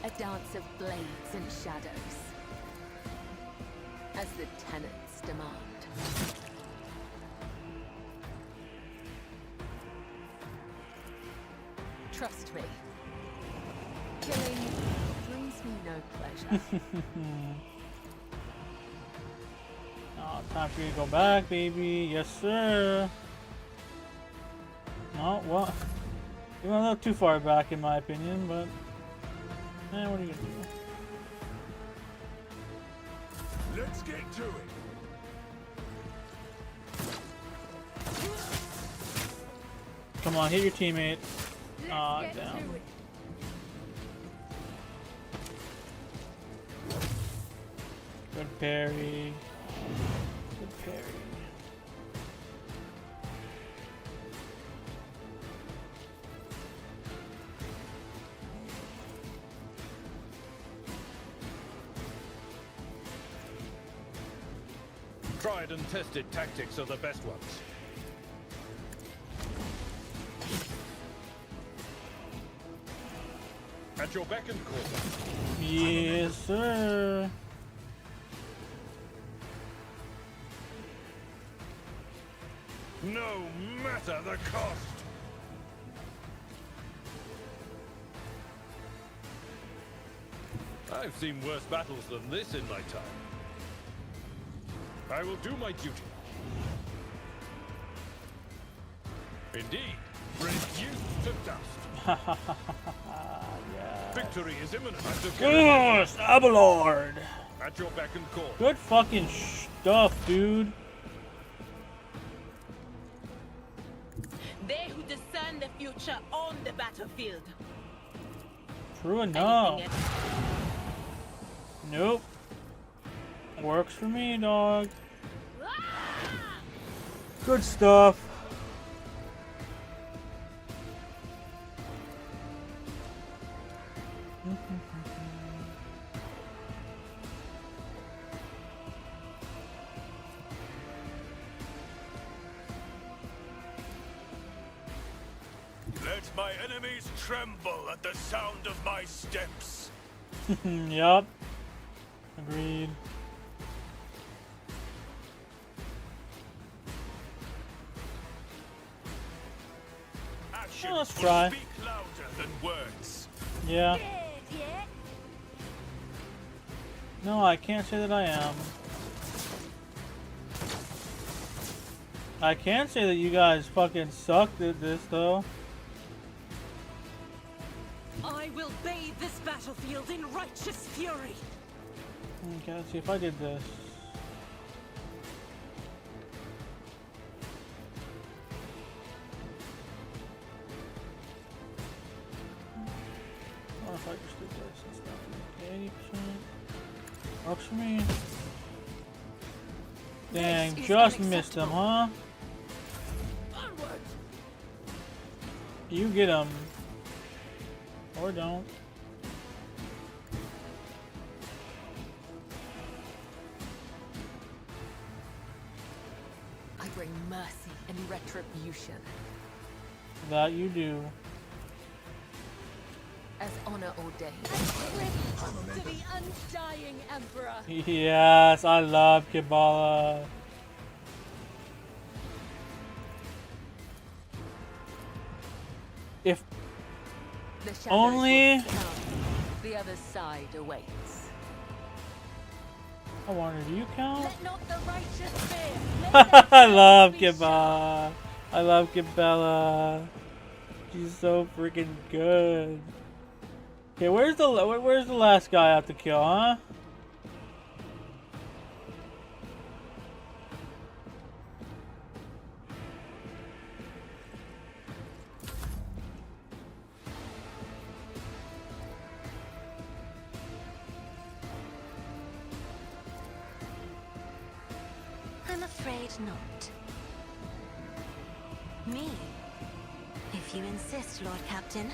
A dance of blades and shadows, as the tenets demand. Trust me, killing brings me no pleasure. Oh, time for you to go back, baby. Yes, sir. No, well, you went a little too far back, in my opinion, but what are you gonna do? Let's get to it. Come on, hit your teammate. Aw, damn. Good parry. Good parry. Tried and tested tactics are the best ones. At your beck and call. Yes, sir. No matter the cost. I've seen worse battles than this in my time. I will do my duty. Indeed, reduced to dust. Yeah. Victory is imminent. Yes, Abelard. At your beck and call. Good fucking stuff, dude. They who discern the future on the battlefield. True enough. Nope. Works for me, dog. Good stuff. Let my enemies tremble at the sound of my steps. Yup. Agreed. Action let's try. will speak louder than words. Yeah. No, I can't say that I am. I can say that you guys fucking sucked at this, though. I will bathe this battlefield in righteous fury. Okay, let's see if I did this. Or if I just did this instead. 80%. Works for me. Dang, just missed him, huh? You get him. Or don't. I bring mercy and retribution. That you do. As honor ordained. To the undying emperor. Yes, I love Kabbalah. If The shadows only will come. The other side awaits. I wonder, do you count? Let not the righteous fear. I love Kabbalah. I love Kabbalah. She's so freaking good. Okay, where's the last guy I have to kill, huh? I'm afraid not. Me? If you insist, Lord Captain.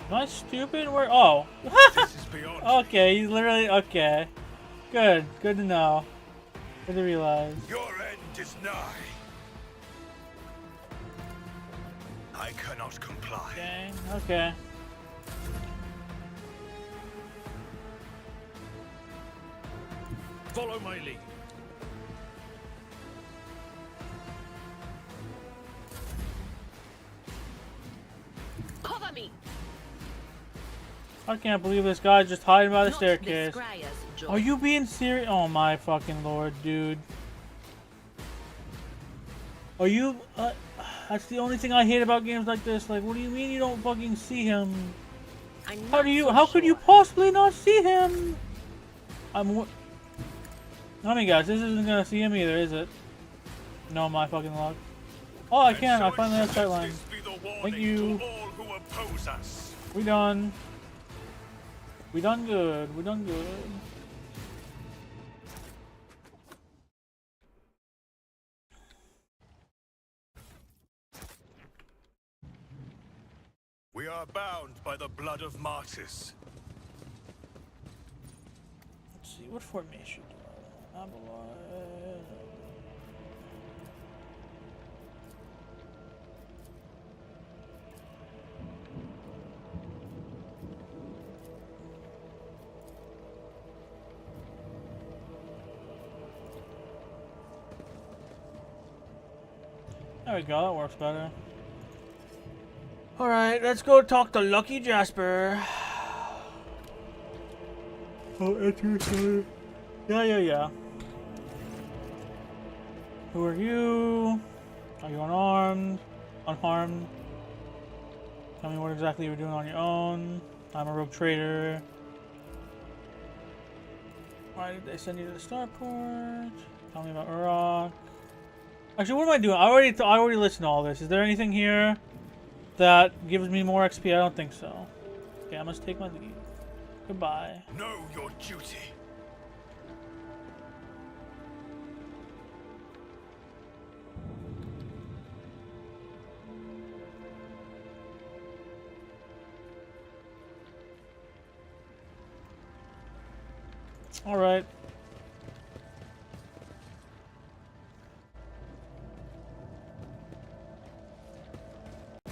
Am I stupid? Where? Oh. This is beyond. Okay, he's literally okay. Good to know. Did they realize? Your end is nigh. I cannot comply. Dang. Okay. Follow my lead. Cover me. I can't believe this guy's just hiding by the Not staircase. this Scryer's job. Are you being serious? Oh my fucking lord, dude. Are you? That's the only thing I hate about games like this. Like, what do you mean you don't fucking see him? I'm How not do you? so How could you sure. possibly not see him? I mean, guys, this isn't gonna see him either, is it? No, my fucking luck. Oh, I can. I finally have sight line. Thank you. All who oppose us. We done. We done good. We done good. We are bound by the blood of martyrs. Let's see, what formation do I want? There we go, that works better. Alright, let's go talk to Lucky Jasper. Oh, enter. Yeah. Who are you? Are you unarmed? Unharmed? Tell me what exactly you're doing on your own. I'm a rogue trader. Why did they send you to the starport? Tell me about Urok. Actually, what am I doing? I already listened to all this. Is there anything here that gives me more XP? I don't think so. Okay, I must take my leave. Goodbye. Know your duty. All right.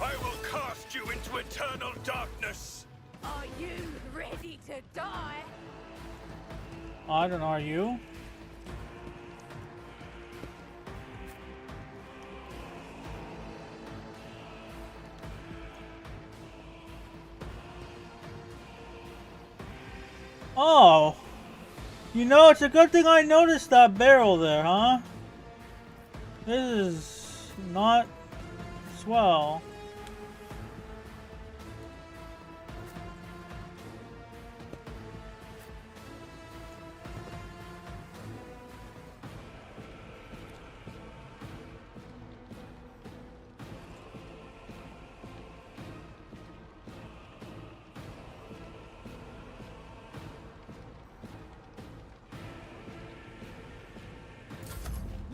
I will cast you into eternal darkness. Are you ready to die? I don't know. Are you? Oh. You know, it's a good thing I noticed that barrel there, huh? This is not swell.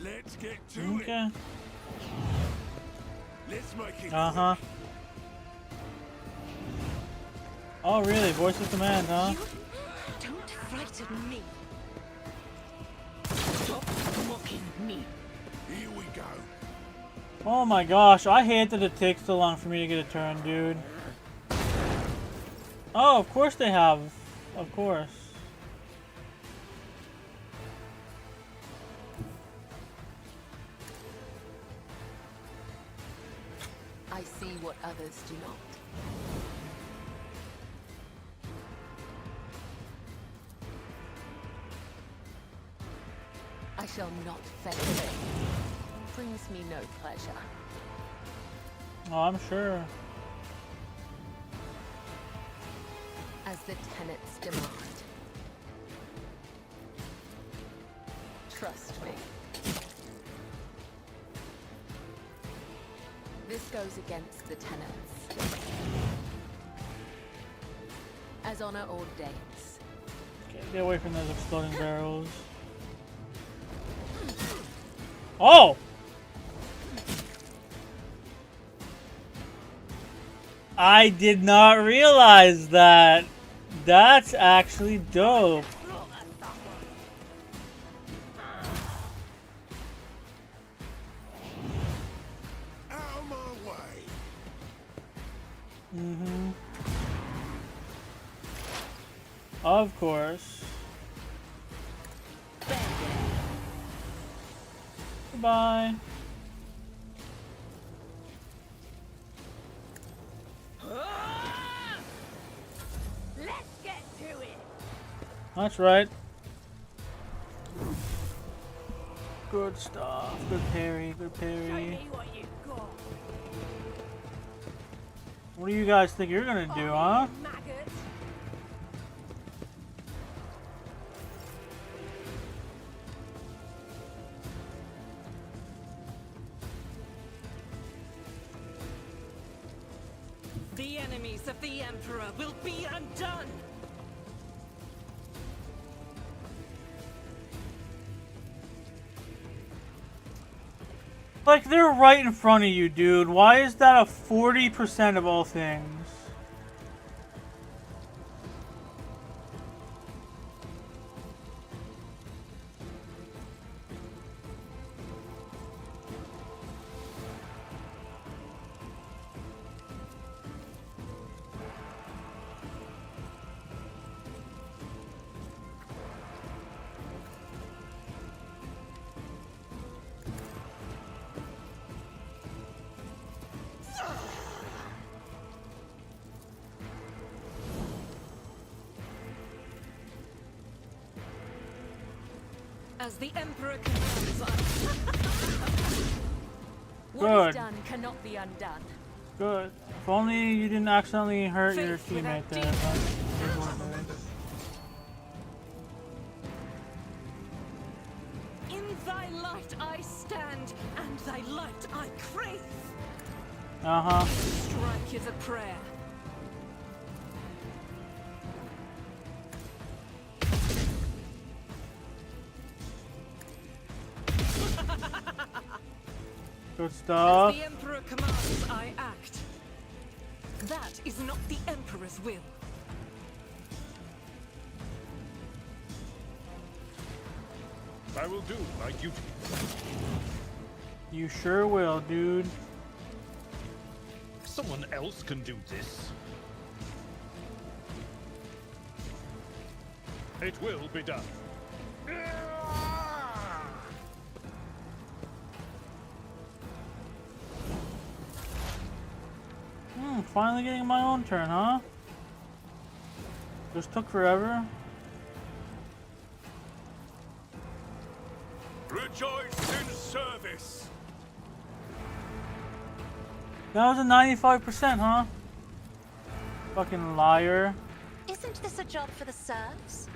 Let's get to it. Okay. Let's make it. Uh-huh. Oh, really? Voice of command, huh? Don't frighten me. Stop mocking me. Here we go. Oh my gosh, I hate that it takes so long for me to get a turn, dude. Oh, of course they have. Of course. I see what others do not. I shall not fail. Brings me no pleasure. Oh, I'm sure. As the tenets demand. Trust me. This goes against the tenets. As honor ordains. Okay, get away from those exploding barrels. Oh! I did not realize that. That's actually dope. Of course. Goodbye. Let's get to it. That's right. Good stuff. Good parry. Good Show parry. me what you got. What do you guys think you're gonna do, huh? Maggot. The enemies of the Emperor will be undone. Like, they're right in front of you, dude. Why is that a 40% of all things? As the Emperor commands, What Good. is done cannot be undone. Good. If only you didn't accidentally hurt your Faith teammate without there. demons. That is what it is. in thy light I stand, and thy light I crave. Uh-huh. Strike is a prayer. Good As stuff. the Emperor commands, I act. That is not the Emperor's will. I will do my duty. You sure will, dude. Someone else can do this. It will be done. Finally getting my own turn, huh? Just took forever. Rejoice in service. That was a 95%, huh? Fucking liar. Isn't this a job for the serfs?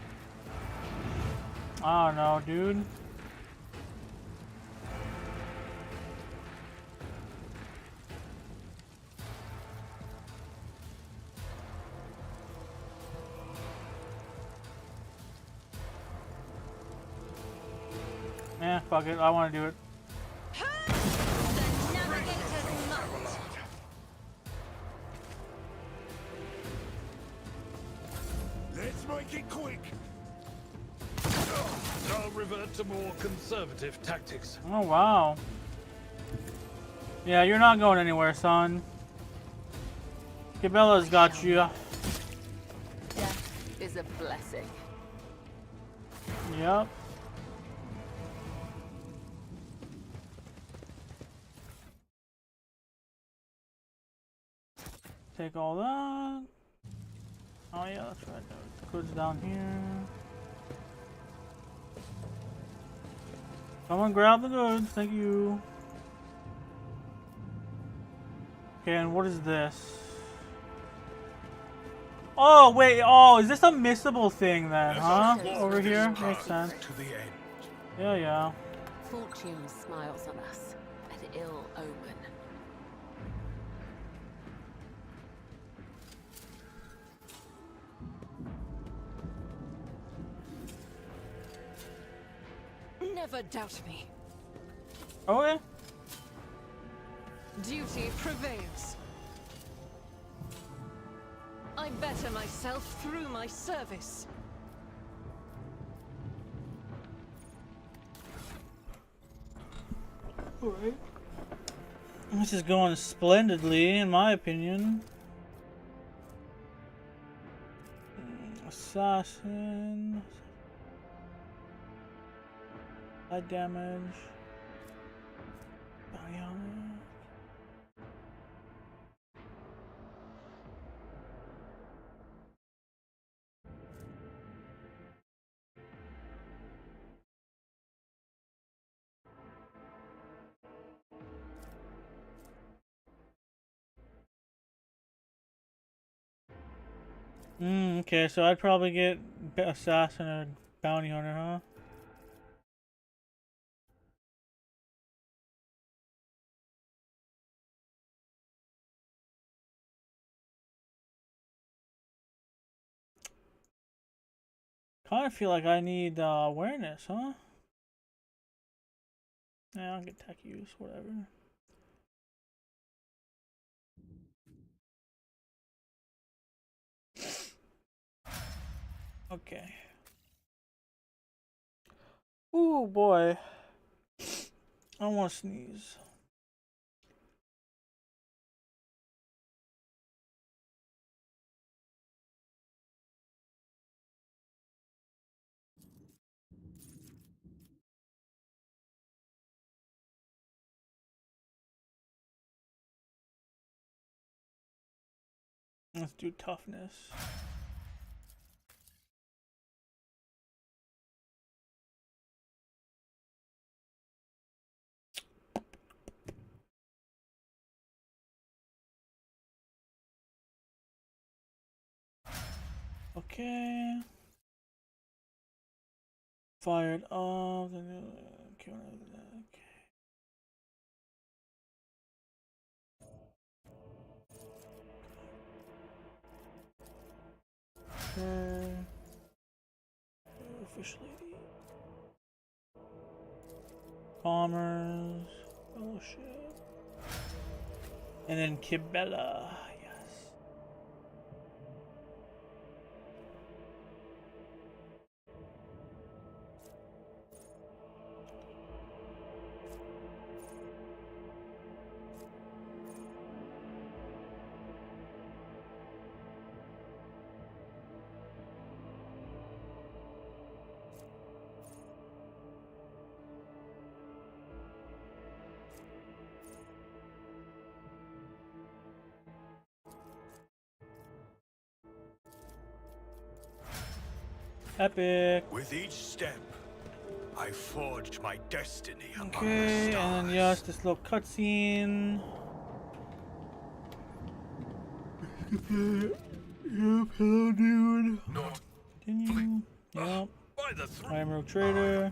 I don't know, dude. Eh, fuck it. I want to do it. The navigator's might. Let's make it quick. I'll revert to more conservative tactics. Oh, wow. Yeah, you're not going anywhere, son. Cabela's got you. Death is a blessing. Yep. Take all that. Oh yeah, that's right. The goods down here. Someone grab the goods. Thank you. Okay, and what is this? Oh wait. Oh, is this a missable thing then? Huh? Over here makes sense. To the end. Yeah, yeah. Fortune smiles on us. An ill omen. Never doubt me. Okay. Duty prevails. I better myself through my service. Alright. This is going splendidly, in my opinion. Let's assassin. Side damage. Bounty hunter. Okay, so I'd probably get assassin or bounty hunter, huh? Kind of feel like I need awareness, huh? Yeah, I'll get tech use, whatever. Okay. Ooh, boy. I want to sneeze. Let's do toughness. Okay. Fired off. Okay. Okay. Fish lady. Commerce. Fellowship. And then Kibella. Yes. Epic. With each step, I forged my destiny among the Okay, stars. and then yes, this little cutscene. Yep, hello, dude. Not Continue. Yep. By the I am Rogue Trader.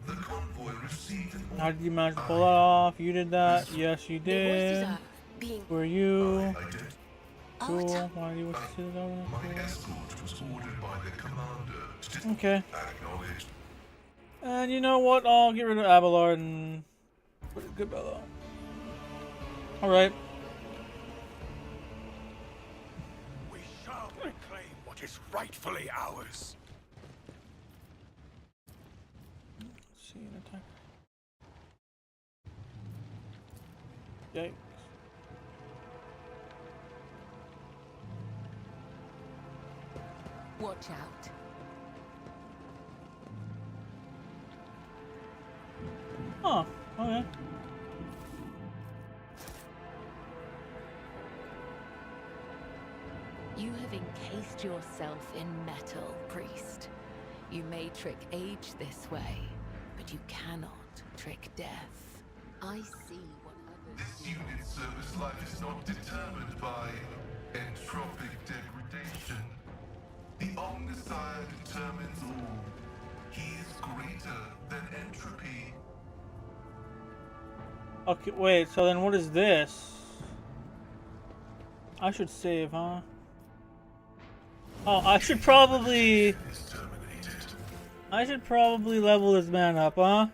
the convoy received an How did you manage to pull that off? You did that. Yes, you The did. voices are being Who are you? I did. Cool. Why do you wish to see the government? My escort was ordered by the commander to Okay. acknowledge. And you know what? I'll get rid of Abelard and put a good bellow. Alright. We shall reclaim what is rightfully ours. Let's see an attack. Yikes. watch out. Oh, okay. You have encased yourself in metal, priest. You may trick age this way, but you cannot trick death. I see what others This do. unit's service life is not determined by entropic degradation. The Omnissiah determines all. He is greater than entropy. Okay, wait, so then what is this? I should save, huh? Oh, I should probably... Is terminated. I should probably level this man up, huh?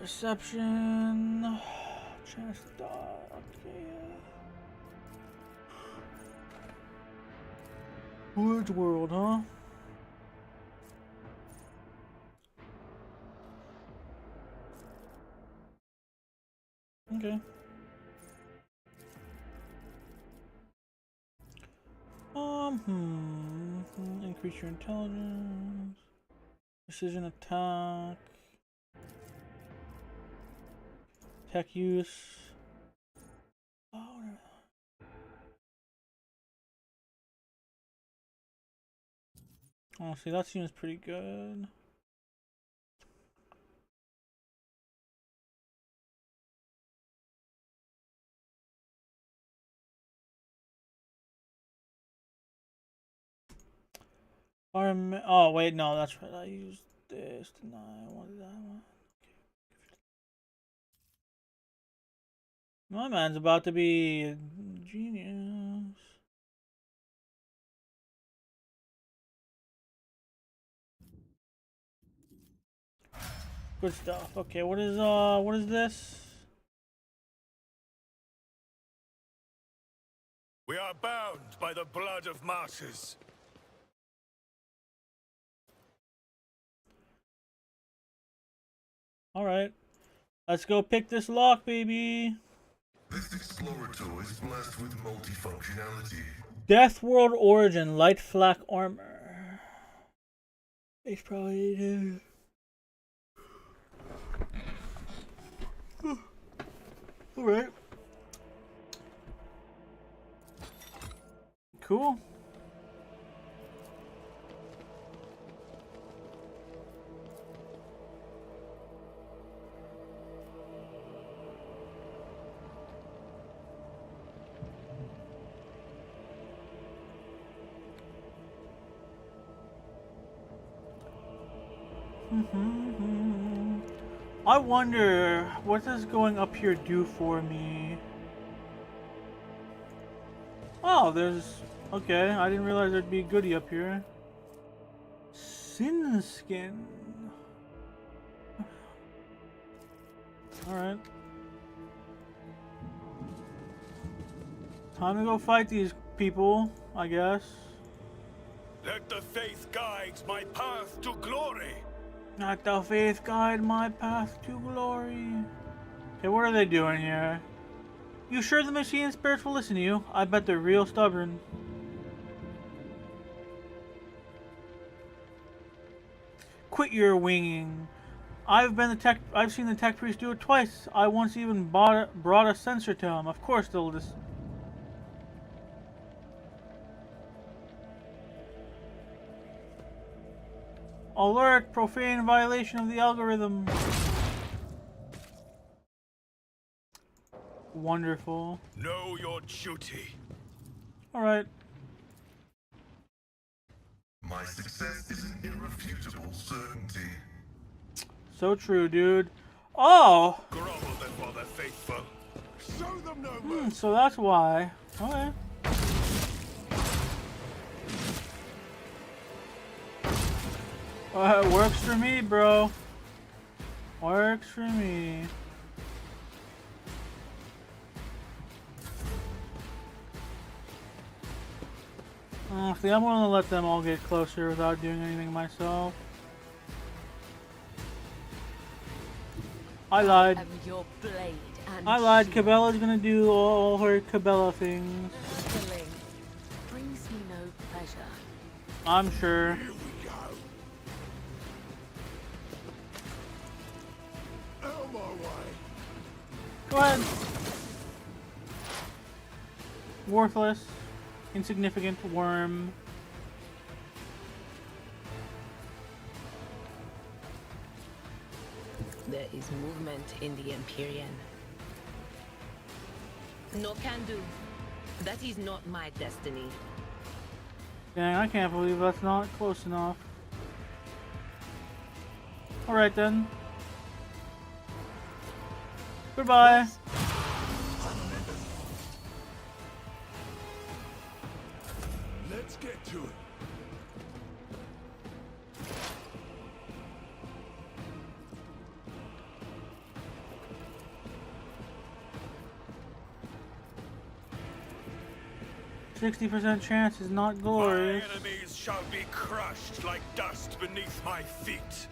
Perception... Chance to die, okay. Woods World, huh? Okay. Hmm. creature intelligence. Precision attack. Tech use. Oh, honestly, that seems pretty good. Oh wait, no, that's right. I used this, didn't I? I wanted that one. My man's about to be a genius. Good stuff. Okay, what is this? We are bound by the blood of martyrs. Alright. Let's go pick this lock, baby. This explorator is blessed with multifunctionality. Death World Origin, light flak armor. It's probably Alright. Cool. I wonder, what does going up here do for me? Oh, there's... Okay, I didn't realize there'd be a goodie up here. Sin skin. Alright. Time to go fight these people, I guess. Let the faith guide my path to glory. Let the faith guide my path to glory. Okay, what are they doing here? You sure the machine spirits will listen to you? I bet they're real stubborn. Quit your winging. I've seen the tech priest do it twice. I once even brought a sensor to him. Of course they'll just... Alert! Profane violation of the algorithm. Wonderful. Know your duty. Alright. My success is an irrefutable certainty. So true, dude. Oh! Grovel before the faithful. Show them no mercy. So that's why. Okay. It works for me, bro. Works for me. See, I'm willing to let them all get closer without doing anything myself. I lied. I'm your blade and I lied. shield. Cabella's gonna do all her Cabella things. Killing brings me no pleasure. I'm sure. Here we go. Out my way. Go ahead. Worthless. Insignificant worm. There is movement in the Empyrean. No can do. That is not my destiny. Dang, I can't believe that's not close enough. Alright then. Goodbye. Let's get to it. %60 chance is not My glorious. enemies shall be crushed like dust beneath my feet.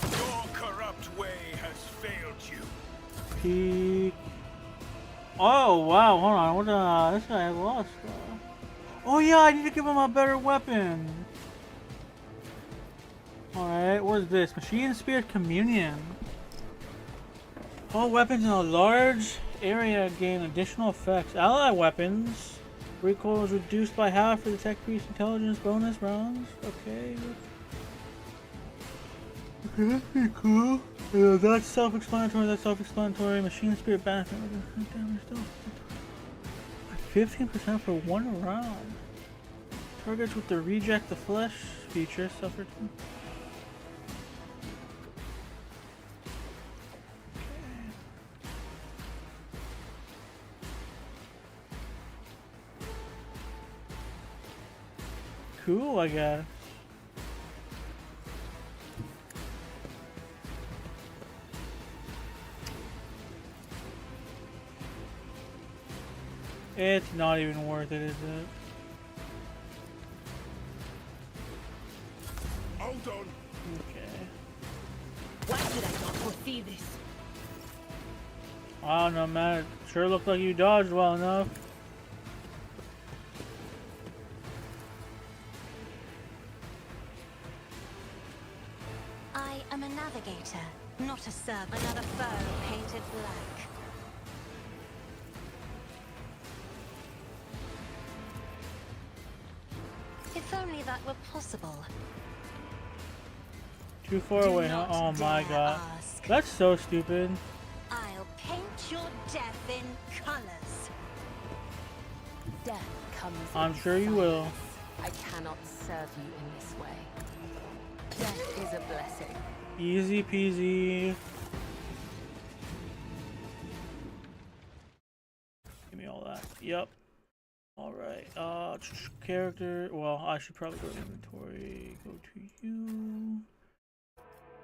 Your corrupt way has failed you. Peak. Oh wow, hold on. What this guy has lost. Oh yeah, I need to give him a better weapon. Alright, what is this? Machine Spirit Communion. All weapons in a large area gain additional effects. Ally weapons. Recoil is reduced by half for the tech priest intelligence bonus rounds. Okay. Okay, that's pretty cool. Yeah, that's self-explanatory. Machine Spirit benefit. 15% for one round. Targets with the reject the flesh feature suffer too. Cool, I guess. It's not even worth it, is it? Hold on. Okay. Why did I not foresee this? I don't know, man. It sure looked like you dodged well enough. I am a navigator, not a servant. Another foe painted black. If only that were possible. Too far Do away, huh? not Oh my dare god. ask. That's so stupid. I'll paint your death in colors. Death comes. I'm in sure you will. silence. I cannot serve you in this way. Death is a blessing. Easy peasy. Give me all that. Yep. Alright. Character. Well, I should probably go to inventory. Go to you.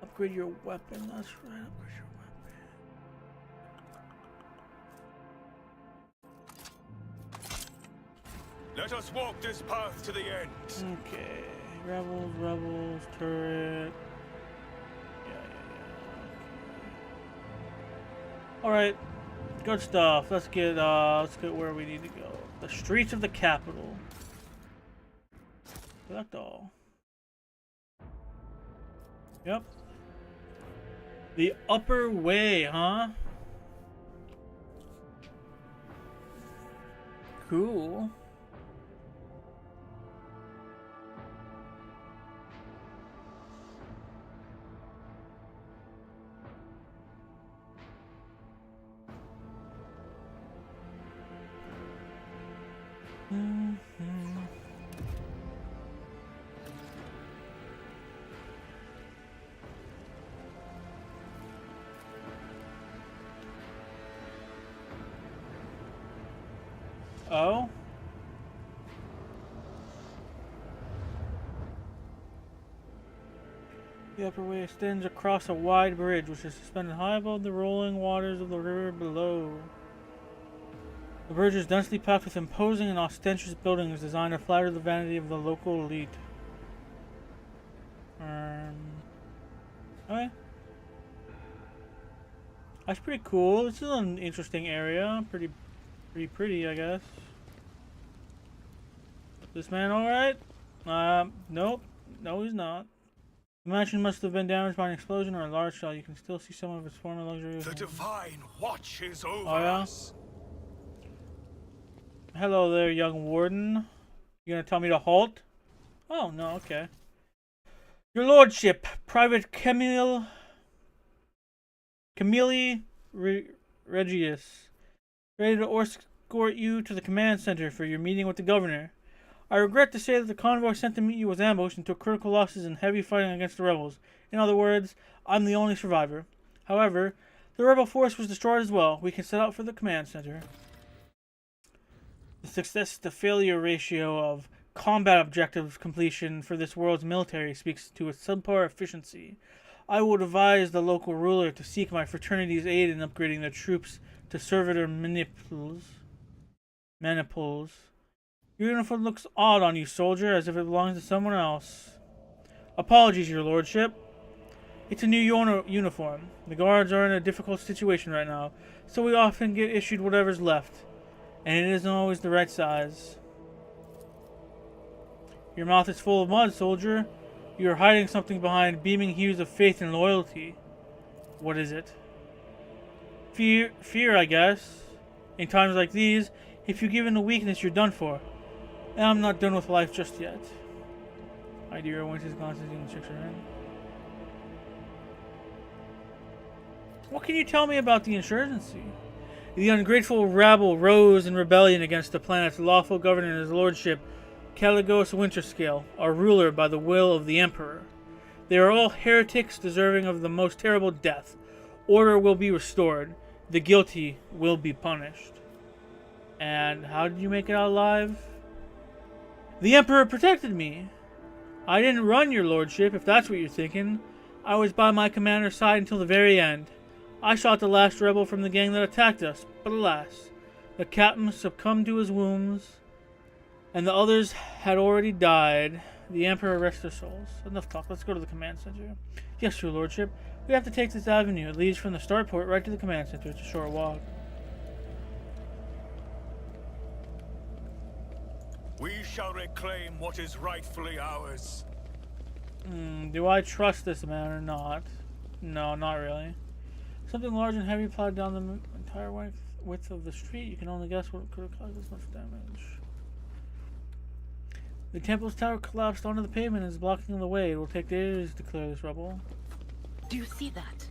Upgrade your weapon. That's right. Upgrade your weapon. Let us walk this path to the end. Okay. Rebels, turret. Yeah. Alright. Good stuff. Let's get where we need to go. The streets of the capital. Select all. Yep. The upper way, huh? Cool. Oh? The upper way extends across a wide bridge, which is suspended high above the rolling waters of the river below. The bridge is densely packed with imposing and ostentatious buildings designed to flatter the vanity of the local elite. Okay. That's pretty cool. This is an interesting area. Pretty pretty, I guess. This man alright? Nope. No, he's not. The mansion must have been damaged by an explosion or a large shell. You can still see some of its former luxury. The divine watch is over yeah? us. Hello there, young warden. You gonna tell me to halt? Oh, no, okay. Your lordship, Private Camille Regius, ready to escort you to the command center for your meeting with the governor. I regret to say that the convoy sent to meet you was ambushed and took critical losses in heavy fighting against the rebels. In other words, I'm the only survivor. However, the rebel force was destroyed as well. We can set out for the command center. The success to failure ratio of combat objective completion for this world's military speaks to its subpar efficiency. I would advise the local ruler to seek my fraternity's aid in upgrading their troops to servitor maniples. Your uniform looks odd on you, soldier, as if it belongs to someone else. Apologies, your lordship. It's a new uniform. The guards are in a difficult situation right now, so we often get issued whatever's left. And it isn't always the right size. Your mouth is full of mud, soldier. You are hiding something behind beaming hues of faith and loyalty. What is it? Fear, I guess. In times like these, if you give in to weakness, you're done for. And I'm not done with life just yet. Idea winds his glances and checks her in. What can you tell me about the insurgency? The ungrateful rabble rose in rebellion against the planet's lawful governor and his lordship, Caligos Winterscale, our ruler by the will of the Emperor. They are all heretics deserving of the most terrible death. Order will be restored. The guilty will be punished. And how did you make it out alive? The Emperor protected me. I didn't run, your lordship, if that's what you're thinking. I was by my commander's side until the very end. I shot the last rebel from the gang that attacked us, but alas, the captain succumbed to his wounds, and the others had already died. The Emperor rest their souls. Enough talk, let's go to the command center. Yes, your lordship. We have to take this avenue. It leads from the starport right to the command center. It's a short walk. We shall reclaim what is rightfully ours. Do I trust this man or not? No, not really. Something large and heavy plowed down the entire width of the street. You can only guess what could have caused this much damage. The temple's tower collapsed onto the pavement and is blocking the way. It will take days to clear this rubble. Do you see that?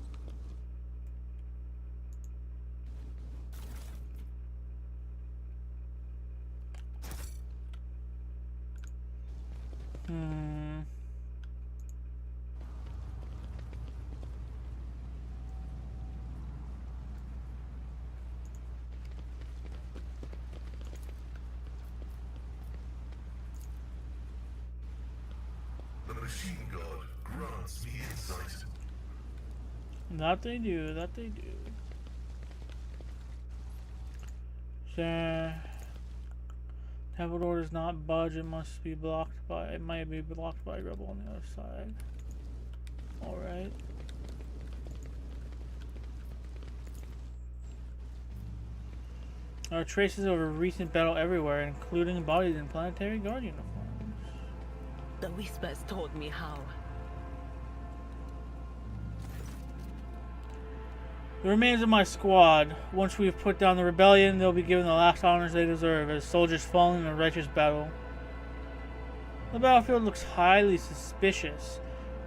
The machine god grants me insight. That they do, that they do. So, temple door does not budge. It must be blocked by. It might be blocked by a rebel on the other side. All right. There are traces of a recent battle everywhere, including bodies in planetary guard uniforms. The whispers told me how. The remains of my squad. Once we have put down the rebellion, they'll be given the last honors they deserve as soldiers falling in a righteous battle. The battlefield looks highly suspicious.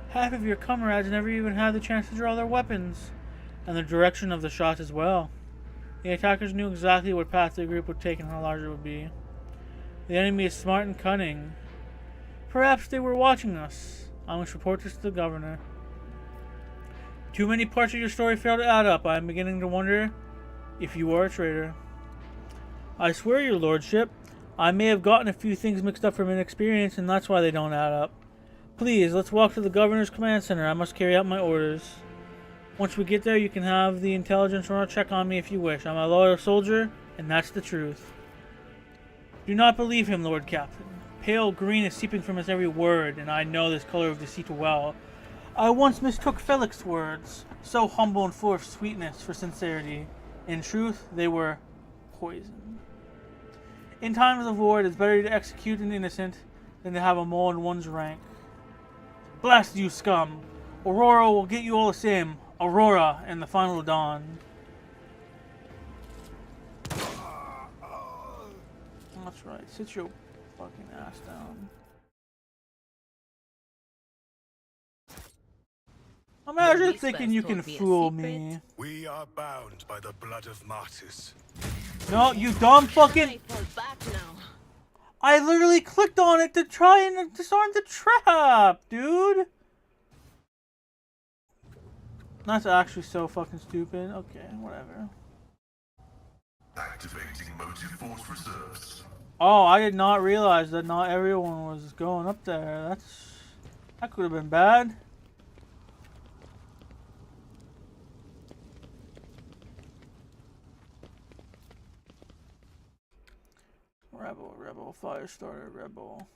Half of your comrades never even had the chance to draw their weapons, and the direction of the shots as well. The attackers knew exactly what path the group would take and how large it would be. The enemy is smart and cunning. Perhaps they were watching us. I must report this to the governor. Too many parts of your story fail to add up. I am beginning to wonder if you are a traitor. I swear, your lordship, I may have gotten a few things mixed up from inexperience, and that's why they don't add up. Please, let's walk to the governor's command center. I must carry out my orders. Once we get there, you can have the intelligence runner check on me if you wish. I'm a loyal soldier, and that's the truth. Do not believe him, Lord Captain. Pale green is seeping from his every word, and I know this color of deceit well. I once mistook Felix's words, so humble and full of sweetness, for sincerity. In truth, they were poison. In times of war, it is better to execute an innocent than to have a mole in one's rank. Blast you, scum! Aurora will get you all the same. Aurora and the final dawn. That's right. Sit your fucking ass down. Imagine thinking you can fool me. We are bound by the blood of martyrs. No, you dumb fucking... I literally clicked on it to try and disarm the trap, dude. That's actually so fucking stupid. Okay, whatever. Activating motive force reserves. Oh, I did not realize that not everyone was going up there. That could have been bad. Rebel, fire starter, rebel.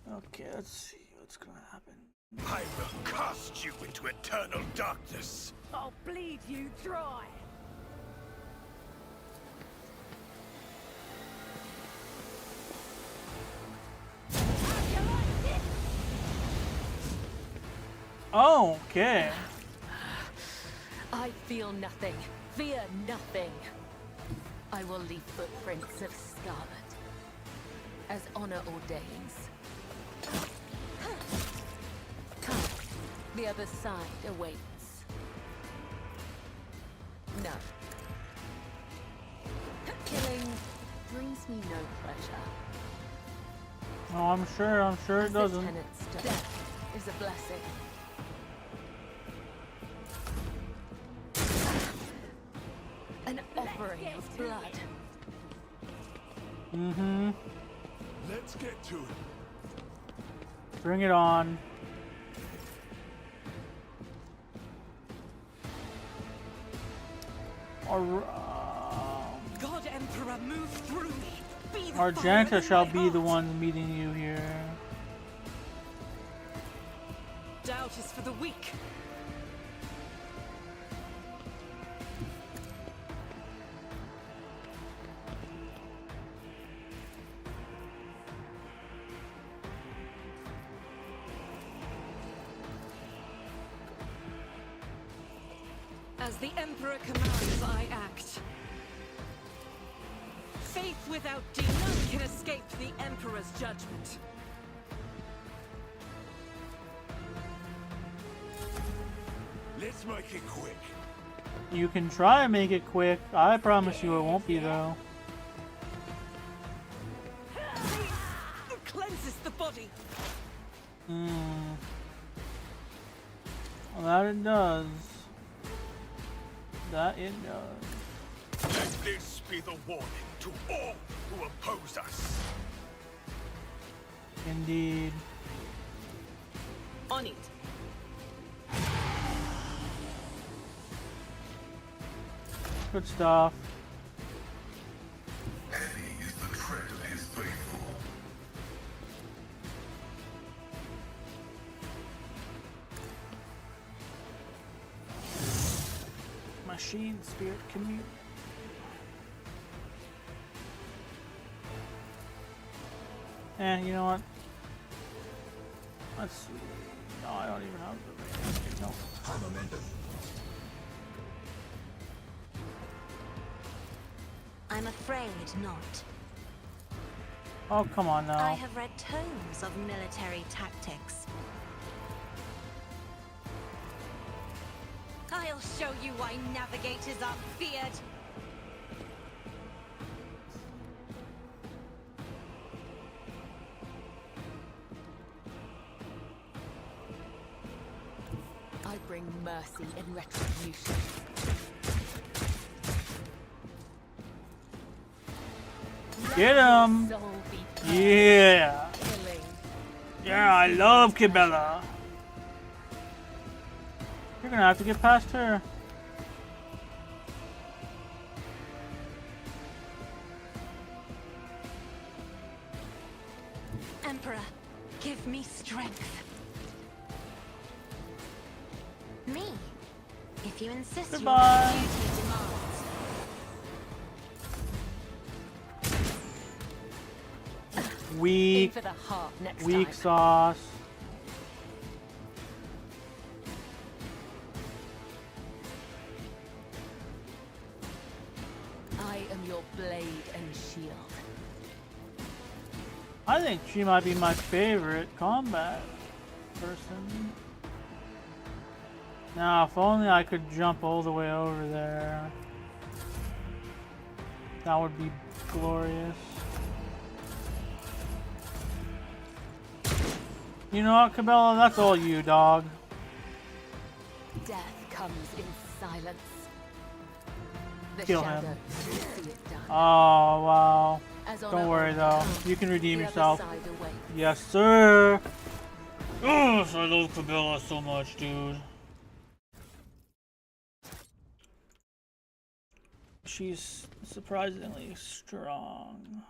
Okay, let's see what's gonna happen. I will cast you into eternal darkness. I'll bleed you dry. Oh, okay. I feel nothing, fear nothing. I will leave footprints of scarlet, as honor ordains. Come, the other side awaits. No. Killing brings me no pleasure. Oh, I'm sure it doesn't. Death is a blessing. An offering of blood. Mm-hmm. Let's get to it. Bring it on. God Emperor, move through me. Be the Argenta fire shall in be my the heart. one meeting you here. Doubt is for the weak. As the Emperor commands, I act. Faith without deed, none can escape the Emperor's judgment. Let's make it quick. You can try and make it quick. I promise you it won't be though. Cleanses the body. Well, that it does. That it does. Let this be the warning to all who oppose us. Indeed. On it. Good stuff. Heavy is the tread of his faithful. Machine spirit commute. You know what? Let's see. No, I don't even have the no. I'm afraid not. Oh, come on I now. have read tomes of military tactics. I'll show you why navigators are feared. I bring mercy in retribution. Get him! Soul be Yeah! killing. Yeah, I love Kibella. You're gonna have to get past her. Emperor, give me strength. Me? If you insist, Goodbye. your duty demands. In Weak, for the heart next weak time. sauce. I am your blade and shield. I think she might be my favorite combat person. Now, if only I could jump all the way over there. That would be glorious. You know what, Cabela? That's all you, dog. Death comes in silence. The Kill shadows him. see it done. Oh, wow. As on Don't a worry, road though. comes, You can redeem the other yourself. side awaits. Yes, sir. Oh, I love Cabela so much, dude. She's surprisingly strong.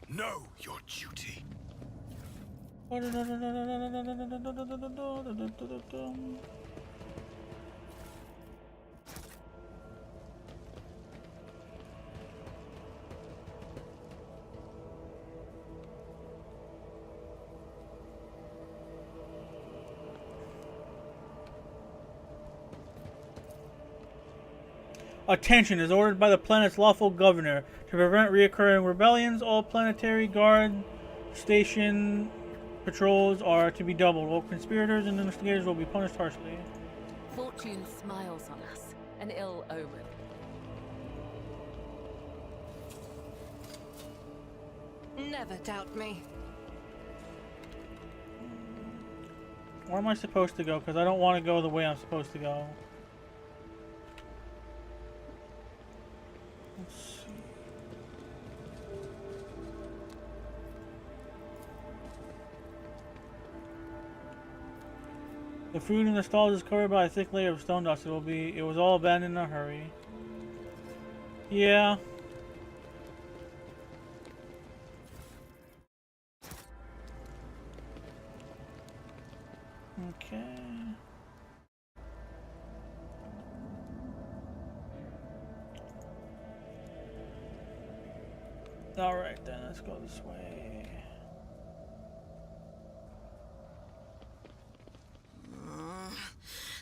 Know your duty. Attention is ordered by the planet's lawful governor to prevent reoccurring rebellions. All planetary guard station patrols are to be doubled. All conspirators and investigators will be punished harshly. Fortune smiles on us. An ill omen. Never doubt me. Where am I supposed to go? Because I don't want to go the way I'm supposed to go. Let's see. The food in the stalls is covered by a thick layer of stone dust. It was all abandoned in a hurry. Yeah. Okay. All right then, let's go this way.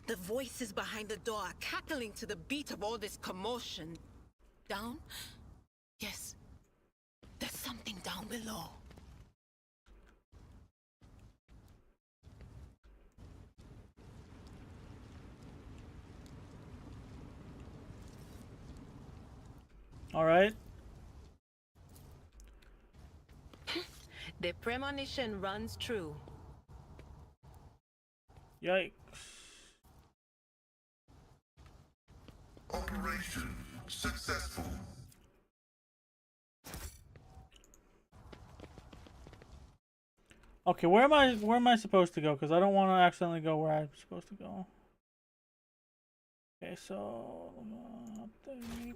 The voices behind the door are cackling to the beat of all this commotion. Down? Yes. There's something down below. All right. The premonition runs true. Yikes. Operation successful. Okay, where am I supposed to go? Because I don't want to accidentally go where I'm supposed to go. Okay, so up there maybe.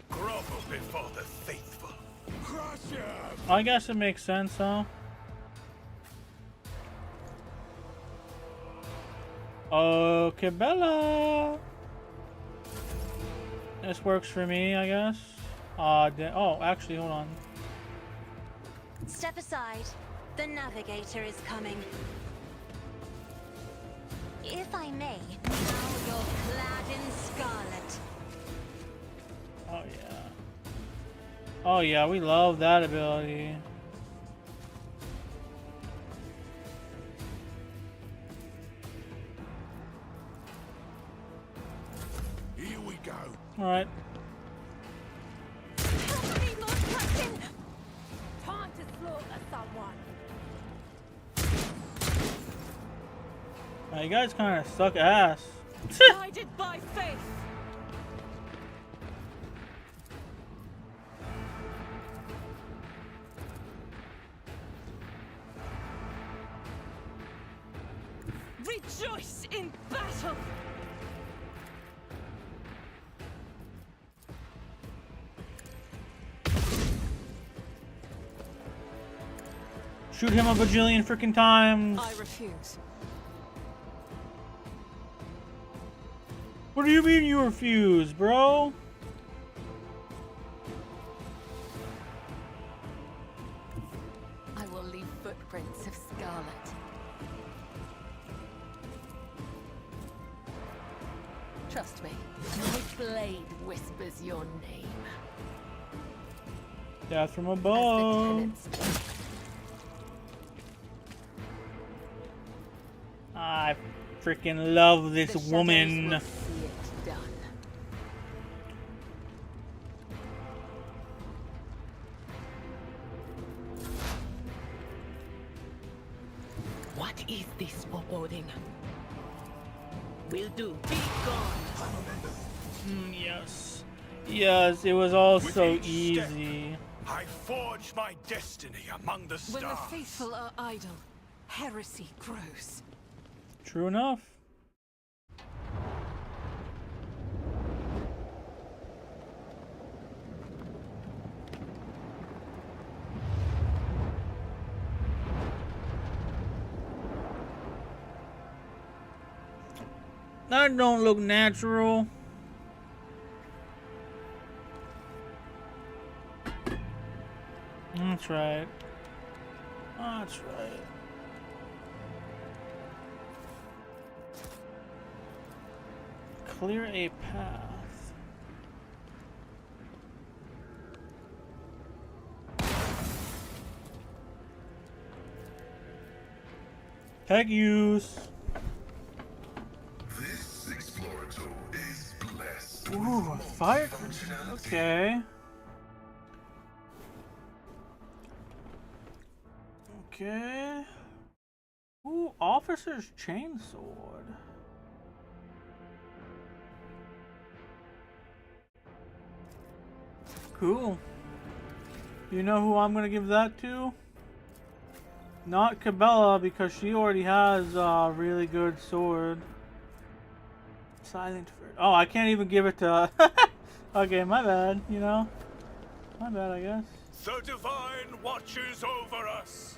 Grovel before the faithful. Crush him! I guess it makes sense, huh? Okay, Bella. This works for me, I guess. Oh, actually, hold on. Step aside. The navigator is coming. If I may, now you're clad in scarlet. Oh yeah. Oh yeah, we love that ability. Here we go. All right. Help me, Lord Captain! Time to slaughter someone. Now, you guys kind of suck ass. Guided by faith. Rejoice in battle. Shoot him a bajillion freaking times. I refuse. What do you mean you refuse, bro? I will leave footprints of scarlet. Trust me, my blade whispers your name. Death from As the above. tenants I freaking love this The shadows woman. will see it done. What is this foreboding? Will do. Be gone. Yes. Yes, it was all With so each step, easy. I forge my destiny among the stars. When the faithful are idle, heresy grows. True enough. That don't look natural. That's right. That's right. Clear a path. Peg use. This explorator is blessed Ooh, a with fire. functionality. Okay. Okay. Ooh, officer's chainsword. Cool. You know who I'm gonna give that to? Not Cabela, because she already has a really good sword. Silent Furt. Oh, I can't even give it to. Okay, my bad. You know, my bad, I guess. The divine watches over us.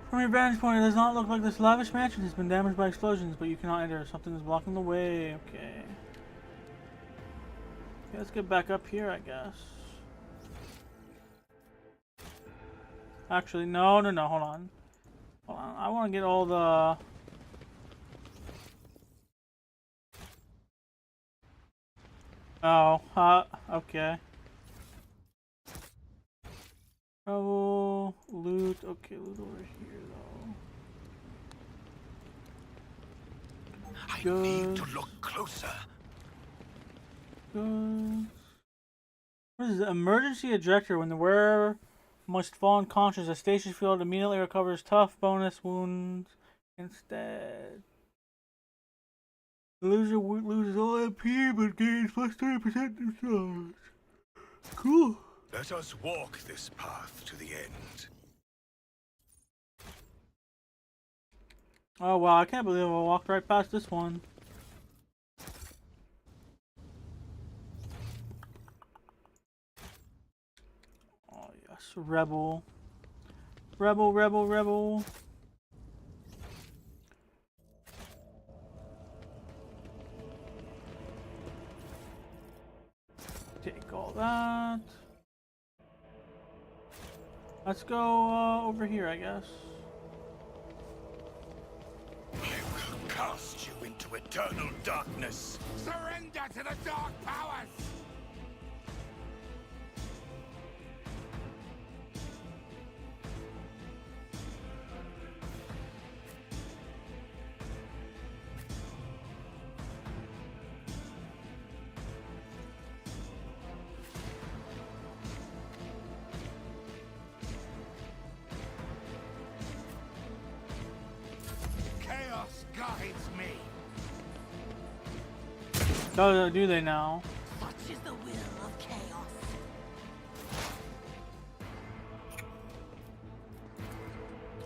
From your vantage point, it does not look like this lavish mansion has been damaged by explosions, but you cannot enter. Something is blocking the way. Okay. Okay, let's get back up here, I guess. Actually, no, hold on. Hold on, I want to get all the... Oh, okay. Travel, loot, okay, loot over here, though. I need to look closer. Good. What is it? Emergency ejector. When the wearer must fall unconscious, a stasis field immediately recovers tough bonus wounds instead. The loser loses all MP but gains plus 30% charge. Cool. Let us walk this path to the end. Oh wow, I can't believe I walked right past this one. Oh yes, rebel. Rebel, rebel, rebel. Take all that. Let's go over here, I guess. I will cast you into eternal darkness. Surrender to the dark powers! Chaos guides me. Oh, do they now? Such is the will of chaos.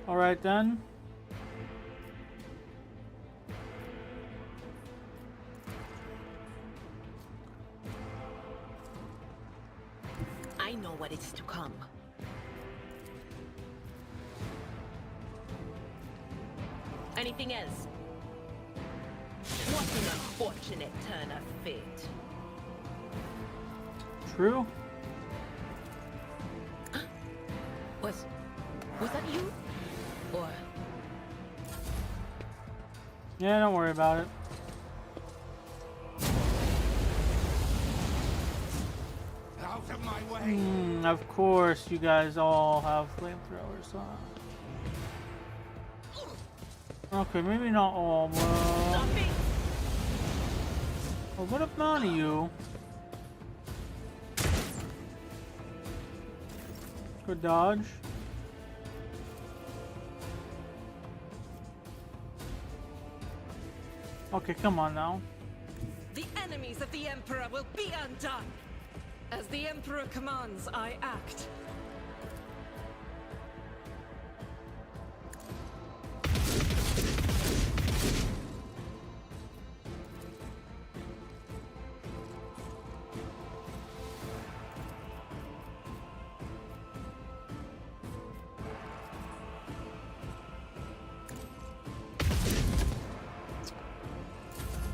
Alright then. I know what is to come. Anything else? What an unfortunate turn of fate. True. Was that you? Or Yeah, don't worry about it. Out of my way! Of course, you guys all have flamethrowers, huh? Okay, maybe not all, but... Well, what if none of you? Good dodge. Okay, come on now. The enemies of the Emperor will be undone! As the Emperor commands, I act.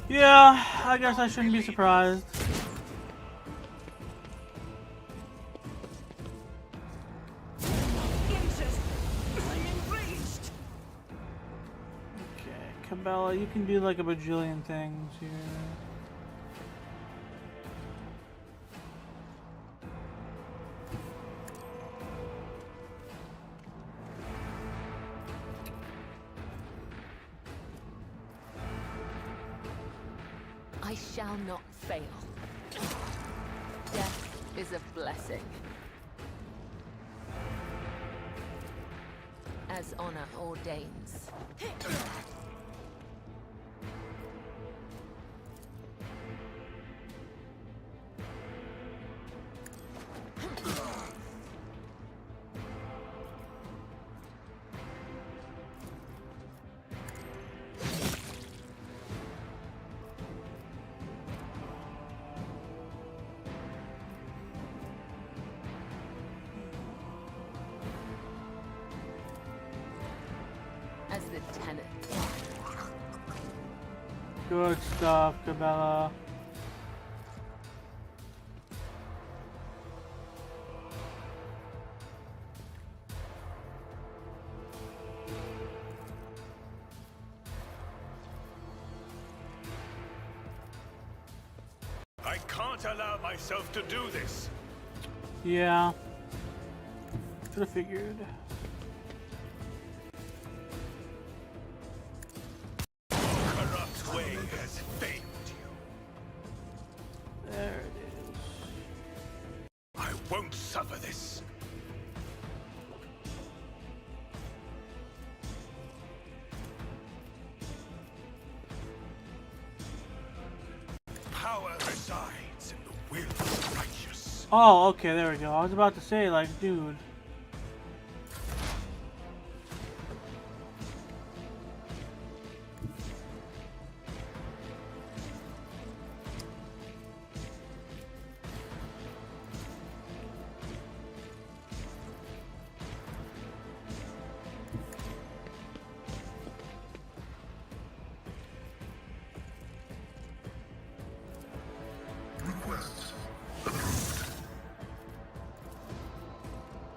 Yeah, I guess I shouldn't be surprised. Cabela, you can do like a bajillion things here. I shall not fail. Death is a blessing. As honor ordains. As the tenant. Good stuff, Cabela. I can't allow myself to do this. Yeah. Should have figured. Corrupt way has failed you. There it is. I won't suffer this. Power resides in the will of the righteous. Oh, okay, there we go. I was about to say, like, dude. Request approved.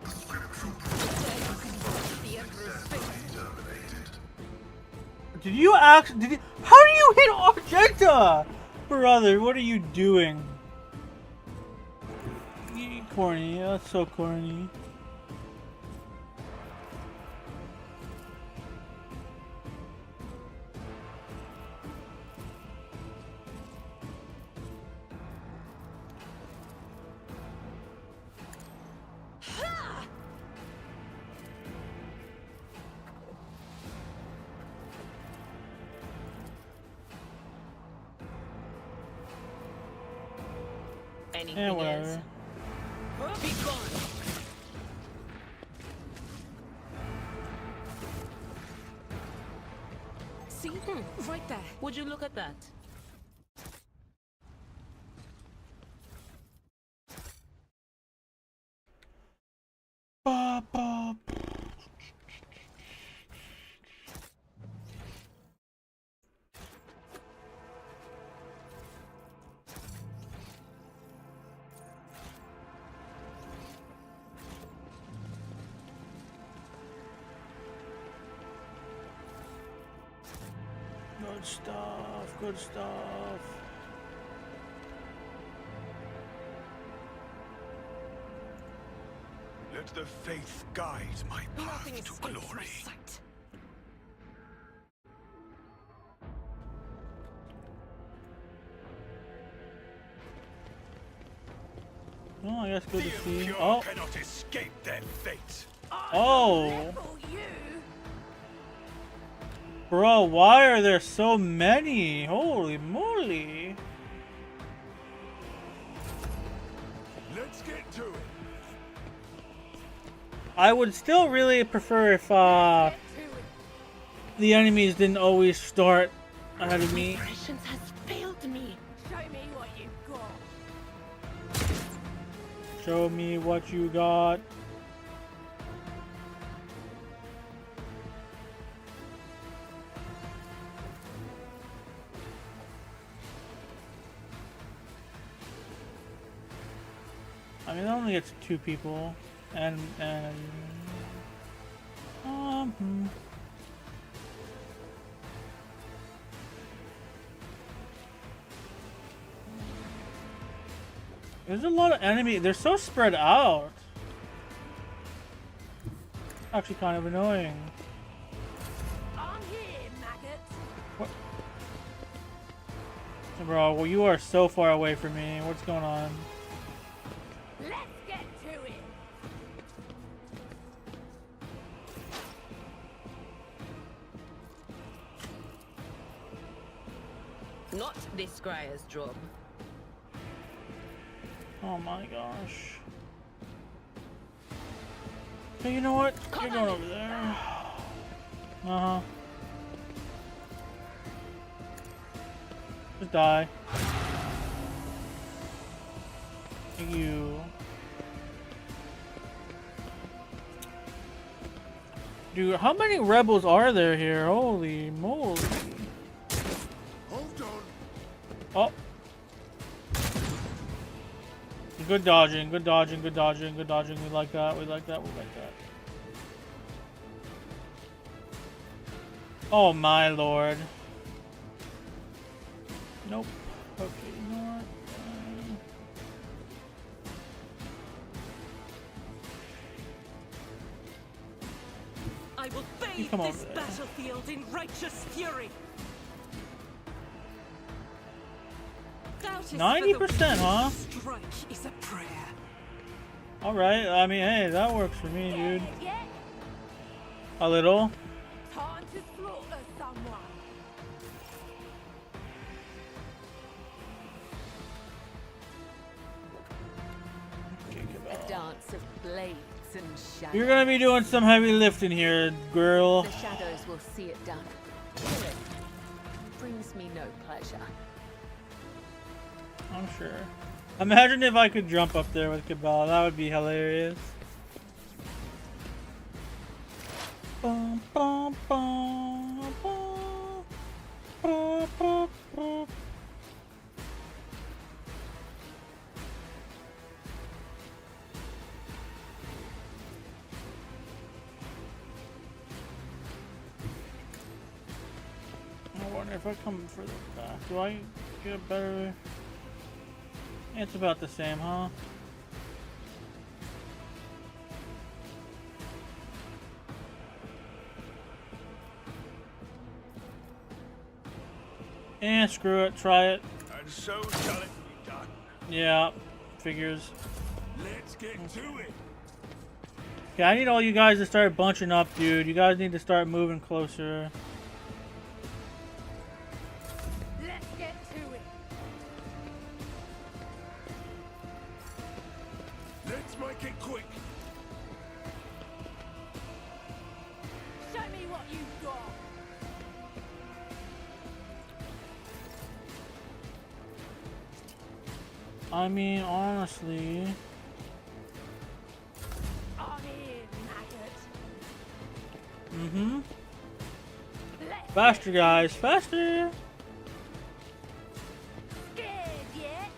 The scriptural successfully terminated. Did you actually? Did you? How do you hit Argenta, brother? What are you doing? Corny. That's so corny. Anything Yeah, whatever. is. Be gone. See? Right there. Would you look at that? Ba, ba. Good stuff, good stuff. Let the faith guide my Nothing path to escapes my glory. sight. Oh, I guess good The to see. impure Oh, cannot escape their fate. oh. Bro, why are there so many? Holy moly. Let's get to it. I would still really prefer if the enemies didn't always start ahead of me. Patience has failed me. Show me what you've got. Show me what you got. I mean, it only gets 2 people, and There's a lot of enemy. They're so spread out. Actually, kind of annoying. I'm here, maggot. What? Bro, well, you are so far away from me. What's going on? Let's get to it. Not this Scryer's job. Oh my gosh. Hey, you know what? You're going over there. Uh-huh. Just die. You. Dude, how many rebels are there here? Holy moly. Hold on. Oh. Good dodging, good dodging, good dodging, good dodging. We like that, we like that, we like that. Oh my lord. Nope. Okay, you know what? I will bathe come over this there. battlefield in righteous fury. Doubt is for the 90%, huh? weak. Strike is a prayer. Alright, I mean, hey, that works for me, dude. Yeah. A little. Time to slaughter someone. A dance of blades and shadows. You're gonna be doing some heavy lifting here, girl. The shadows will see it done. Killing brings me no pleasure. I'm sure. Imagine if I could jump up there with Cabal. That would be hilarious. Bum, bum, bum, bum, bum, bum, bum. I wonder if I come further back, do I get a better... It's about the same, huh? Eh, screw it, try it. And so shall it be done. Yeah, figures. Let's get to it. Okay, I need all you guys to start bunching up, dude. You guys need to start moving closer. Let's get to it. Let's make it quick. Show me what you've got. I mean, honestly... I'm here, maggot. Mm-hmm. Let's Faster, guys. Faster! scared yet?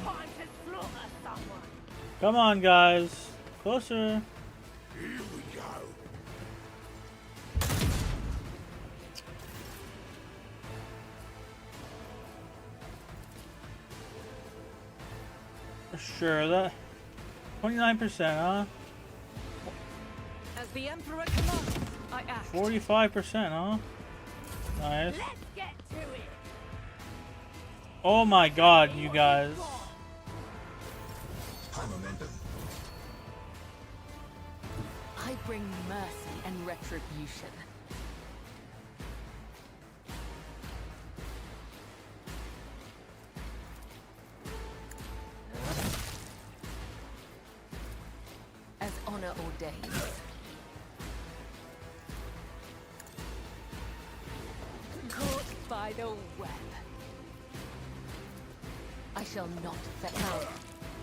Time to slaughter someone. Come on, guys. Closer. Here we go. Sure, that... 29%, huh? As the Emperor commands, I act. 45%, huh? Nice. Let's get to it. Oh my god, you guys. High momentum. I bring mercy and retribution. As honor ordains. Caught by the web. I shall not fail.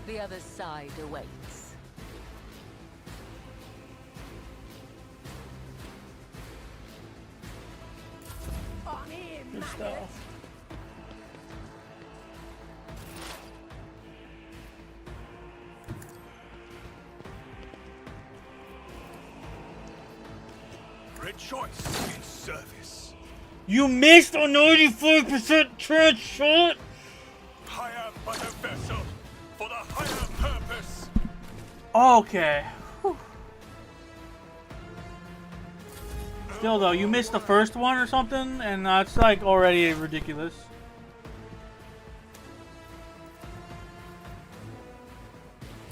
The other side awaits. I'm here, Good maggot. stuff. choice in service. You missed a 95% chance shot. Hire but a vessel for the higher purpose. Okay. Whew. Still though, you missed the first one or something, and that's like already ridiculous.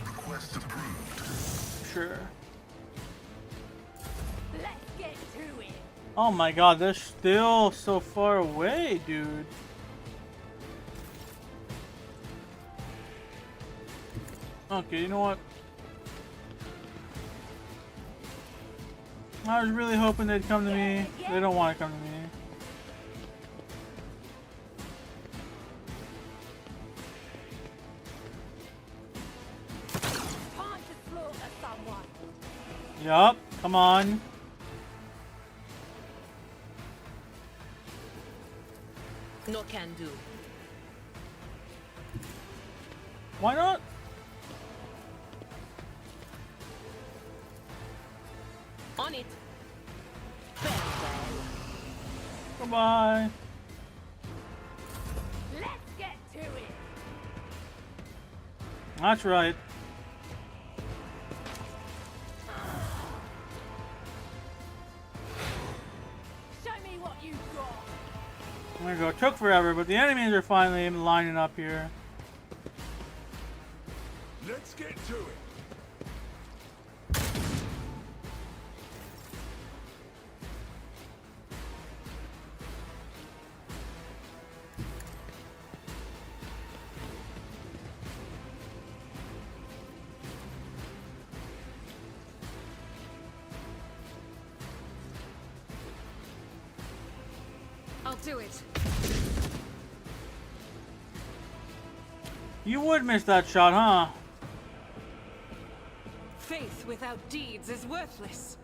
Request approved. Sure. Let's get to it. Oh my god, they're still so far away, dude. Okay, you know what? I was really hoping they'd come to me. They don't want to come to me. Time to slaughter someone. Yup, come on. No can do. Why not? On it. Very well. Goodbye. Let's get to it. That's right. Show me what you've got. There we go. Took forever, but the enemies are finally lining up here. Let's get to it. I'll do it. You would miss that shot, huh? Faith without deeds is worthless.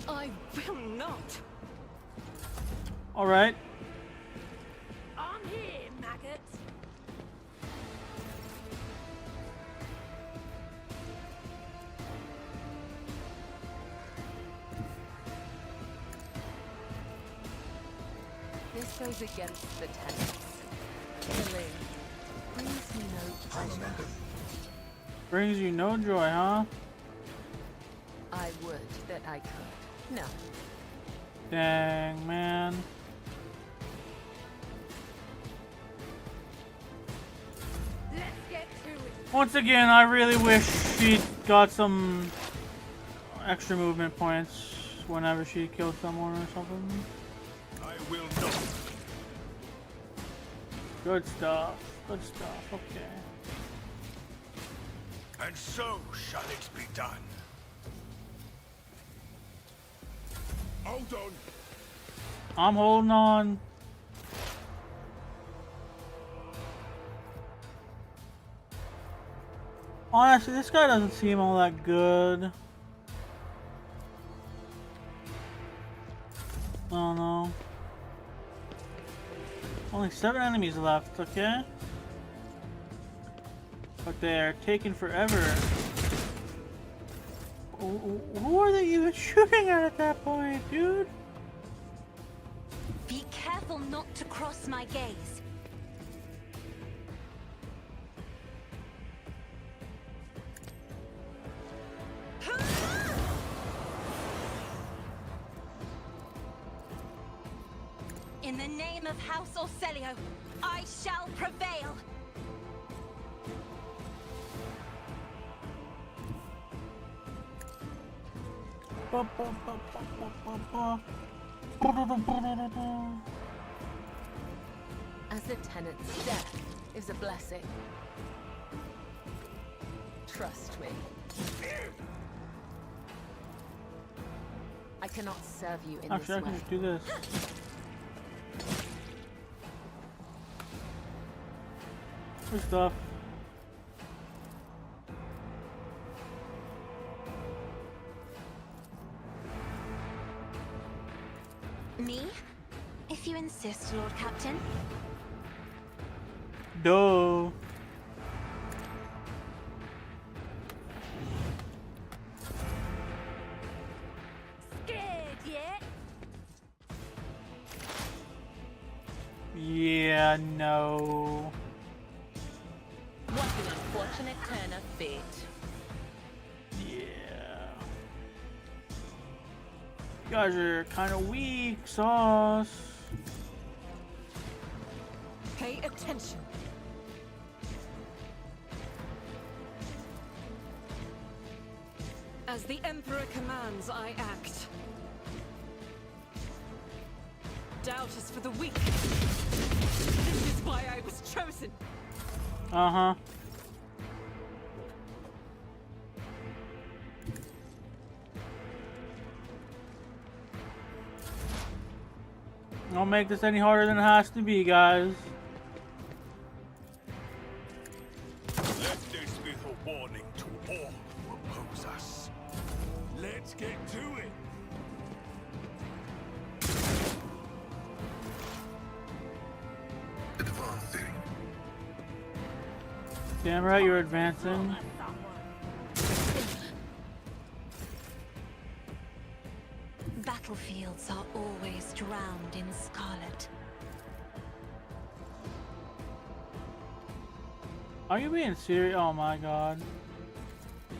I will not. Alright. I'm here, maggot. This goes against the tenets. Killing brings me no pleasure. Brings you no joy, huh? I would that I could. No. Dang, man. Let's get to it. Once again, I really wish she got some extra movement points whenever she killed someone or something. I will not. Good stuff. Good stuff. Okay. And so shall it be done. Hold on. I'm holding on. Honestly, this guy doesn't seem all that good. I don't know. Only 7 enemies left, okay? But they're taking forever. Who are they even shooting at that point, dude? Be careful not to cross my gaze. In the name of House Orselio, I shall prevail. As the tenet's death is a blessing. Trust me. I cannot serve you in Actually, I this can way. just do this. Good stuff. Me? If you insist, Lord Captain. Duh. Yeah, no. What an unfortunate turn of fate. Yeah. You guys are kind of weak, sauce. Pay attention. As the Emperor commands, I act. Doubt is for the weak. This is why I was chosen. Uh-huh. Don't make this any harder than it has to be, guys. Let this be a warning to all who oppose us. Let's get to it. Advancing. Damn right you're advancing. Battlefields are always drowned in scarlet. Are you being serious? Oh my god.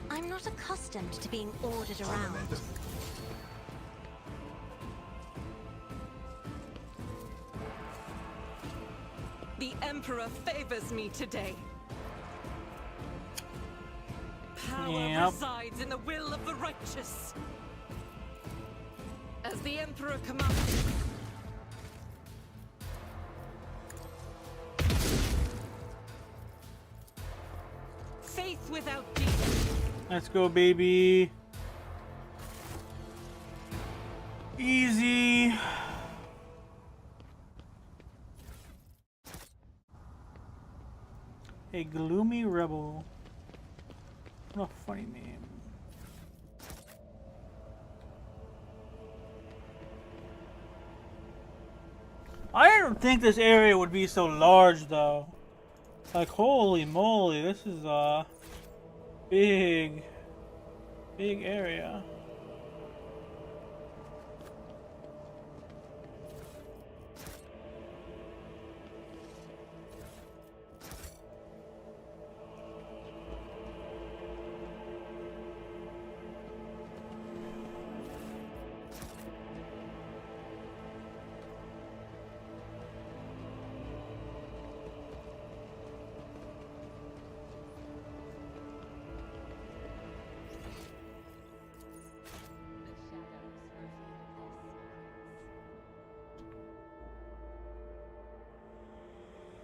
I'm not accustomed to being ordered around. The Emperor favors me today. Power Yep. resides in the will of the righteous. As the Emperor commands. Faith without deeds. Let's go, baby. Easy. A gloomy rebel. What a funny name. I didn't think this area would be so large, though. Like, holy moly, this is a big area.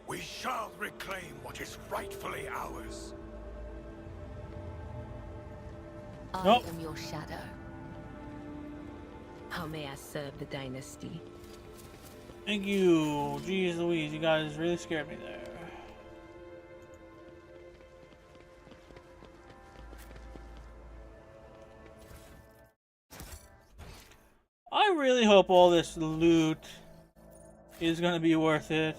We shall reclaim what is rightfully ours. I Nope. am your shadow. How may I serve the dynasty? Thank you. Jeez Louise, you guys really scared me there. I really hope all this loot is gonna be worth it.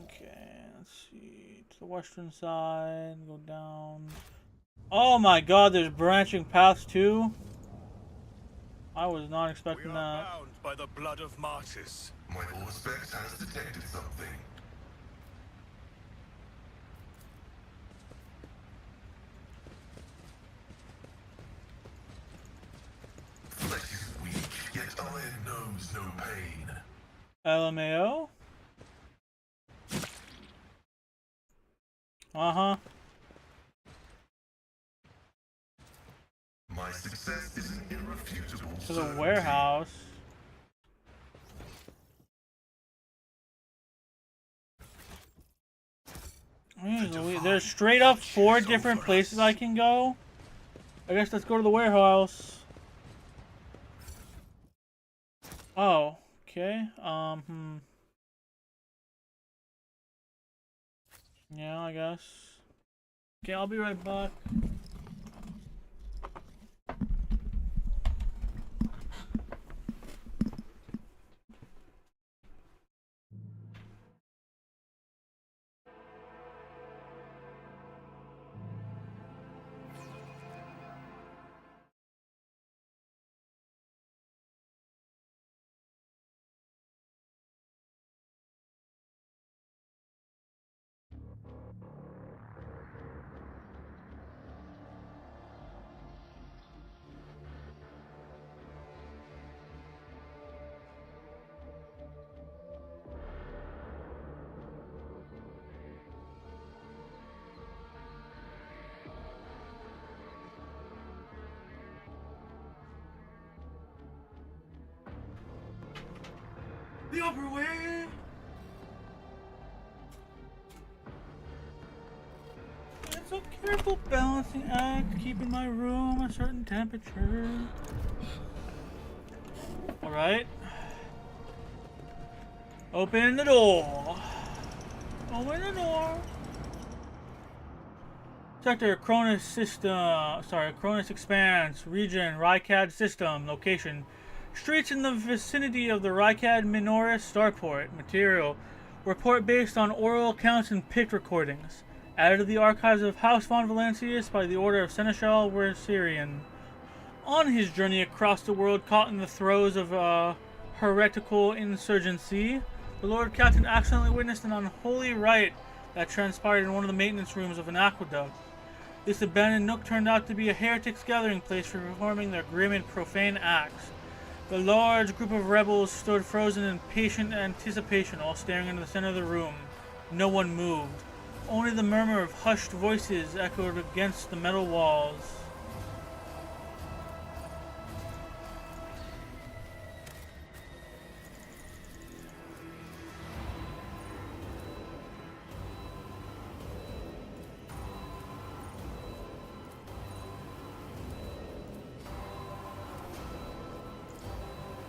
Okay, let's see. To the western side, go down. Oh my god, there's branching paths too? I was not We expecting are that. bound by the blood of martyrs. My Auspex has detected something. Flesh is weak, yet iron knows no pain. LMAO? Uh-huh. My success is an irrefutable To the certainty. warehouse. There's straight up 4 different places I can go. I guess let's go to the warehouse. Oh, okay. Yeah, I guess. Okay, I'll be right back. the upper way. It's a careful balancing act, keeping my room a certain temperature. Alright. Open the door. Open the door. Sector Cronus system. Cronus Expanse. Region Rykad system. Location. Streets in the vicinity of the Rykad Minoris starport. Material. Report based on oral accounts and pict recordings. Added to the archives of House von Valancius by the order of Seneschal Werserian. On his journey across the world, caught in the throes of a heretical insurgency, the Lord Captain accidentally witnessed an unholy rite that transpired in one of the maintenance rooms of an aqueduct. This abandoned nook turned out to be a heretics' gathering place for performing their grim and profane acts. The large group of rebels stood frozen in patient anticipation, all staring into the center of the room. No one moved. Only the murmur of hushed voices echoed against the metal walls.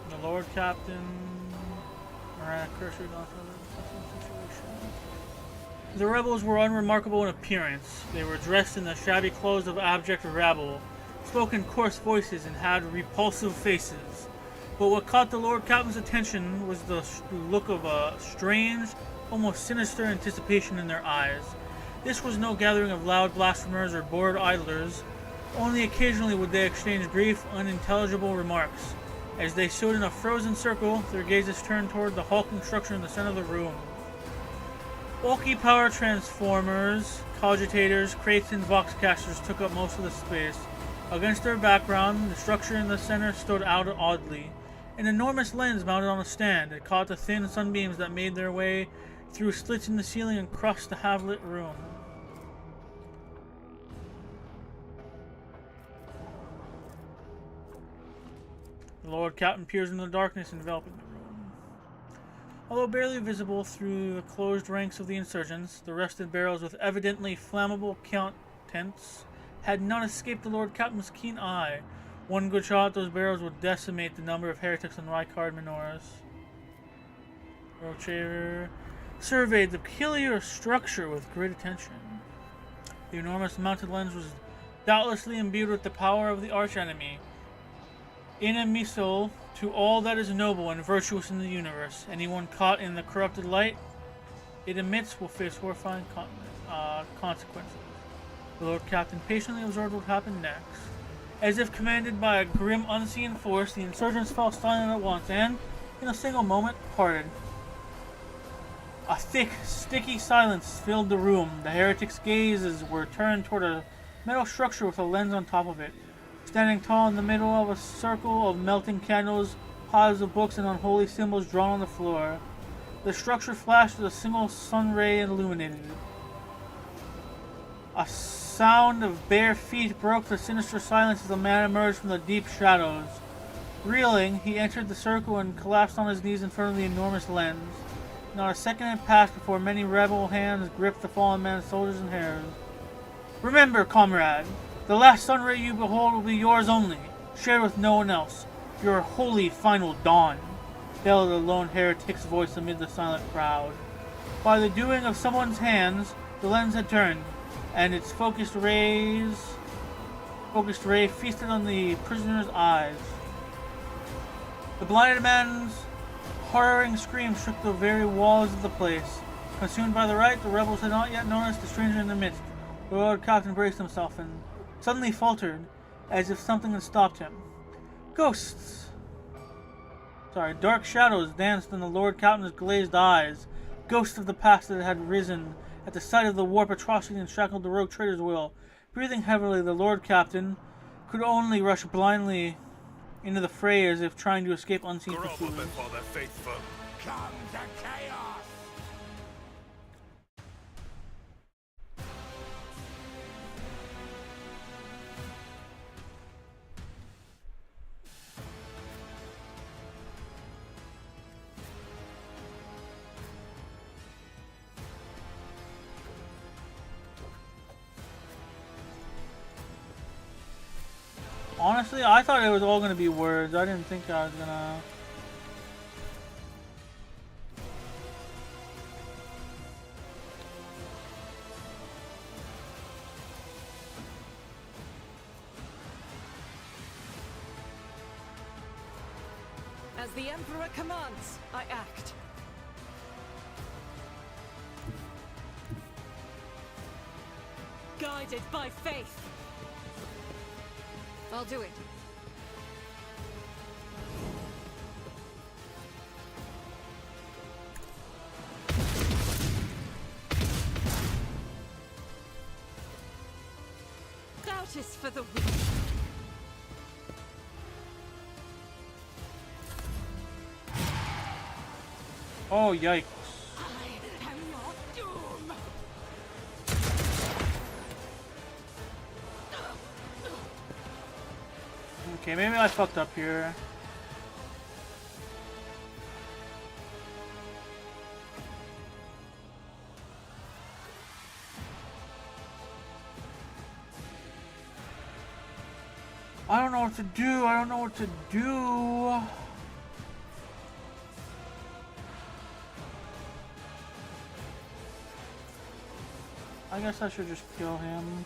The Lord Captain, Miranda Cursor, situation. The rebels were unremarkable in appearance. They were dressed in the shabby clothes of abject rabble, spoke in coarse voices, and had repulsive faces. But what caught the Lord Captain's attention was the look of a strange, almost sinister anticipation in their eyes. This was no gathering of loud blasphemers or bored idlers. Only occasionally would they exchange brief, unintelligible remarks. As they stood in a frozen circle, their gazes turned toward the hulking structure in the center of the room. Bulky power transformers, cogitators, crates, and voxcasters took up most of the space. Against their background, the structure in the center stood out oddly. An enormous lens mounted on a stand. It caught the thin sunbeams that made their way through slits in the ceiling and crossed the half-lit room. The Lord Captain peers into the darkness enveloping the room. Although barely visible through the closed ranks of the insurgents, the rusted barrels with evidently flammable contents had not escaped the Lord Captain's keen eye. One good shot at those barrels would decimate the number of heretics in Rykard Minoris. Rocher surveyed the peculiar structure with great attention. The enormous mounted lens was doubtlessly imbued with the power of the archenemy, inimical to all that is noble and virtuous in the universe. Anyone caught in the corrupted light it emits will face horrifying consequences. The Lord Captain patiently observed what happened next. As if commanded by a grim, unseen force, the insurgents fell silent at once and, in a single moment, parted. A thick, sticky silence filled the room. The heretics' gazes were turned toward a metal structure with a lens on top of it. Standing tall in the middle of a circle of melting candles, piles of books, and unholy symbols drawn on the floor. The structure flashed with a single sun ray and illuminated it. A sound of bare feet broke the sinister silence as a man emerged from the deep shadows. Reeling, he entered the circle and collapsed on his knees in front of the enormous lens. Not a second had passed before many rebel hands gripped the fallen man's shoulders and hair. Remember, comrade, the last sun ray you behold will be yours only, shared with no one else. Your holy final dawn, bellowed a lone heretic's voice amid the silent crowd. By the doing of someone's hands, the lens had turned, and its focused ray feasted on the prisoner's eyes. The blinded man's horroring scream shook the very walls of the place. Consumed by the rite, the rebels had not yet noticed the stranger in their midst. The Lord Captain braced himself and suddenly faltered, as if something had stopped him. Dark shadows danced in the Lord Captain's glazed eyes, ghosts of the past that had risen at the sight of the warp atrocity and shackled the rogue trader's will. Breathing heavily, the Lord Captain could only rush blindly into the fray as if trying to escape unseen pursuers. Before the faithful. Come to chaos! Honestly, I thought it was all gonna be words. I didn't think I was gonna. As the Emperor commands, I act. Guided by faith. I'll do it. Doubt is for the weak. Oh, yikes. I am your doom. Okay, maybe I fucked up here. I don't know what to do. I don't know what to do. I guess I should just kill him.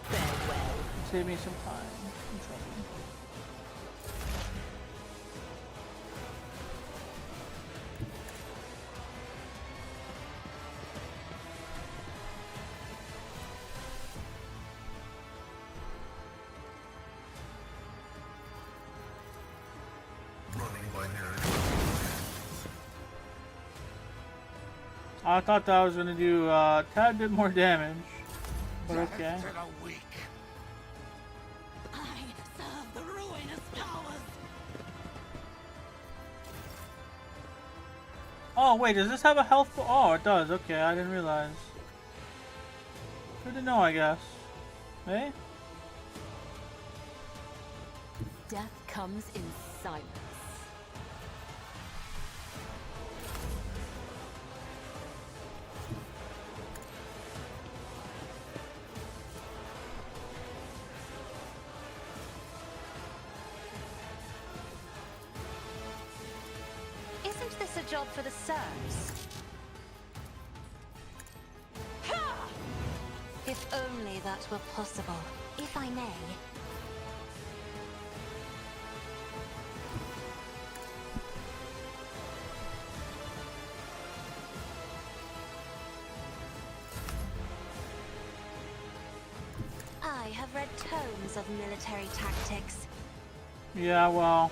Farewell. Save me some time. and trouble. Running binary. I thought that was gonna do a tad bit more damage, but okay. Death to the weak. I serve the ruinous powers. Oh wait, does this have a health? Oh, it does. Okay, I didn't realize. Good to know, I guess. Hey? Death comes in silence. Isn't this a job for the serfs? If only that were possible. If I may. I have read tomes of military tactics. Yeah, well.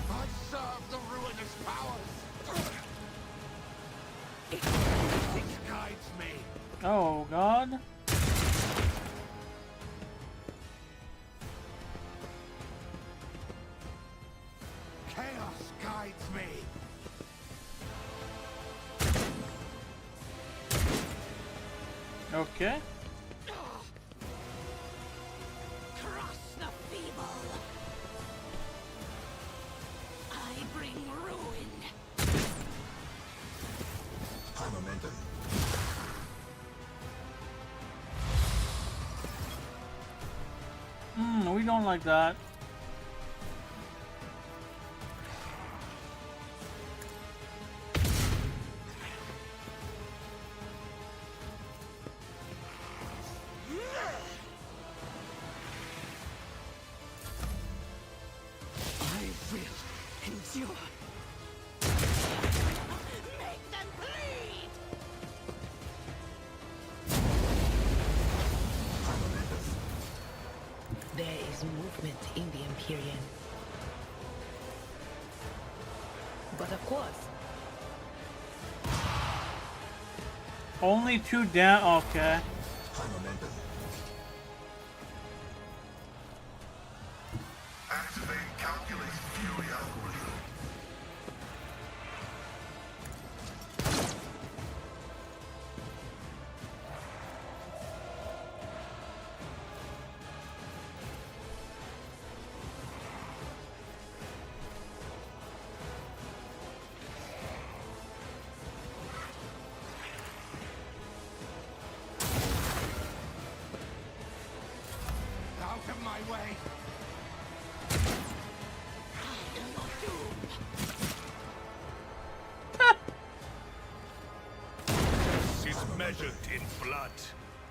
I serve the ruinous powers. It guides me. Oh God. Chaos guides me. Okay. Crush the feeble. I bring ruin. High momentum. We don't like that. I will endure. Make them bleed. High momentum. There is movement in the Empyrean. But of course, Only 2 down. Okay. High momentum. Activate calculate fury algorithm. way. This is measured in blood.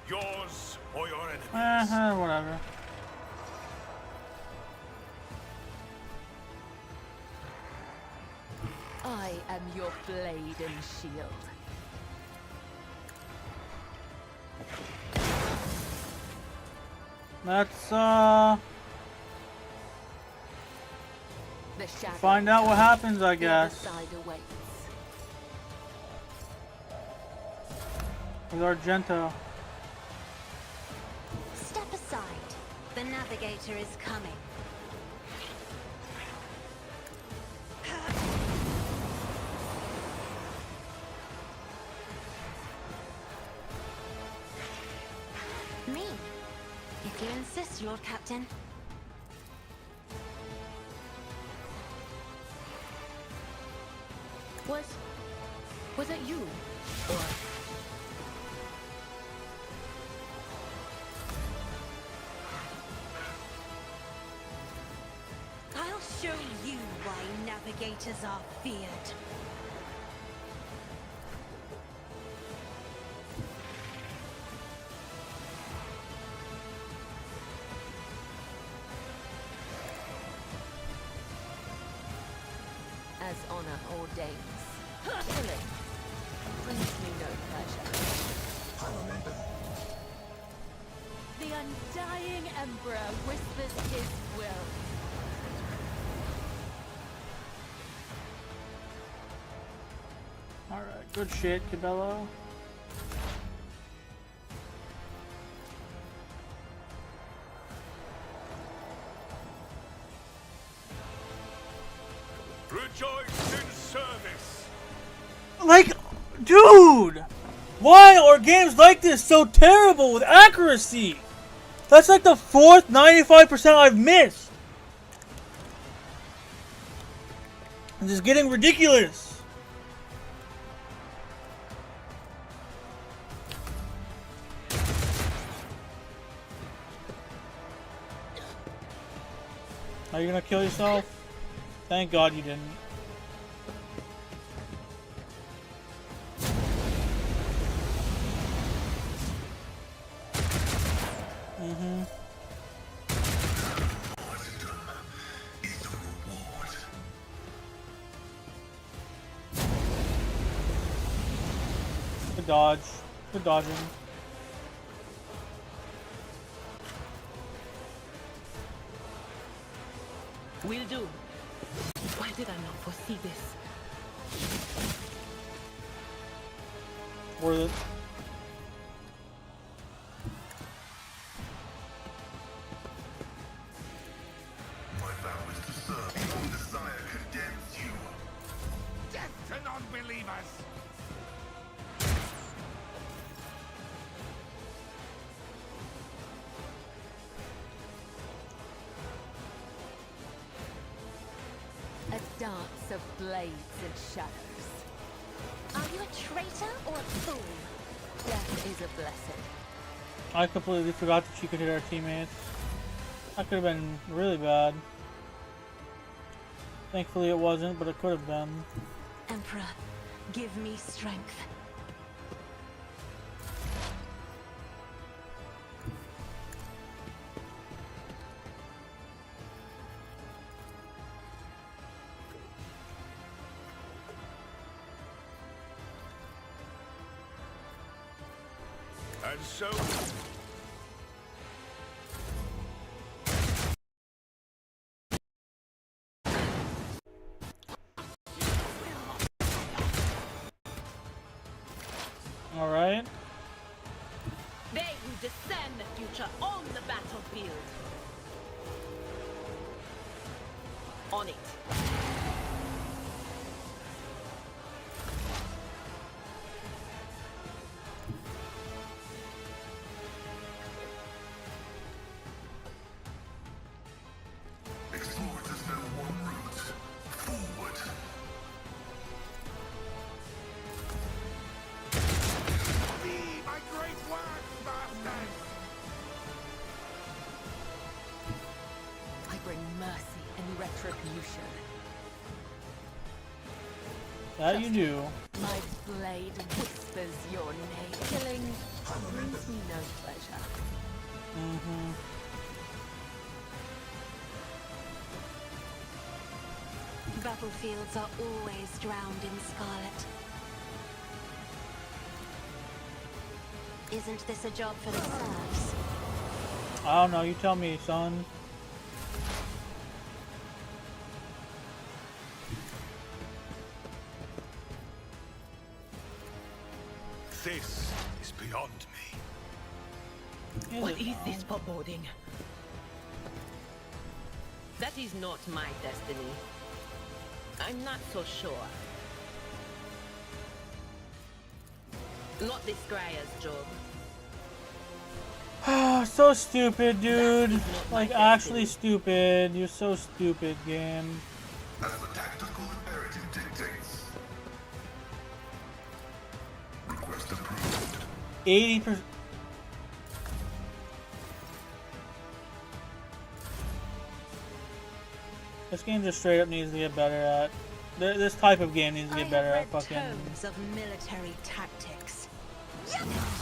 Yours or your enemies. Whatever. I am your blade and shield. Let's The shadow find out what happens, I the other guess. side awaits. With Argento. Step aside. The navigator is coming. Me. If you insist, Lord Captain. Was it you? Or I'll show you why navigators are feared. as honor ordains. Killing brings me no pleasure. The undying Emperor whispers his will. Alright, good shit, Cabello. Rejoice in service. Like, dude! Why are games like this so terrible with accuracy? That's like the fourth 95% I've missed. It's just getting ridiculous. Are you gonna kill yourself? Thank God you didn't. Good dodge. Good dodging. Will do. Why did I not foresee this? Worth it. My vow is to serve. Your desire condemns you. Death to non-believers. A dance of blades and shadows. Are you a traitor or a fool? Death is a blessing. I completely forgot that she could hit our teammates. That could have been really bad. Thankfully it wasn't, but it could have been. Emperor, give me strength. And so... Alright. They who discern the future on the battlefield. On it. Explorers know one route. Forward. Be my great works, masters! That you do. My blade whispers your name. Killing brings me no pleasure. Mm-hmm. Battlefields are always drowned in scarlet. Isn't this a job for the serfs? I don't know, you tell me, son. This is beyond me. What is this foreboding? That is not my destiny. I'm not so sure. Not this Scryer's job. So stupid, dude. That is not my Like, destiny. actually stupid. You're so stupid, game. As the tactical imperative dictates. Request approved. 80%. This game just straight up needs to get better at. This type of game needs to get better at fucking. Tomes of military tactics.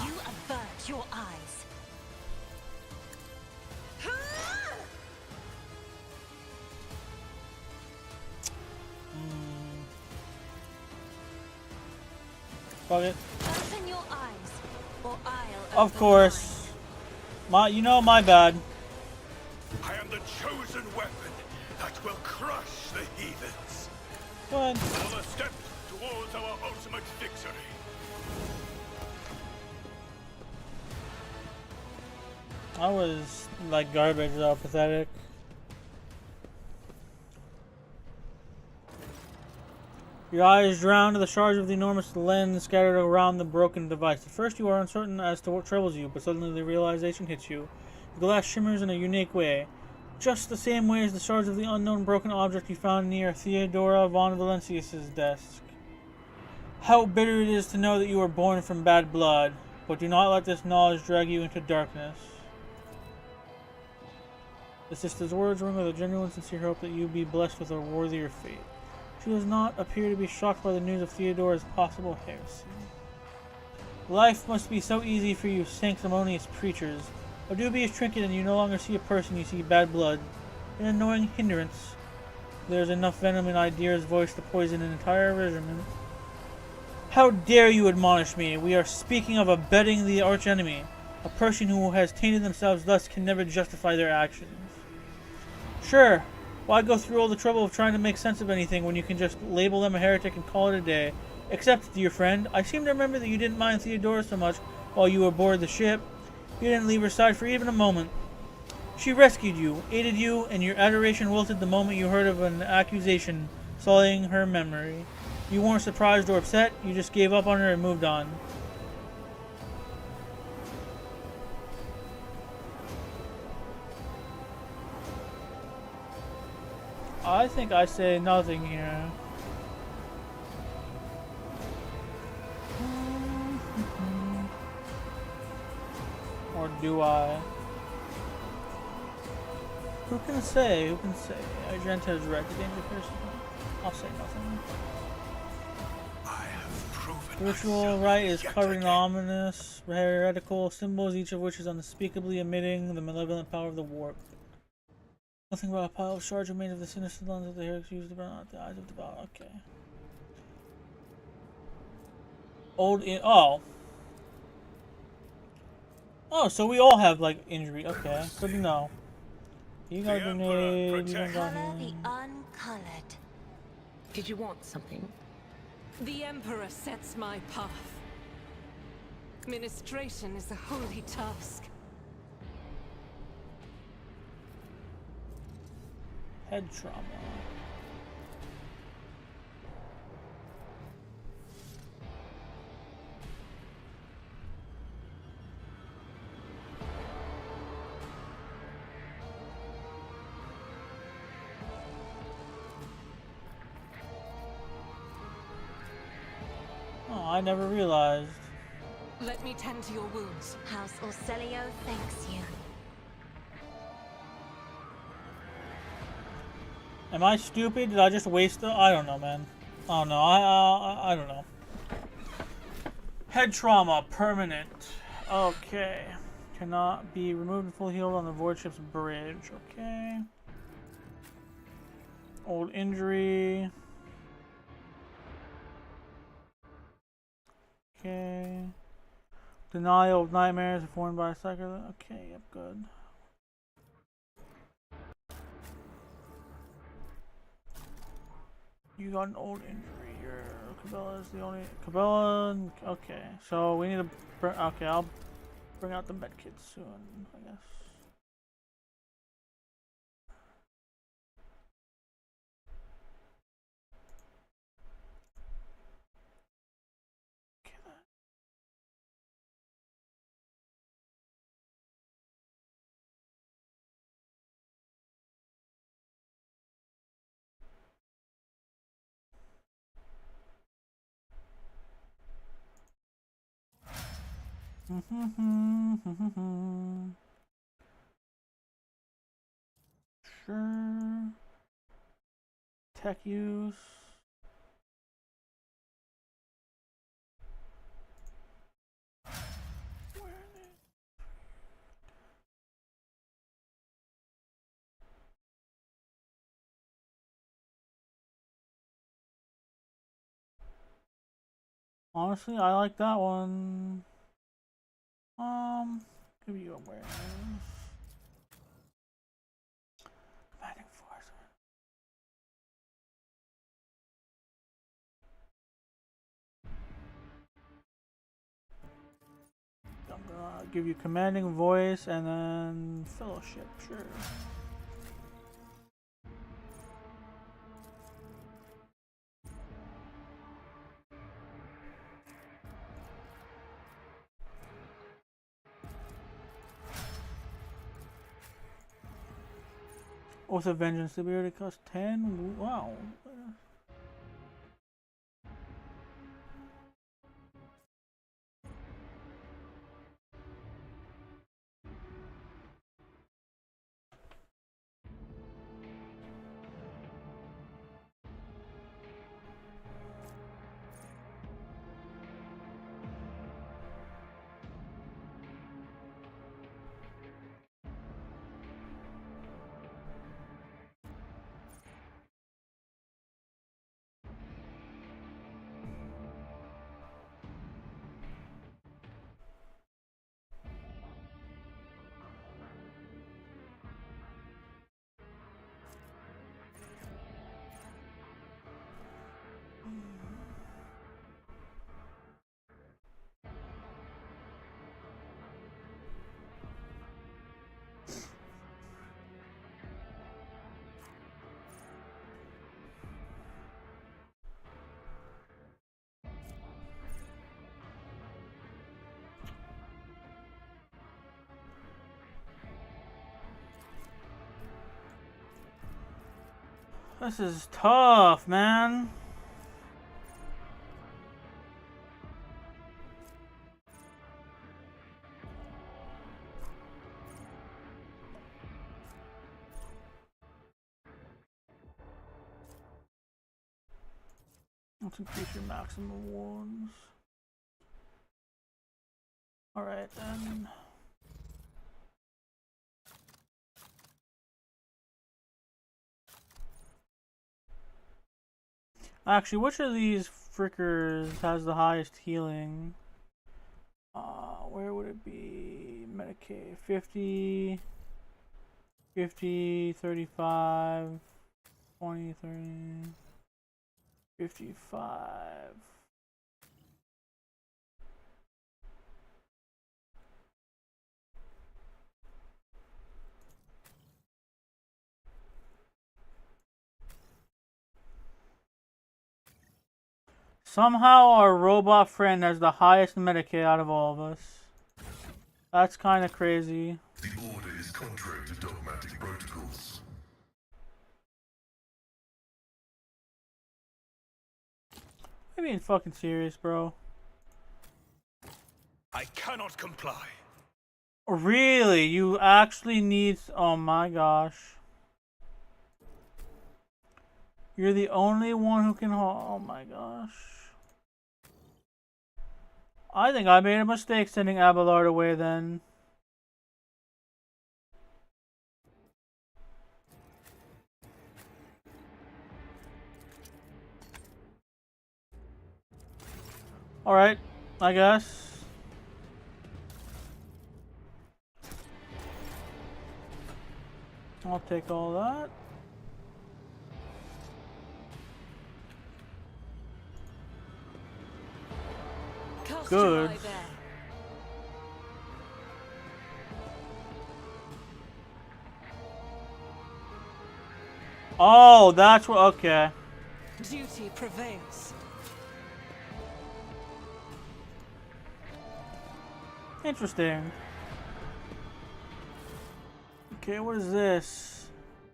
You avert your eyes. Fuck it. Open your eyes, or I'll Of open course. My bad. I am the chosen weapon that will crush the heathens. Go ahead. Another step towards our ultimate victory. I was like garbage though, pathetic. Your eyes drown to the shards of the enormous lens scattered around the broken device. At first you are uncertain as to what troubles you, but suddenly the realization hits you. The glass shimmers in a unique way, just the same way as the shards of the unknown broken object you found near Theodora von Valencius's desk. How bitter it is to know that you were born from bad blood, but do not let this knowledge drag you into darkness. The sister's words ring with a genuine, sincere hope that you be blessed with a worthier fate. She does not appear to be shocked by the news of Theodora's possible heresy. Life must be so easy for you sanctimonious preachers. A dubious trinket and you no longer see a person, you see bad blood. An annoying hindrance. There's enough venom in Idira's voice to poison an entire regiment. How dare you admonish me? We are speaking of abetting the archenemy. A person who has tainted themselves thus can never justify their actions. Sure, why go through all the trouble of trying to make sense of anything when you can just label them a heretic and call it a day? Except, dear friend, I seem to remember that you didn't mind Theodora so much while you were aboard the ship. You didn't leave her side for even a moment. She rescued you, aided you, and your adoration wilted the moment you heard of an accusation sullying her memory. You weren't surprised or upset, you just gave up on her and moved on. I think I say nothing here. Or do I? Who can say? Who can say? Argenta is right. The danger person. I'll say nothing. I have proven The ritual myself rite is yet covered in again. ominous, heretical symbols, each of which is unspeakably emitting the malevolent power of the warp. Nothing but a pile of shards remains of the sinister lens that the heretics used to burn out the eyes of the devout. Okay. Oh, so we all have, like, injury. Okay, good to know. You got a The Emperor grenade, you don't got Color the him. uncolored. Did you want something? The Emperor sets my path. Ministration is a holy task. Head trauma. Oh, I never realized. Let me tend to your wounds. House Orselio thanks you. Am I stupid? Did I just waste the? I don't know, man. Oh no, I don't know. Head trauma, permanent. Okay. Cannot be removed and fully healed on the void ship's bridge. Okay. Old injury. Okay. Denial of nightmares informed by a psycho. Okay, yep, good. You got an old injury. Your Cabela is the only Cabela. Okay, so we need to. Okay, I'll bring out the med kits soon, I guess. Sure. Tech use. Honestly, I like that one. Give you awareness. Commanding force. I'm gonna give you commanding voice and then fellowship, sure. Oath of Vengeance, ability cost 10. Wow. This is tough, man. Let's increase your maximum wounds. Alright then. Actually, which of these frickers has the highest healing? Where would it be? Medicaid 50, 50, 35, 20, 30, 55. Somehow our robot friend has the highest Medicaid out of all of us. That's kind of crazy. The order is contrary to dogmatic protocols. Are you being fucking serious, bro? I cannot comply. Really? You actually need... Oh my gosh. You're the only one who can oh my gosh. I think I made a mistake sending Abelard away then. Alright, I guess. I'll take all that. Cast Good. your eye there. Oh, that's what. Okay. Duty prevails. Interesting. Okay, what is this?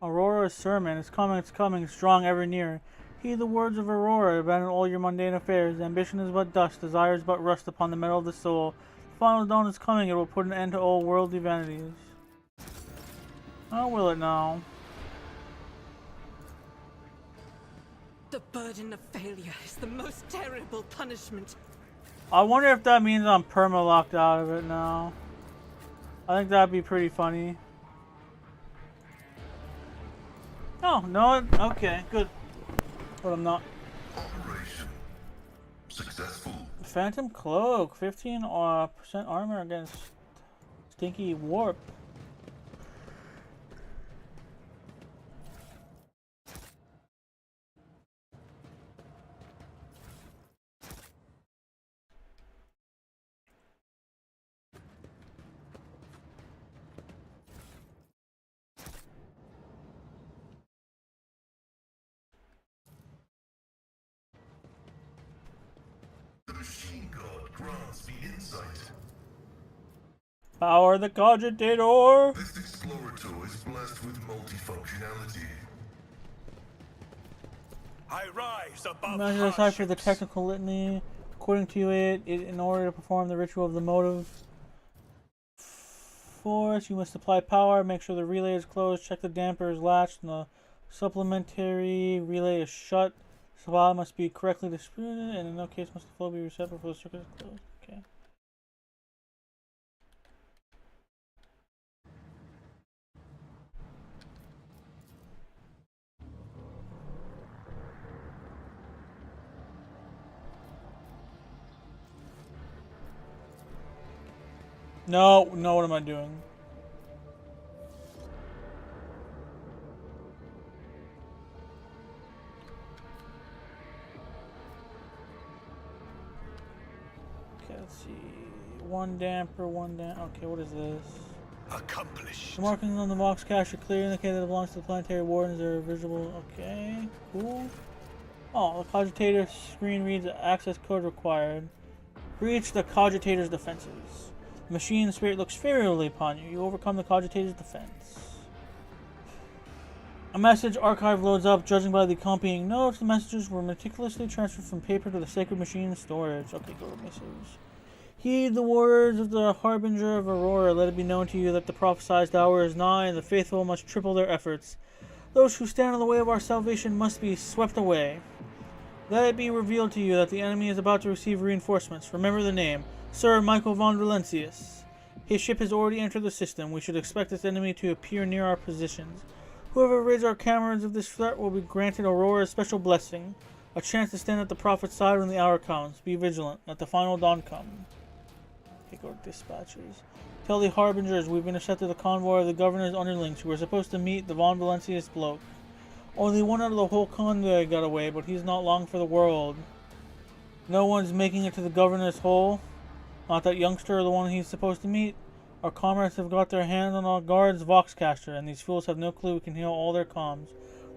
Aurora's sermon. It's coming, strong ever near. Heed the words of Aurora, abandon all your mundane affairs. Ambition is but dust, desire is but rust upon the metal of the soul. The final dawn is coming, it will put an end to all worldly vanities. Oh, will it now? The burden of failure is the most terrible punishment. I wonder if that means I'm perma-locked out of it now. I think that'd be pretty funny. Oh, no, okay, good. But I'm not. Operation successful. Phantom Cloak, 15% armor against Stinky Warp. The machine god grants me insight. Power the Cogitator! This explorator is blessed with multifunctionality. I rise above Measure aside for the hardships. technical litany. According to it, in order to perform the ritual of the motive force, you must apply power, make sure the relay is closed, check the damper is latched, and the supplementary relay is shut. Supply must be correctly distributed, and in no case must the flow be reset before the circuit is closed. Okay. No, what am I doing? Okay, let's see. One damper. Okay, what is this? Accomplished. The markings on the box cache are clear, indicate that it belongs to the planetary wardens. They're visible. Okay, cool. Oh, the cogitator screen reads access code required. Breach the cogitator's defenses. The machine spirit looks favorably upon you. You overcome the cogitator's defense. A message archive loads up. Judging by the accompanying notes, the messages were meticulously transferred from paper to the sacred machine storage. Okay, go to message. Heed the words of the Harbinger of Aurora. Let it be known to you that the prophesied hour is nigh, and the faithful must triple their efforts. Those who stand in the way of our salvation must be swept away. Let it be revealed to you that the enemy is about to receive reinforcements. Remember the name, Sir Michael von Valencius. His ship has already entered the system. We should expect this enemy to appear near our positions. Whoever rids our cameras of this threat will be granted Aurora's special blessing, a chance to stand at the prophet's side when the hour comes. Be vigilant. Let the final dawn come. Okay, go to dispatchers. Tell the Harbingers we've intercepted the convoy of the governor's underlings who were supposed to meet the von Valencius bloke. Only one out of the whole convoy got away, but he's not long for the world. No one's making it to the governor's hole. Not that youngster or the one he's supposed to meet. Our comrades have got their hands on our guard's voxcaster, and these fools have no clue we can hear all their comms.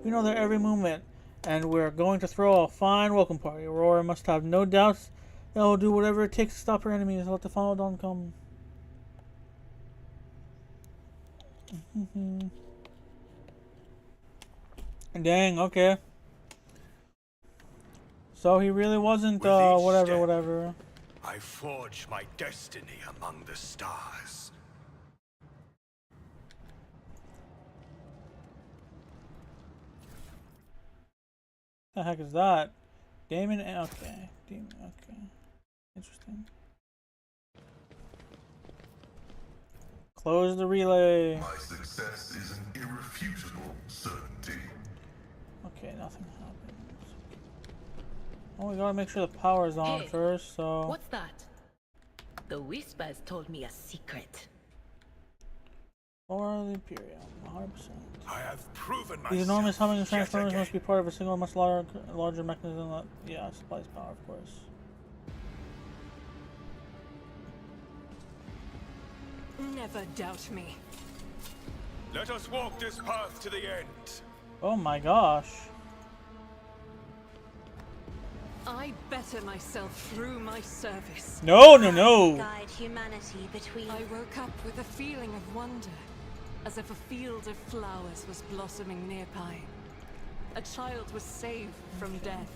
We know their every movement, and we're going to throw a fine welcome party. Aurora must have no doubts that we'll do whatever it takes to stop her enemies. Let the final dawn come. Dang, okay. So he really wasn't, With each whatever. I forge my destiny among the stars. The heck is that? Damon. Okay. Demon. Okay. Interesting. Close the relay. My success is an irrefutable certainty. Okay, nothing happens. Oh, we gotta make sure the power is on Hey, first, so... What's that? The Whispers told me a secret. Or the Imperium, 100%. I have proven myself. These enormous humming yet transformers again. must be part of a single, much larger mechanism that, yeah, supplies power, of course. Never doubt me. Let us walk this path to the end. Oh my gosh. I better myself through my service. No, no, no! Guide humanity between. I woke up with a feeling of wonder, as if a field of flowers was blossoming nearby. A child was saved from death.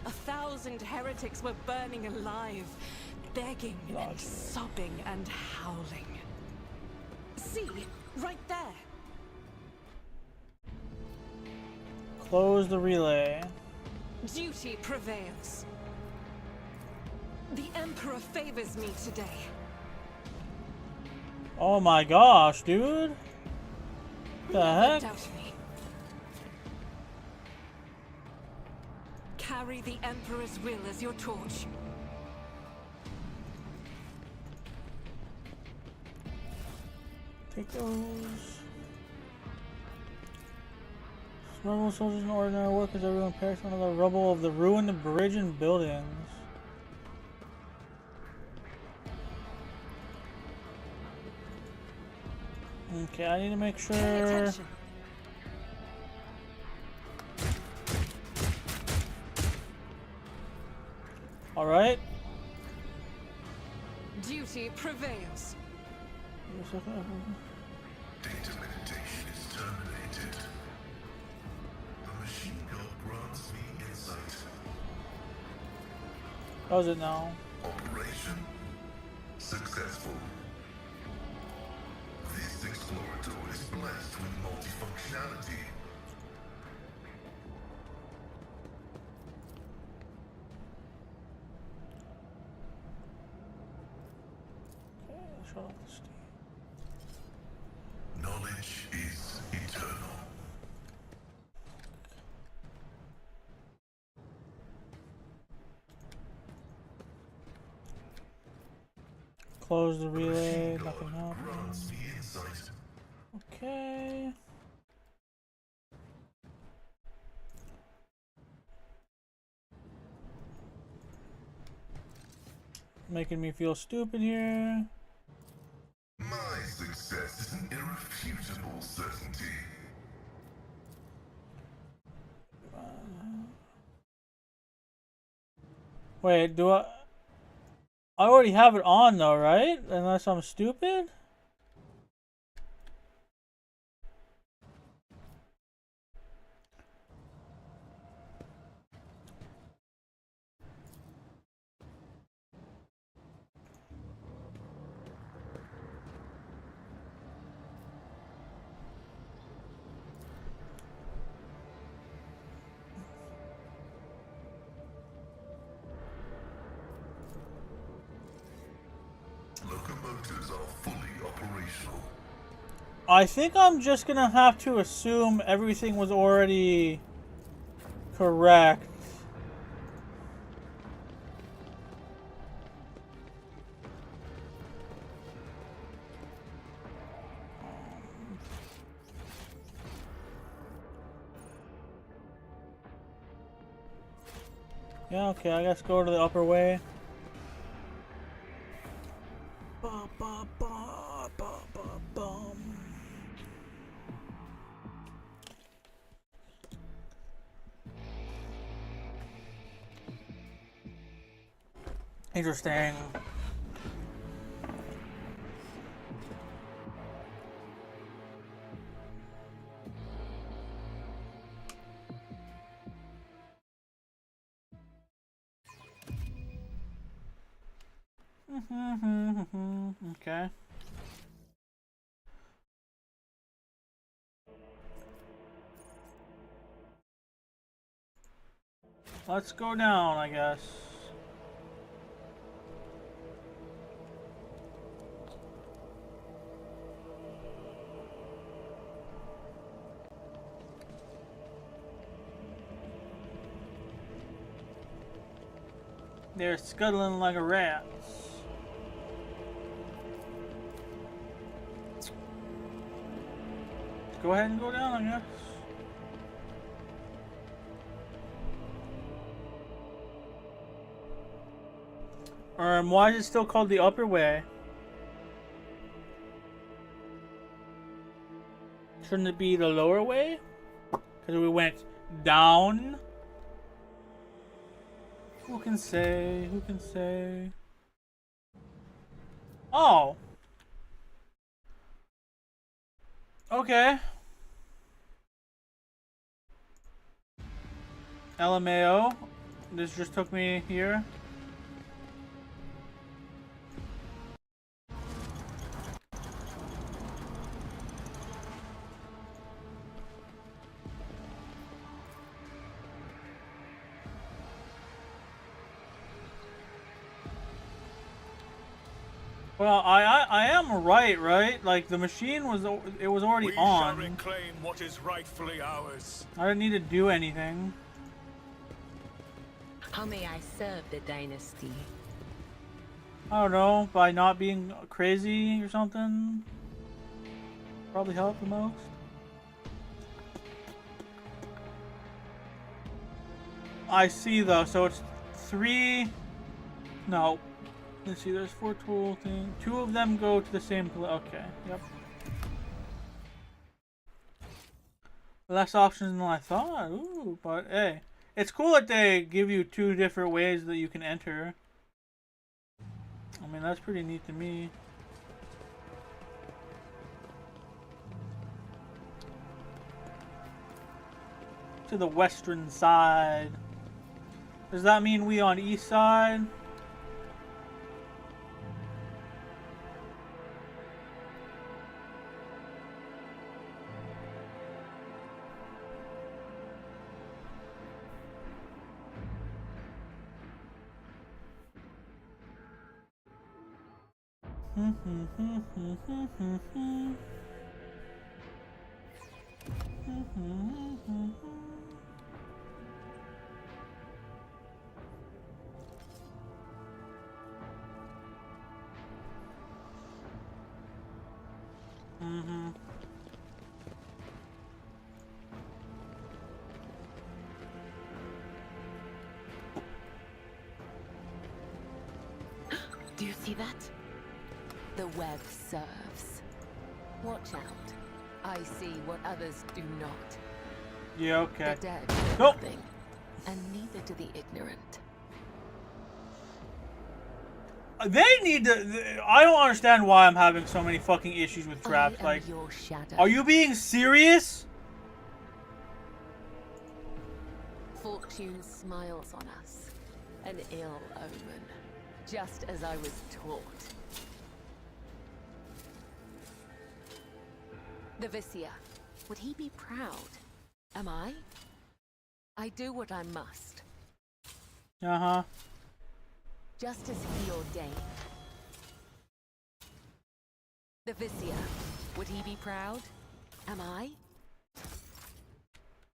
1,000 heretics were burning alive, begging and sobbing and howling. See, right there. Close the relay. Duty prevails. The Emperor favors me today. Oh my gosh, dude! The Never heck? doubt me. Carry the Emperor's will as your torch. Take those. Rebel soldiers and ordinary workers, everyone perished under the rubble of the ruined bridge and buildings. Okay, I need to make Pay sure. attention. Alright. Duty prevails. Data meditation is terminated. The machine god grants me insight. How's it now? Operation successful. This explorator is blessed with multifunctionality. Okay, shut off the steam. Knowledge is eternal. Close the relay, Machine nothing god happened. grants me insight. Okay. Making me feel stupid here. My success is an irrefutable certainty. Wait, do I already have it on though, right? Unless I'm stupid? Locomotives are fully operational. I think I'm just gonna have to assume everything was already correct. Yeah, okay, I guess go to the upper way. Ba, ba, ba, ba, ba, bum. Interesting. Okay. Let's go down, I guess. They're scuttling like a rat. Go ahead and go down, I guess. Why is it still called the upper way? Shouldn't it be the lower way? Because we went down? Who can say? Who can say? Oh. Okay. LMAO. This just took me here. Well, I am right? Like the machine was already We on. shall reclaim what is rightfully ours. I didn't need to do anything. How may I serve the dynasty? I don't know, by not being crazy or something. Probably help the most. I see though, so it's 3. No. Let's see, there's 4 tool things. 2 of them go to the same place. Okay, yep. Less options than I thought. Ooh, but hey. It's cool that they give you 2 different ways that you can enter. I mean, that's pretty neat to me. To the western side. Does that mean we on east side? Do you see that? The web serves. Watch out. I see what others do not. Yeah, okay. The dead know Nope. nothing, and neither do the ignorant. They need to. I don't understand why I'm having so many fucking issues with traps. I am Like, your shadow. are you being serious? Fortune smiles on us. An ill omen. Just as I was taught. The Vizier. Would he be proud? Am I? I do what I must. Uh-huh. Just as he ordained. The Vizier. Would he be proud? Am I?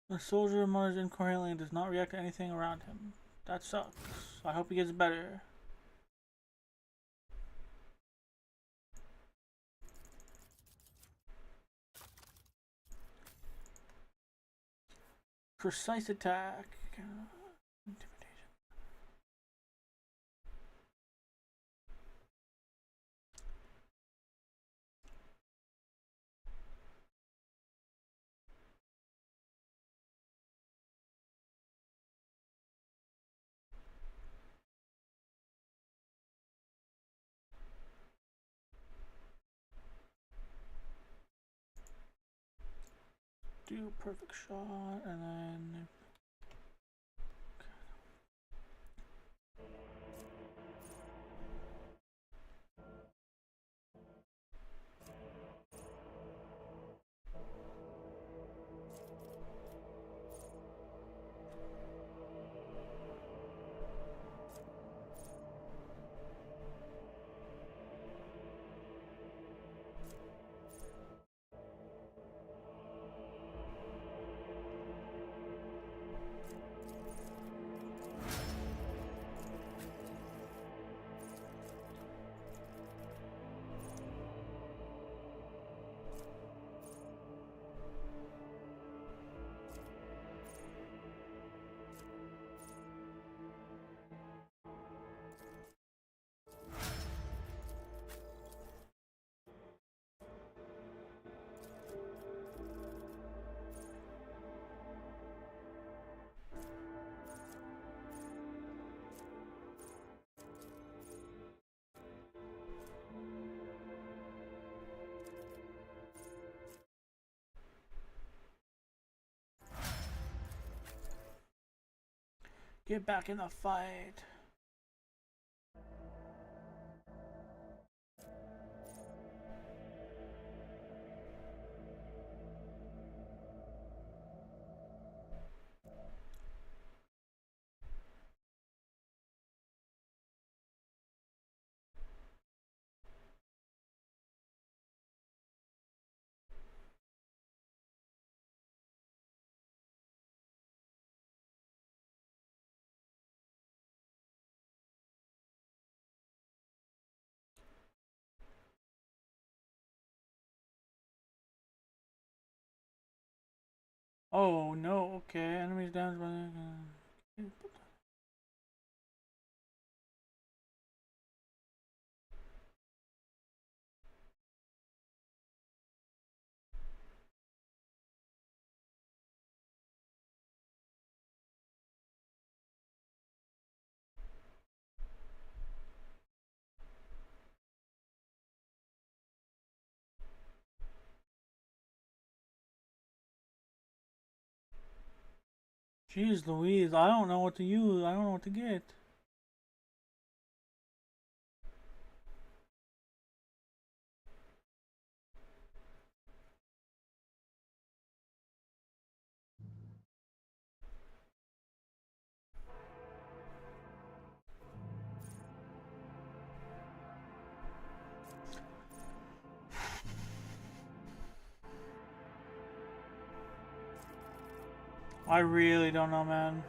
The soldier mutters incoherently and does not react to anything around him. That sucks. I hope he gets better. Precise attack. Intimidation. Do perfect shot and then. Get back in the fight. Oh no, okay. Enemies damaged by Jeez Louise, I don't know what to use. I don't know what to get. I really don't know, man.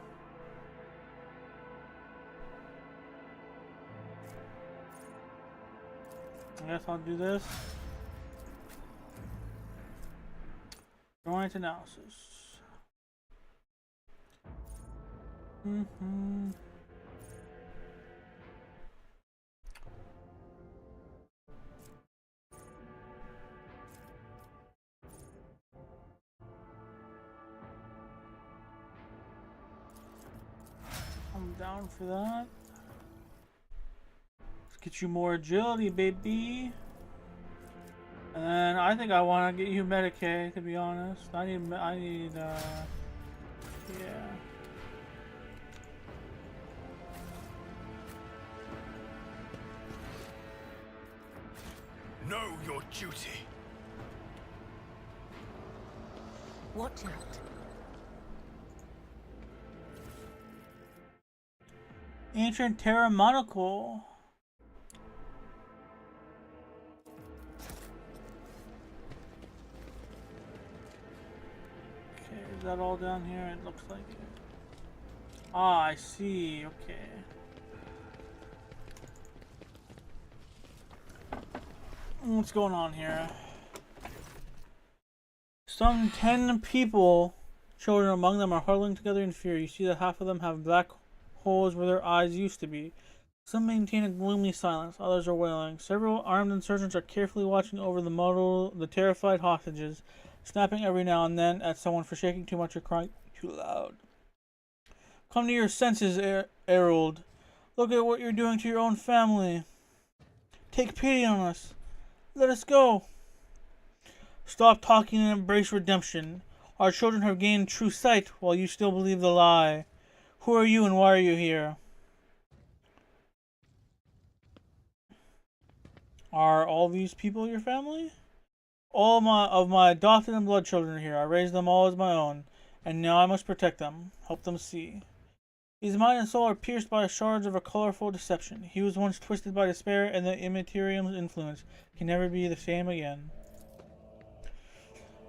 I guess I'll do this. Joint analysis. I'm down for that. Let's get you more agility, baby. And then I think I want to get you Medicaid, to be honest. I need, yeah. Know your duty. Watch out. Ancient Terra Monocle. Okay, is that all down here? It looks like it. Ah, I see. Okay. What's going on here? Some 10 people, children among them, are huddling together in fear. You see that half of them have black holes where their eyes used to be. Some maintain a gloomy silence, others are wailing. Several armed insurgents are carefully watching over the terrified hostages, snapping every now and then at someone for shaking too much or crying too loud. Come to your senses, Harold. Look at what you're doing to your own family. Take pity on us. Let us go. Stop talking and embrace redemption. Our children have gained true sight while you still believe the lie. Who are you and why are you here? Are all these people your family? All of my adopted and blood children are here. I raised them all as my own, and now I must protect them, help them see. His mind and soul are pierced by the shards of a colorful deception. He was once twisted by despair, and the immaterium's influence can never be the same again.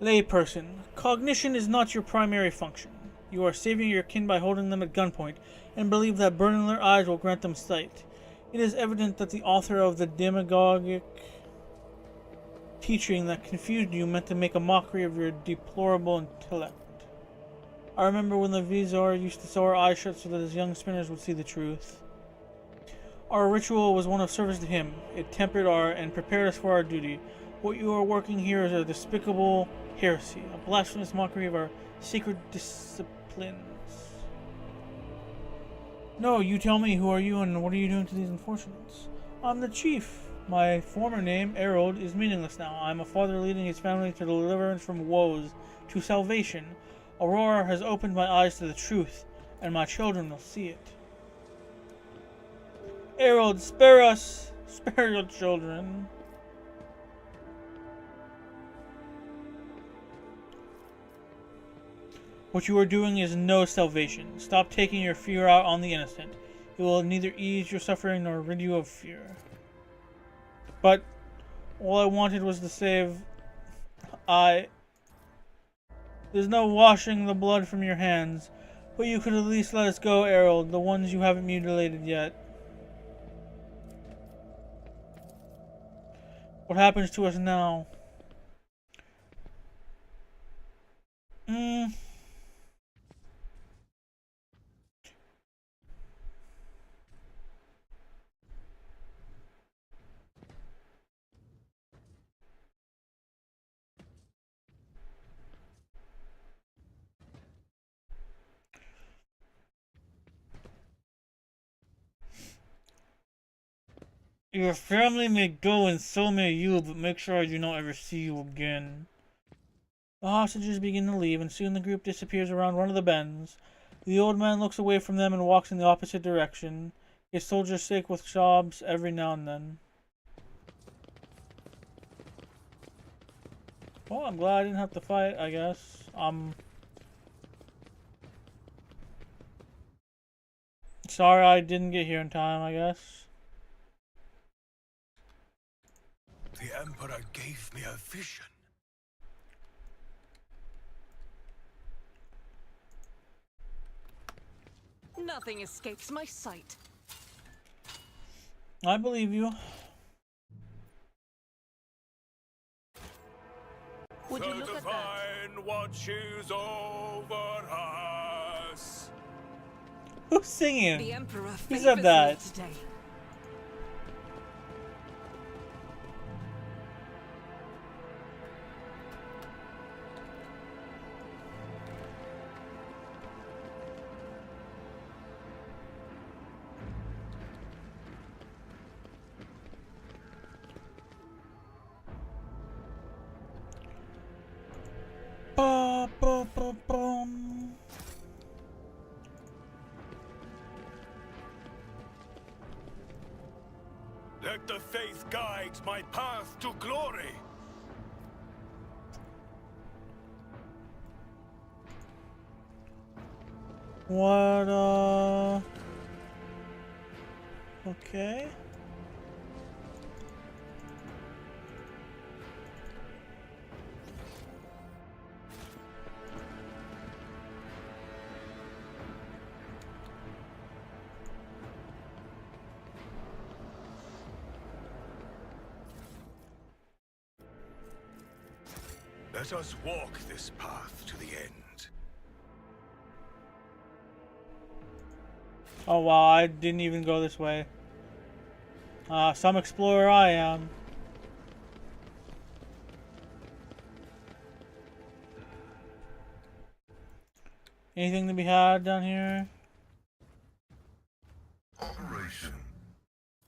Layperson, cognition is not your primary function. You are saving your kin by holding them at gunpoint, and believe that burning their eyes will grant them sight. It is evident that the author of the demagogic teaching that confused you meant to make a mockery of your deplorable intellect. I remember when the Vizor used to sew our eyes shut so that his young spinners would see the truth. Our ritual was one of service to him. It tempered and prepared us for our duty. What you are working here is a despicable heresy, a blasphemous mockery of our sacred disciplines. No, you tell me, who are you and what are you doing to these unfortunates? I'm the chief. My former name, Harold, is meaningless now. I'm a father leading his family to deliverance from woes, to salvation. Aurora has opened my eyes to the truth. and my children will see it. Harold, spare us! Spare your children. What you are doing is no salvation. Stop taking your fear out on the innocent. It will neither ease your suffering nor rid you of fear. But all I wanted was to save... There's no washing the blood from your hands. But you could at least let us go, Harold, the ones you haven't mutilated yet. What happens to us now? Your family may go and so may you, but make sure I do not ever see you again. The hostages begin to leave, and soon the group disappears around one of the bends. The old man looks away from them and walks in the opposite direction. His soldiers shake with sobs every now and then. Well, I'm glad I didn't have to fight, I guess. Sorry I didn't get here in time, I guess. The Emperor gave me a vision. Nothing escapes my sight. I believe you. Would you look at that? Divine watches over us. Who's singing? The Emperor Who favors said me that? today. Ba, ba, ba, bum. Let the faith guide my path to glory. What, okay. Let us walk this path to the end. Oh wow, I didn't even go this way. Some explorer I am. Anything to be had down here? Operation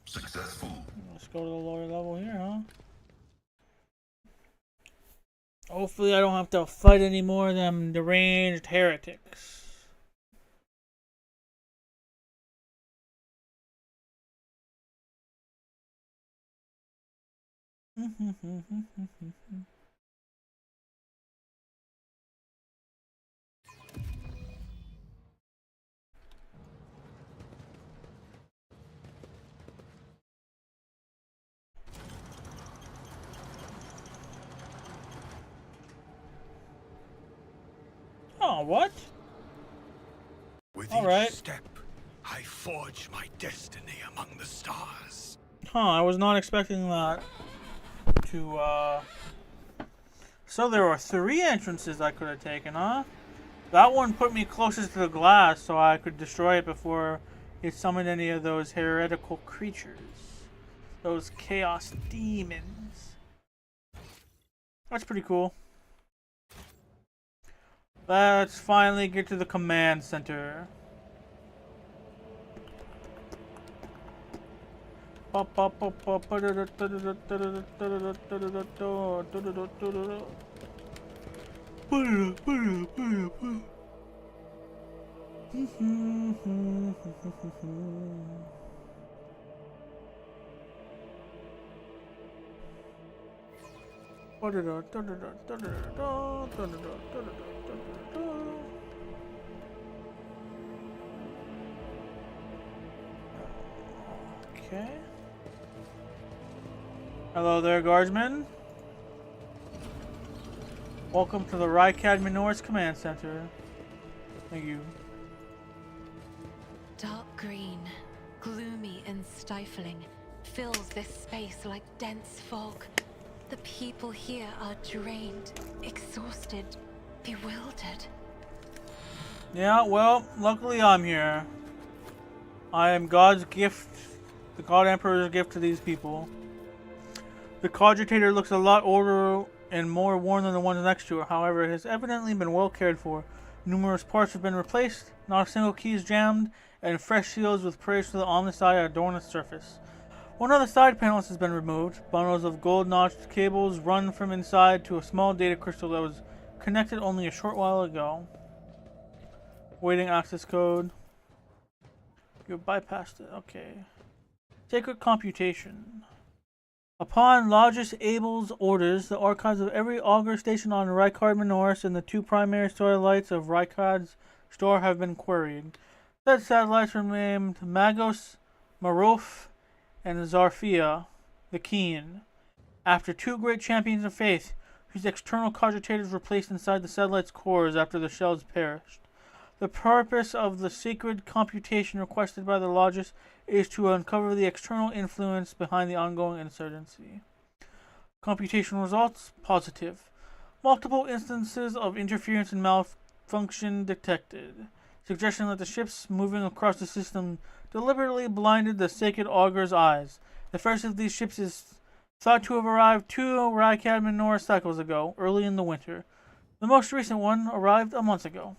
successful. Let's go to the lower level here, huh? Hopefully I don't have to fight any more of them deranged heretics. Oh, what? With All each right. step, I forge my destiny among the stars. Huh, I was not expecting that to, So there were 3 entrances I could have taken, huh? That one put me closest to the glass so I could destroy it before it summoned any of those heretical creatures. Those chaos demons. That's pretty cool. Let's finally get to the command center. Okay. Hello there, guardsmen. Welcome to the Rykad Minor's Command Center. Thank you. Dark green, gloomy and stifling, fills this space like dense fog. The people here are drained, exhausted, bewildered. Yeah, well, luckily I'm here. I am God's gift, the God Emperor's gift to these people. The cogitator looks a lot older and more worn than the ones next to her. However, it has evidently been well cared for. Numerous parts have been replaced, not a single key is jammed, and fresh seals with praise to the Omnisci adorn its surface. One of the side panels has been removed. Bundles of gold-notched cables run from inside to a small data crystal that was connected only a short while ago. Waiting access code. You bypassed it. Okay. Sacred computation. Upon Logis Abel's orders, the archives of every augur station on Rykard Minoris and the two primary satellites of Rykad's store have been queried. Said satellites were named Magos, Maruf, and Zarfia, the Keen, after two great champions of faith, whose external cogitators were placed inside the satellite's cores after the shells perished. The purpose of the sacred computation requested by the Logis is to uncover the external influence behind the ongoing insurgency. Computation results positive. Multiple instances of interference and malfunction detected. Suggestion that the ships moving across the system deliberately blinded the sacred augur's eyes. The first of these ships is thought to have arrived 2 Rykad Minor cycles ago, early in the winter. The most recent one arrived a month ago.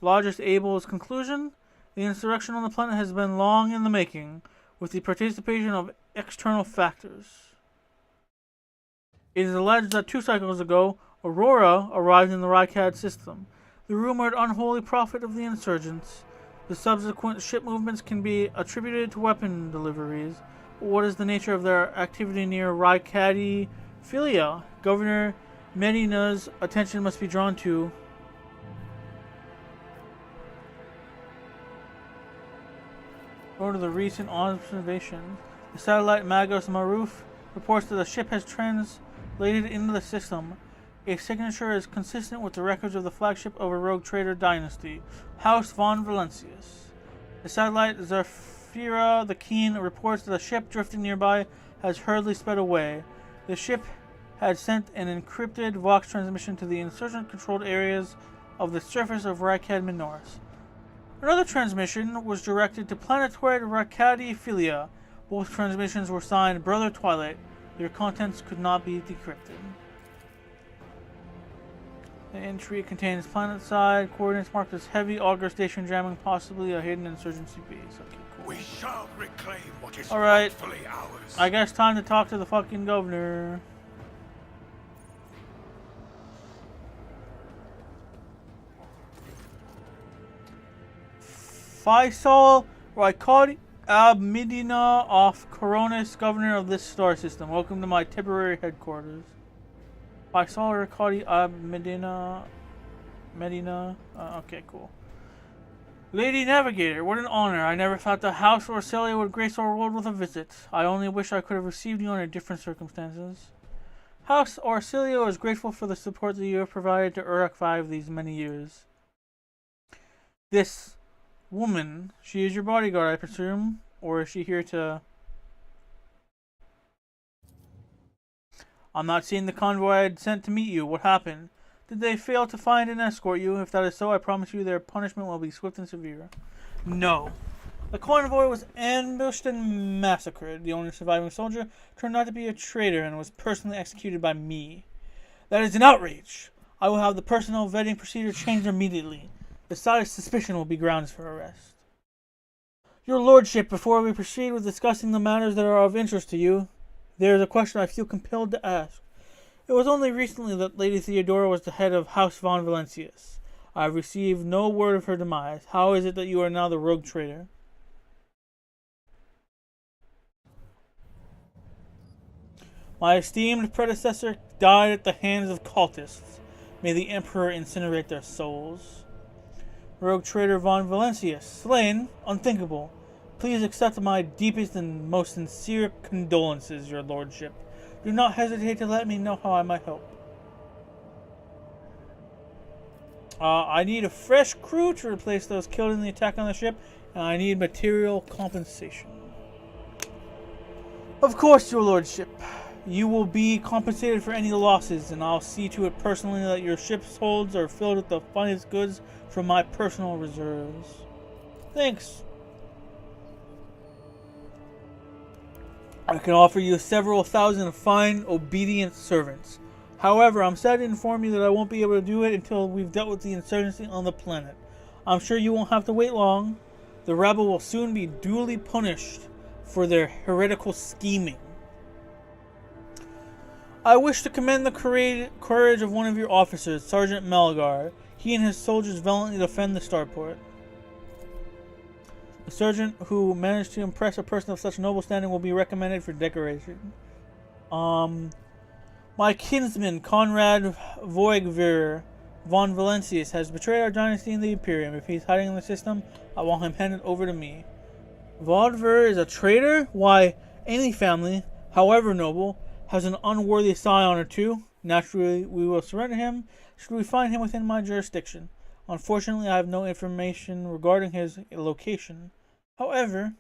Logis Abel's conclusion: the insurrection on the planet has been long in the making, with the participation of external factors. It is alleged that 2 cycles ago, Aurora arrived in the Rykad system, the rumored unholy prophet of the insurgents. The subsequent ship movements can be attributed to weapon deliveries, but what is the nature of their activity near Rykadi Philia? Governor Medina's attention must be drawn to. Go to the recent observations. The satellite Magos Maruf reports that the ship has translated into the system. A signature is consistent with the records of the flagship of a rogue trader dynasty, House von Valencius. The satellite Zafira the Keen reports that a ship drifting nearby has hurriedly sped away. The ship had sent an encrypted Vox transmission to the insurgent-controlled areas of the surface of Rykad Minoris. Another transmission was directed to planetoid Rykadi Philia. Both transmissions were signed Brother Twilight. Their contents could not be decrypted. The entry contains planet-side coordinates marked as heavy augur station jamming, possibly a hidden insurgency base. Okay, cool. We shall reclaim what is Alright. rightfully ours. I guess time to talk to the fucking governor. Faisal Rykadi Ab Medina of Coronis, governor of this star system. Welcome to my temporary headquarters. Faisal Rykadi Ab Medina. Okay, cool. Lady Navigator, what an honor. I never thought the House or Celia would grace our world with a visit. I only wish I could have received you under different circumstances. House Orsilio is grateful for the support that you have provided to Uruk 5 these many years. This woman, she is your bodyguard, I presume? Or is she here to... I'm not seeing the convoy I had sent to meet you. What happened? Did they fail to find and escort you? If that is so, I promise you their punishment will be swift and severe. No. The convoy was ambushed and massacred. The only surviving soldier turned out to be a traitor and was personally executed by me. That is an outrage. I will have the personnel vetting procedure changed immediately. The slightest suspicion will be grounds for arrest. Your lordship, before we proceed with discussing the matters that are of interest to you, there is a question I feel compelled to ask. It was only recently that Lady Theodora was the head of House von Valencius. I've received no word of her demise. How is it that you are now the rogue trader? My esteemed predecessor died at the hands of cultists. May the Emperor incinerate their souls. Rogue trader von Valencius, slain, unthinkable. Please accept my deepest and most sincere condolences, your lordship. Do not hesitate to let me know how I might help. I need a fresh crew to replace those killed in the attack on the ship, and I need material compensation. Of course, your lordship. You will be compensated for any losses, and I'll see to it personally that your ship's holds are filled with the finest goods from my personal reserves. Thanks. I can offer you several thousand fine, obedient servants. However, I'm sad to inform you that I won't be able to do it until we've dealt with the insurgency on the planet. I'm sure you won't have to wait long. The rabble will soon be duly punished for their heretical scheming. I wish to commend the courage of one of your officers, Sergeant Malagar. He and his soldiers valiantly defend the starport. A sergeant who managed to impress a person of such noble standing will be recommended for decoration. My kinsman, Conrad Voigtverer von Valencius, has betrayed our dynasty in the Imperium. If he's hiding in the system, I want him handed over to me. Voigtverer is a traitor? Why, any family, however noble, has an unworthy scion or two. Naturally, we will surrender him should we find him within my jurisdiction. Unfortunately, I have no information regarding his location. However,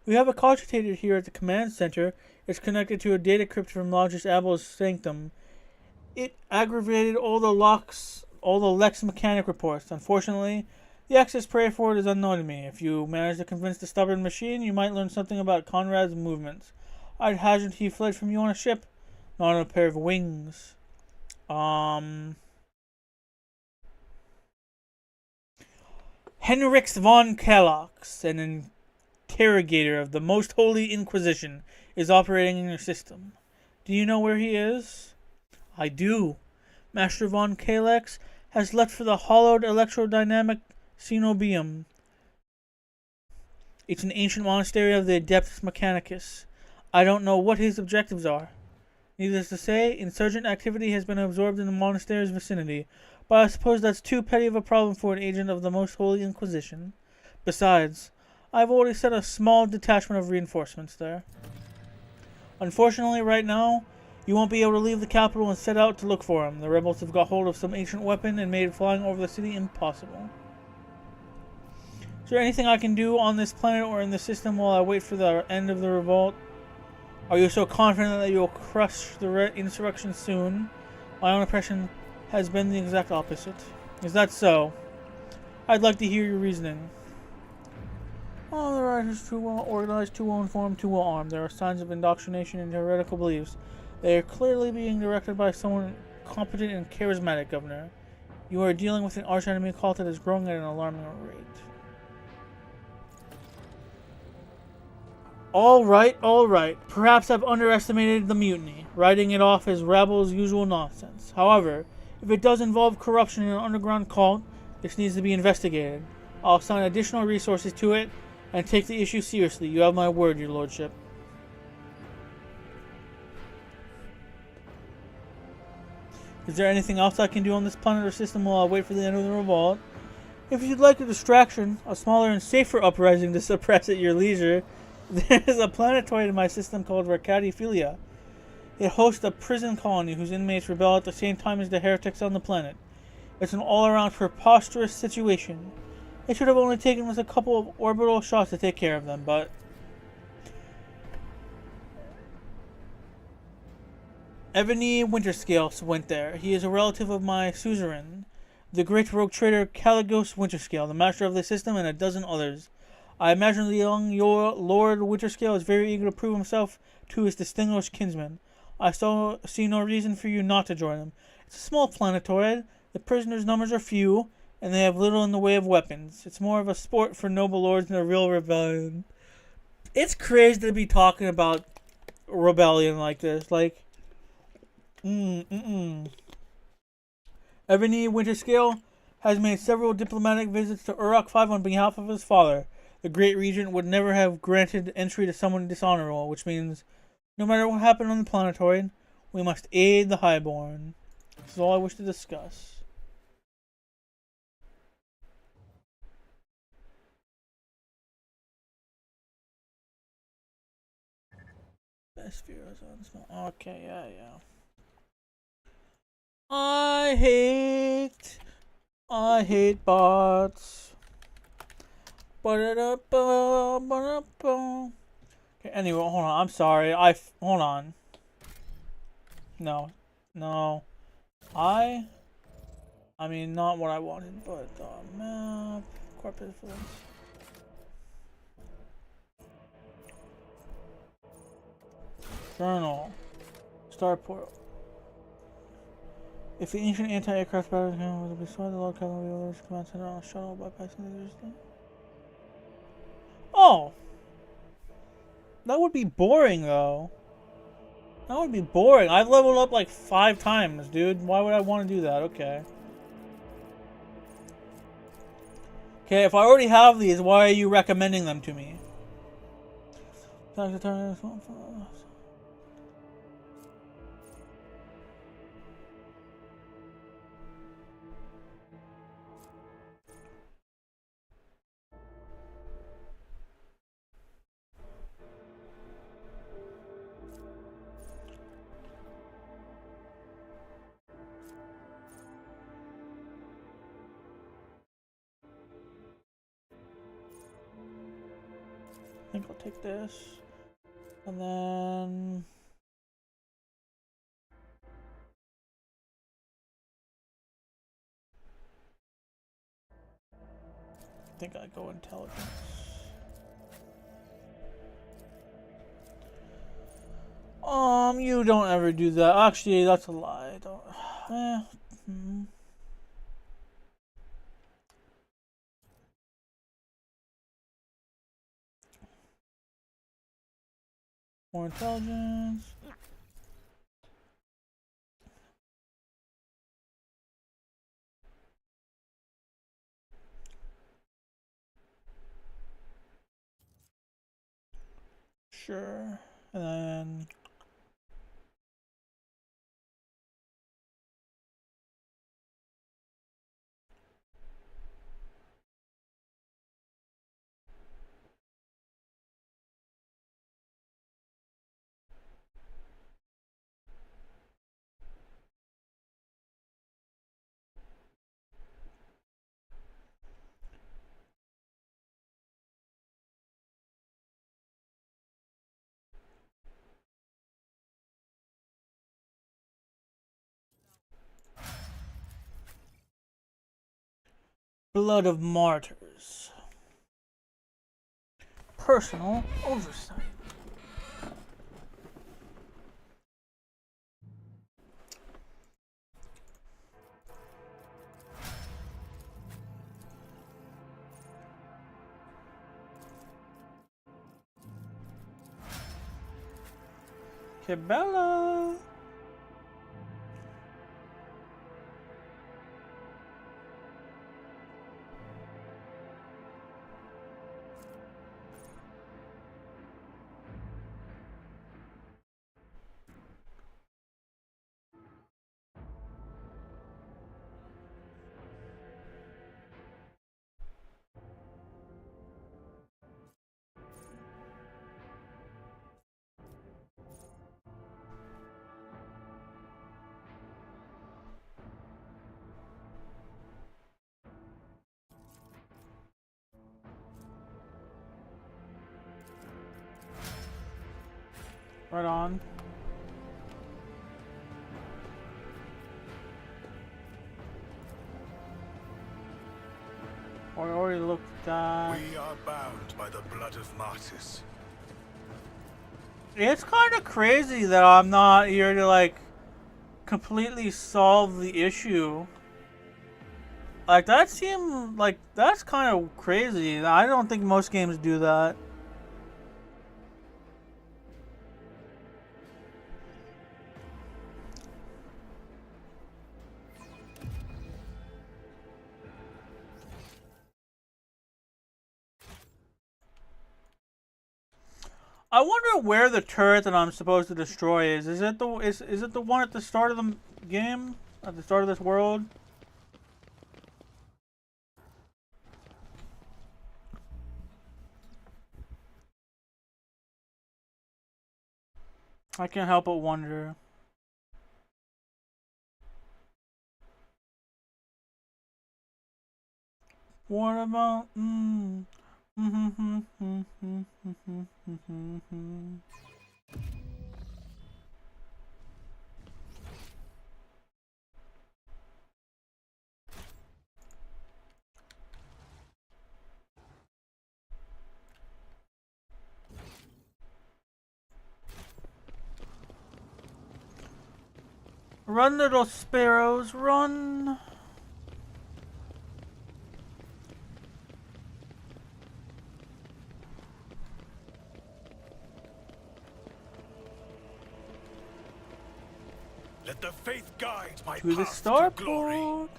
we have a cogitator here at the command center. It's connected to a data crypt from Logis Abel's sanctum. It aggravated all the Lex Mechanic reports. Unfortunately, the access prayer for it is unknown to me. If you manage to convince the stubborn machine, you might learn something about Conrad's movements. I'd hazard he fled from you on a ship, not on a pair of wings. Henrix von Kellox, an interrogator of the Most Holy Inquisition, is operating in your system. Do you know where he is? I do. Master von Kalex has left for the hollowed electrodynamic cenobium. It's an ancient monastery of the Adeptus Mechanicus. I don't know what his objectives are. Needless to say, insurgent activity has been absorbed in the monastery's vicinity, but I suppose that's too petty of a problem for an agent of the Most Holy Inquisition. Besides, I've already sent a small detachment of reinforcements there. Unfortunately, right now, you won't be able to leave the capital and set out to look for him. The rebels have got hold of some ancient weapon and made flying over the city impossible. Is there anything I can do on this planet or in the system while I wait for the end of the revolt? Are you so confident that you will crush the insurrection soon? My own impression has been the exact opposite. Is that so? I'd like to hear your reasoning. Oh, the right is too well organized, too well informed, too well armed. There are signs of indoctrination into heretical beliefs. They are clearly being directed by someone competent and charismatic, Governor. You are dealing with an archenemy cult that is growing at an alarming rate. All right. Perhaps I've underestimated the mutiny, writing it off as Rabble's usual nonsense. However, if it does involve corruption in an underground cult, this needs to be investigated. I'll assign additional resources to it and take the issue seriously. You have my word, your lordship. Is there anything else I can do on this planet or system while I wait for the end of the revolt? If you'd like a distraction, a smaller and safer uprising to suppress at your leisure, there is a planetoid in my system called Racadiphilia. It hosts a prison colony whose inmates rebel at the same time as the heretics on the planet. It's an all-around preposterous situation. It should have only taken us a couple of orbital shots to take care of them, but... Ebony Winterscale went there. He is a relative of my suzerain, the great rogue trader Caligos Winterscale, the master of the system, and a dozen others. I imagine the young Lord Winterscale is very eager to prove himself to his distinguished kinsman. I see no reason for you not to join him. It's a small planetoid. The prisoners' numbers are few, and they have little in the way of weapons. It's more of a sport for noble lords than a real rebellion. It's crazy to be talking about rebellion like this. Like, Ebony Winterscale has made several diplomatic visits to Uruk 5 on behalf of his father. The Great Regent would never have granted entry to someone dishonorable, which means no matter what happened on the planetoid, we must aid the Highborn. This is all I wish to discuss. Best spheres on small. Okay, yeah. I hate bots. Okay, anyway, hold on. I'm sorry. Hold on. No. I mean, not what I wanted, but map, corporate influence. Journal. Starport. If the ancient anti-aircraft battery cannon was destroyed, the log cabin will be able to command center on a shuttle bypassing the resistance. Oh! That would be boring, though. That would be boring. I've leveled up like 5 times, dude. Why would I want to do that? Okay. Okay, if I already have these, why are you recommending them to me? I think I'll take this. And then... I think I go intelligence. You don't ever do that. Actually, that's a lie. I don't. More intelligence. Sure. And then... Blood of Martyrs. Personal oversight. Okay, Bella. Right on. I already looked at... We are bound by the blood of martyrs. It's kind of crazy that I'm not here to, like, completely solve the issue. Like, that seemed like... That's kind of crazy. I don't think most games do that. I wonder where the turret that I'm supposed to destroy is. Is it the is it the one at the start of the game? At the start of this world? I can't help but wonder. What about Run, little sparrows, run! Let the faith guide my To the path to glory. starport.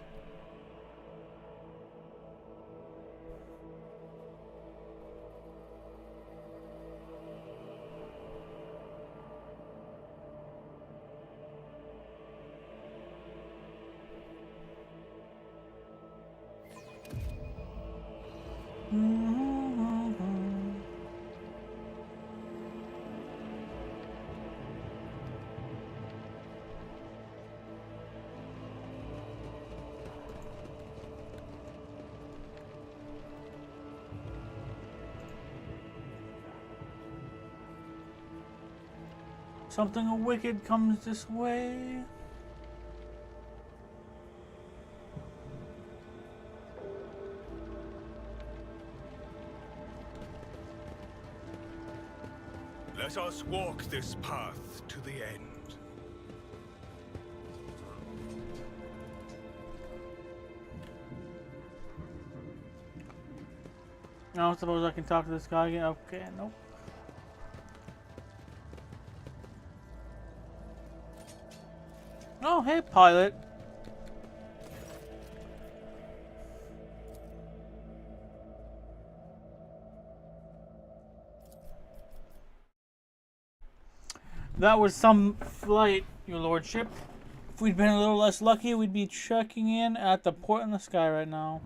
Something wicked comes this way. Let us walk this path to the end. I don't suppose I can talk to this guy again. Okay, nope. Oh, hey, pilot. That was some flight, your lordship. If we'd been a little less lucky, we'd be checking in at the port in the sky right now.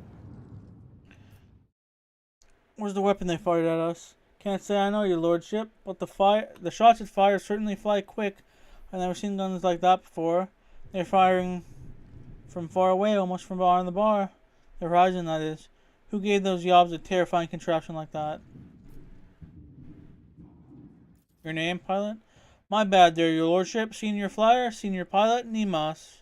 Where's the weapon they fired at us? Can't say I know, your lordship, but the shots it fires certainly fly quick. I've never seen guns like that before. They're firing from far away, almost from behind the bar. The horizon, that is. Who gave those yobs a terrifying contraption like that? Your name, pilot? My bad there, your lordship. Senior flyer, senior pilot, Nemas.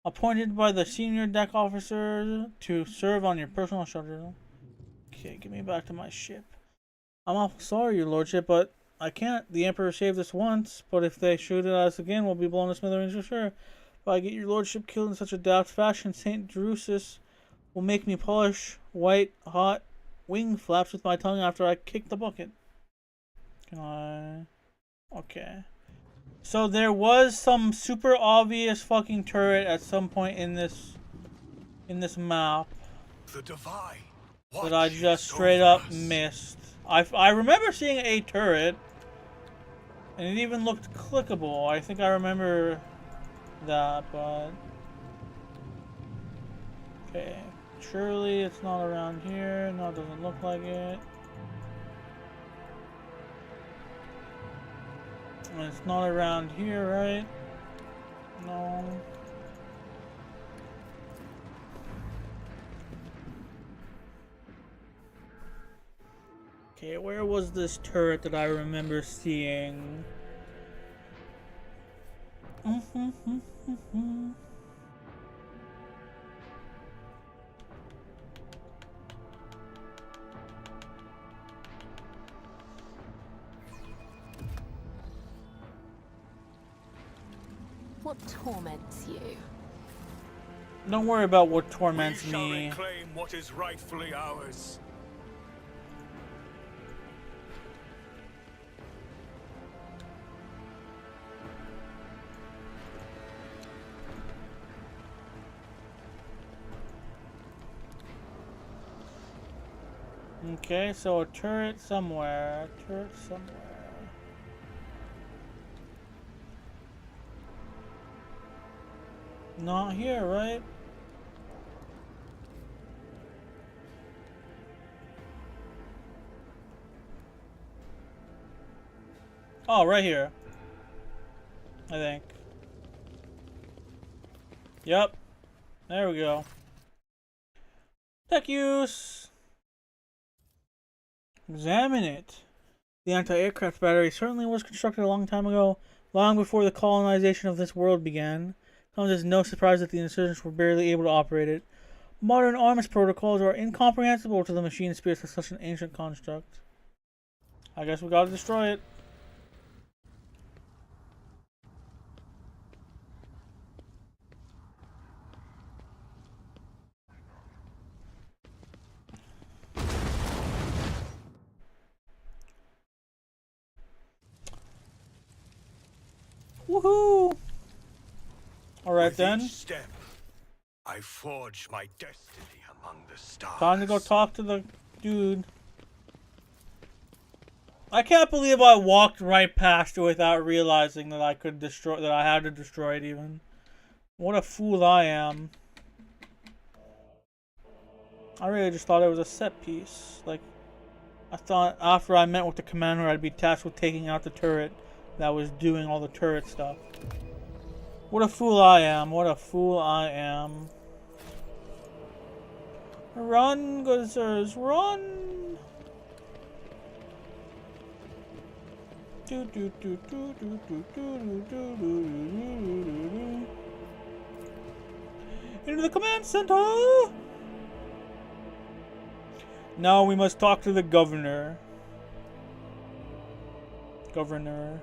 Appointed by the senior deck officer to serve on your personal shuttle. Okay, get me back to my ship. I'm awful sorry, your lordship, but I can't. The Emperor saved us once, but if they shoot at us again, we'll be blown to smithereens for sure. If I get your lordship killed in such a daft fashion, St. Drusus will make me polish white, hot wing flaps with my tongue after I kick the bucket. Can I... Okay. So there was some super obvious fucking turret at some point in this map The divine. that I just straight up missed. I remember seeing a turret, and it even looked clickable. I think I remember that, but okay. Surely it's not around here. No, it doesn't look like it. And it's not around here, right? No. Okay, where was this turret that I remember seeing? What torments you? Don't worry about what torments We shall me. reclaim what is rightfully ours. Okay, so a turret somewhere. A turret somewhere. Not here, right? Oh, right here. I think. Yep. There we go. Tech use. Examine it. The anti-aircraft battery certainly was constructed a long time ago, long before the colonization of this world began. Comes as no surprise that the insurgents were barely able to operate it. Modern arms protocols are incomprehensible to the machine spirits of such an ancient construct. I guess we gotta destroy it. Woohoo! Alright With then. each step, I forge my destiny among the stars. Time to go talk to the dude. I can't believe I walked right past it without realizing that I could destroy, that I had to destroy it even. What a fool I am. I really just thought it was a set piece. Like, I thought after I met with the commander, I'd be tasked with taking out the turret that was doing all the turret stuff. What a fool I am. What a fool I am. Run, good sirs, run! Into the command center! Now we must talk to the governor. Governor.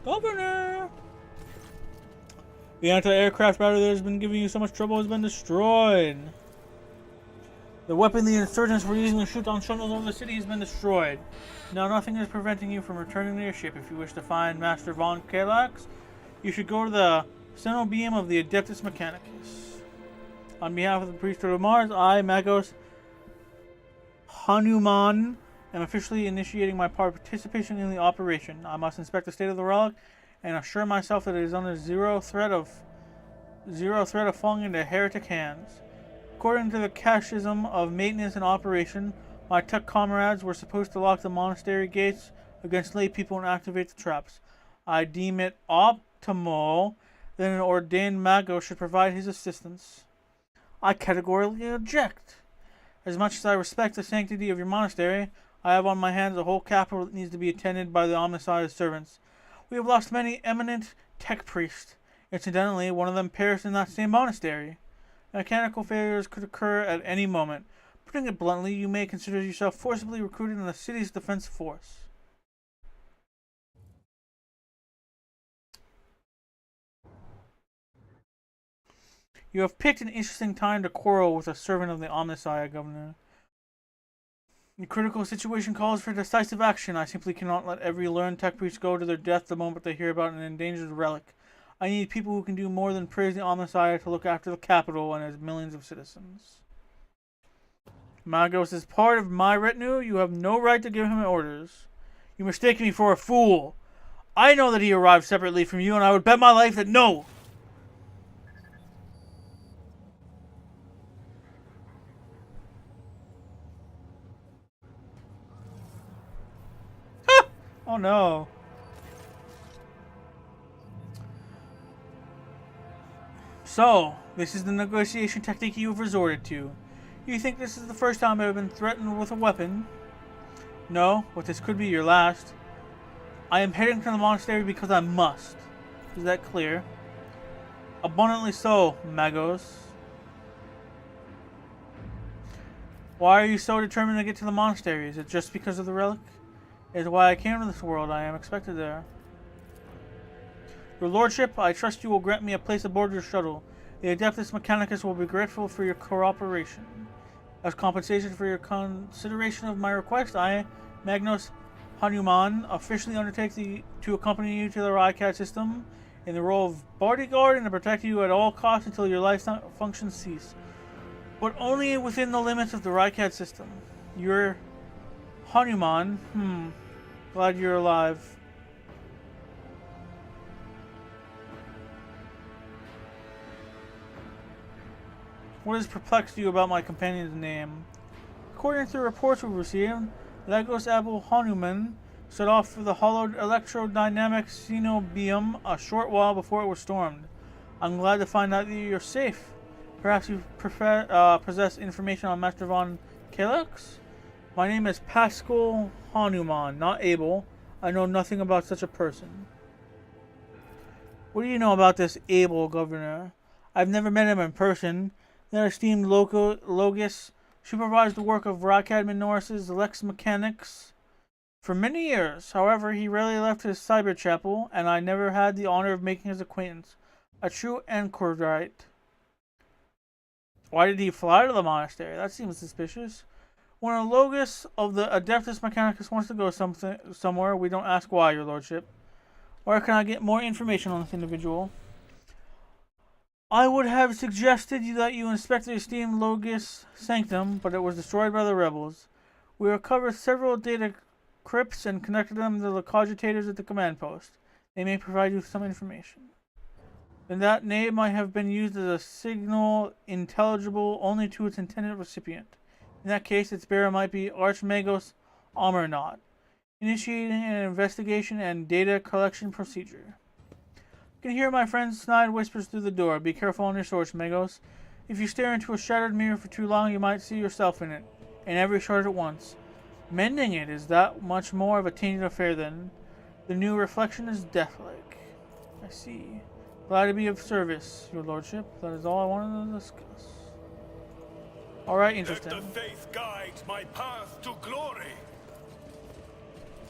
Governor! The anti-aircraft battery that has been giving you so much trouble has been destroyed. The weapon the insurgents were using to shoot down shuttles over the city has been destroyed. Now nothing is preventing you from returning to your ship. If you wish to find Master Von Kalax, you should go to the Sentinel Beam of the Adeptus Mechanicus. On behalf of the Priesthood of Mars, I, Magos Hanuman, am officially initiating my participation in the operation. I must inspect the state of the relic and assure myself that it is under zero threat of falling into heretic hands. According to the Catechism of Maintenance and Operation, my tech comrades were supposed to lock the monastery gates against lay people and activate the traps. I deem it optimal that an ordained mago should provide his assistance. I categorically object. As much as I respect the sanctity of your monastery, I have on my hands a whole capital that needs to be attended by the Omnissiah's servants. We have lost many eminent tech priests. Incidentally, one of them perished in that same monastery. Mechanical failures could occur at any moment. Putting it bluntly, you may consider yourself forcibly recruited in the city's defense force. You have picked an interesting time to quarrel with a servant of the Omnissiah, Governor. The critical situation calls for decisive action. I simply cannot let every learned tech priest go to their death the moment they hear about an endangered relic. I need people who can do more than praise the Omnissiah to look after the capital and its millions of citizens. Magos is part of my retinue. You have no right to give him orders. You mistake me for a fool. I know that he arrived separately from you, and I would bet my life that no. Oh no. So, this is the negotiation technique you have resorted to. You think this is the first time I have been threatened with a weapon? No, but this could be your last. I am heading to the monastery because I must. Is that clear? Abundantly so, Magos. Why are you so determined to get to the monastery? Is it just because of the relic? It is why I came to this world. I am expected there. Your lordship, I trust you will grant me a place aboard your shuttle. The Adeptus Mechanicus will be grateful for your cooperation. As compensation for your consideration of my request, I, Magnus Hanuman, officially undertake to accompany you to the Rycat system in the role of bodyguard and to protect you at all costs until your life functions cease. But only within the limits of the Rykad system. You're Hanuman. Glad you're alive. What has perplexed you about my companion's name? According to the reports we've received, Lagos Abu Hanuman set off for the hollowed electrodynamic Xenobium a short while before it was stormed. I'm glad to find out that you're safe. Perhaps you possess information on Master Von Kalex? My name is Pascal Hanuman, not Abel. I know nothing about such a person. What do you know about this Abel, Governor? I've never met him in person. Their esteemed Logis supervised the work of Rykad Minoris's Lex Mechanics for many years. However, he rarely left his cyber chapel, and I never had the honor of making his acquaintance. A true anchorite. Why did he fly to the monastery? That seems suspicious. When a Logis of the Adeptus Mechanicus wants to go somewhere, we don't ask why, your lordship. Where can I get more information on this individual? I would have suggested that you inspect the esteemed Logis Sanctum, but it was destroyed by the rebels. We recovered several data crypts and connected them to the cogitators at the command post. They may provide you with some information. Then that name might have been used as a signal intelligible only to its intended recipient. In that case, its bearer might be Archmagos Amarnaut, initiating an investigation and data collection procedure. You can hear my friend's snide whispers through the door. Be careful on your sword, Magos. If you stare into a shattered mirror for too long, you might see yourself in it, and every shard at once. Mending it is that much more of a tainted affair then. The new reflection is deathlike. I see. Glad to be of service, your lordship. That is all I wanted to discuss. Alright, interesting. Let the faith guide my path to glory.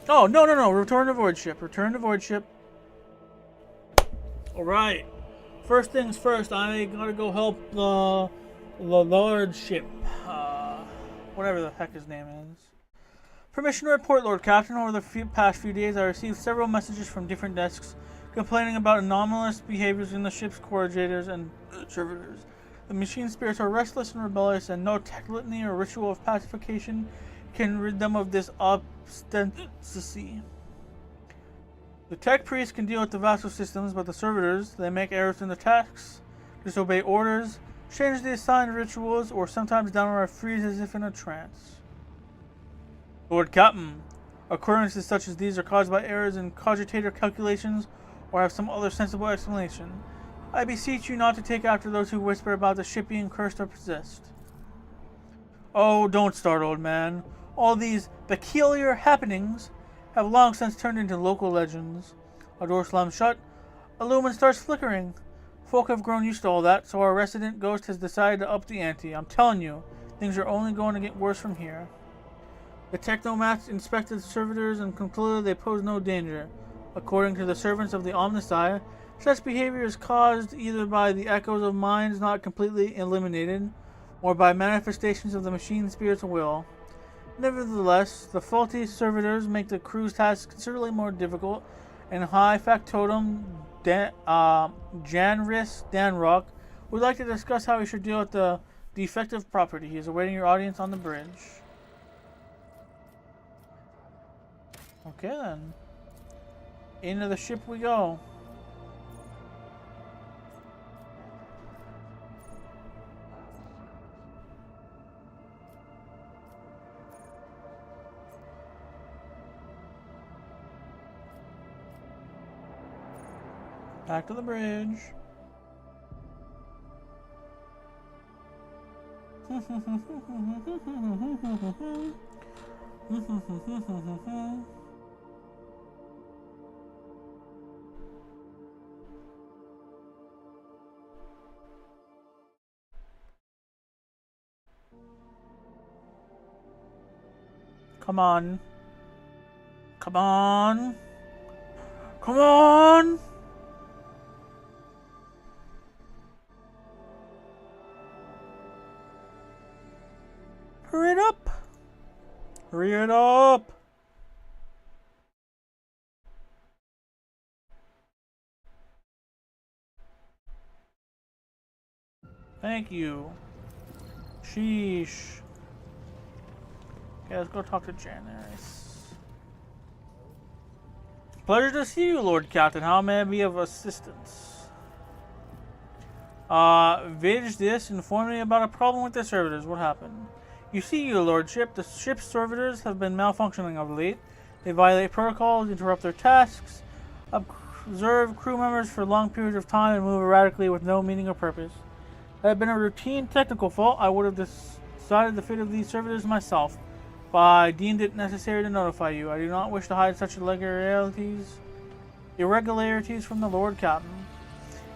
Oh, no. Return to Void Ship. Return to Void Ship. Alright. First things first, I gotta go help the lordship. Whatever the heck his name is. Permission to report, Lord Captain. Over the past few days, I received several messages from different desks complaining about anomalous behaviors in the ship's coordinators and servitors. The machine spirits are restless and rebellious, and no tech litany or ritual of pacification can rid them of this obstinacy. The tech priests can deal with the vassal systems, but the servitors, they make errors in the tasks, disobey orders, change the assigned rituals, or sometimes downright freeze as if in a trance. Lord Captain, occurrences such as these are caused by errors in cogitator calculations or have some other sensible explanation. I beseech you not to take after those who whisper about the ship being cursed or possessed. Oh, don't start, old man. All these peculiar happenings have long since turned into local legends. A door slams shut, a lumen starts flickering. Folk have grown used to all that, so our resident ghost has decided to up the ante. I'm telling you, things are only going to get worse from here. The technomats inspected the servitors and concluded they pose no danger. According to the servants of the Omnissiah, such behavior is caused either by the echoes of minds not completely eliminated, or by manifestations of the machine spirit's will. Nevertheless, the faulty servitors make the crew's tasks considerably more difficult, and High Factotum Janris Danrock would like to discuss how we should deal with the defective property. He is awaiting your audience on the bridge. Okay then. Into the ship we go. Back to the bridge. Come on. Come on. Come on. Hurry it up. Hurry it up. Thank you. Sheesh. Okay, let's go talk to Janice. Pleasure to see you, Lord Captain. How may I be of assistance? Vidge this informed me about a problem with the servitors. What happened? You see, your lordship, the ship's servitors have been malfunctioning of late. They violate protocols, interrupt their tasks, observe crew members for long periods of time, and move erratically with no meaning or purpose. Had it been a routine technical fault, I would have decided the fate of these servitors myself, but I deemed it necessary to notify you. I do not wish to hide such irregularities from the Lord Captain.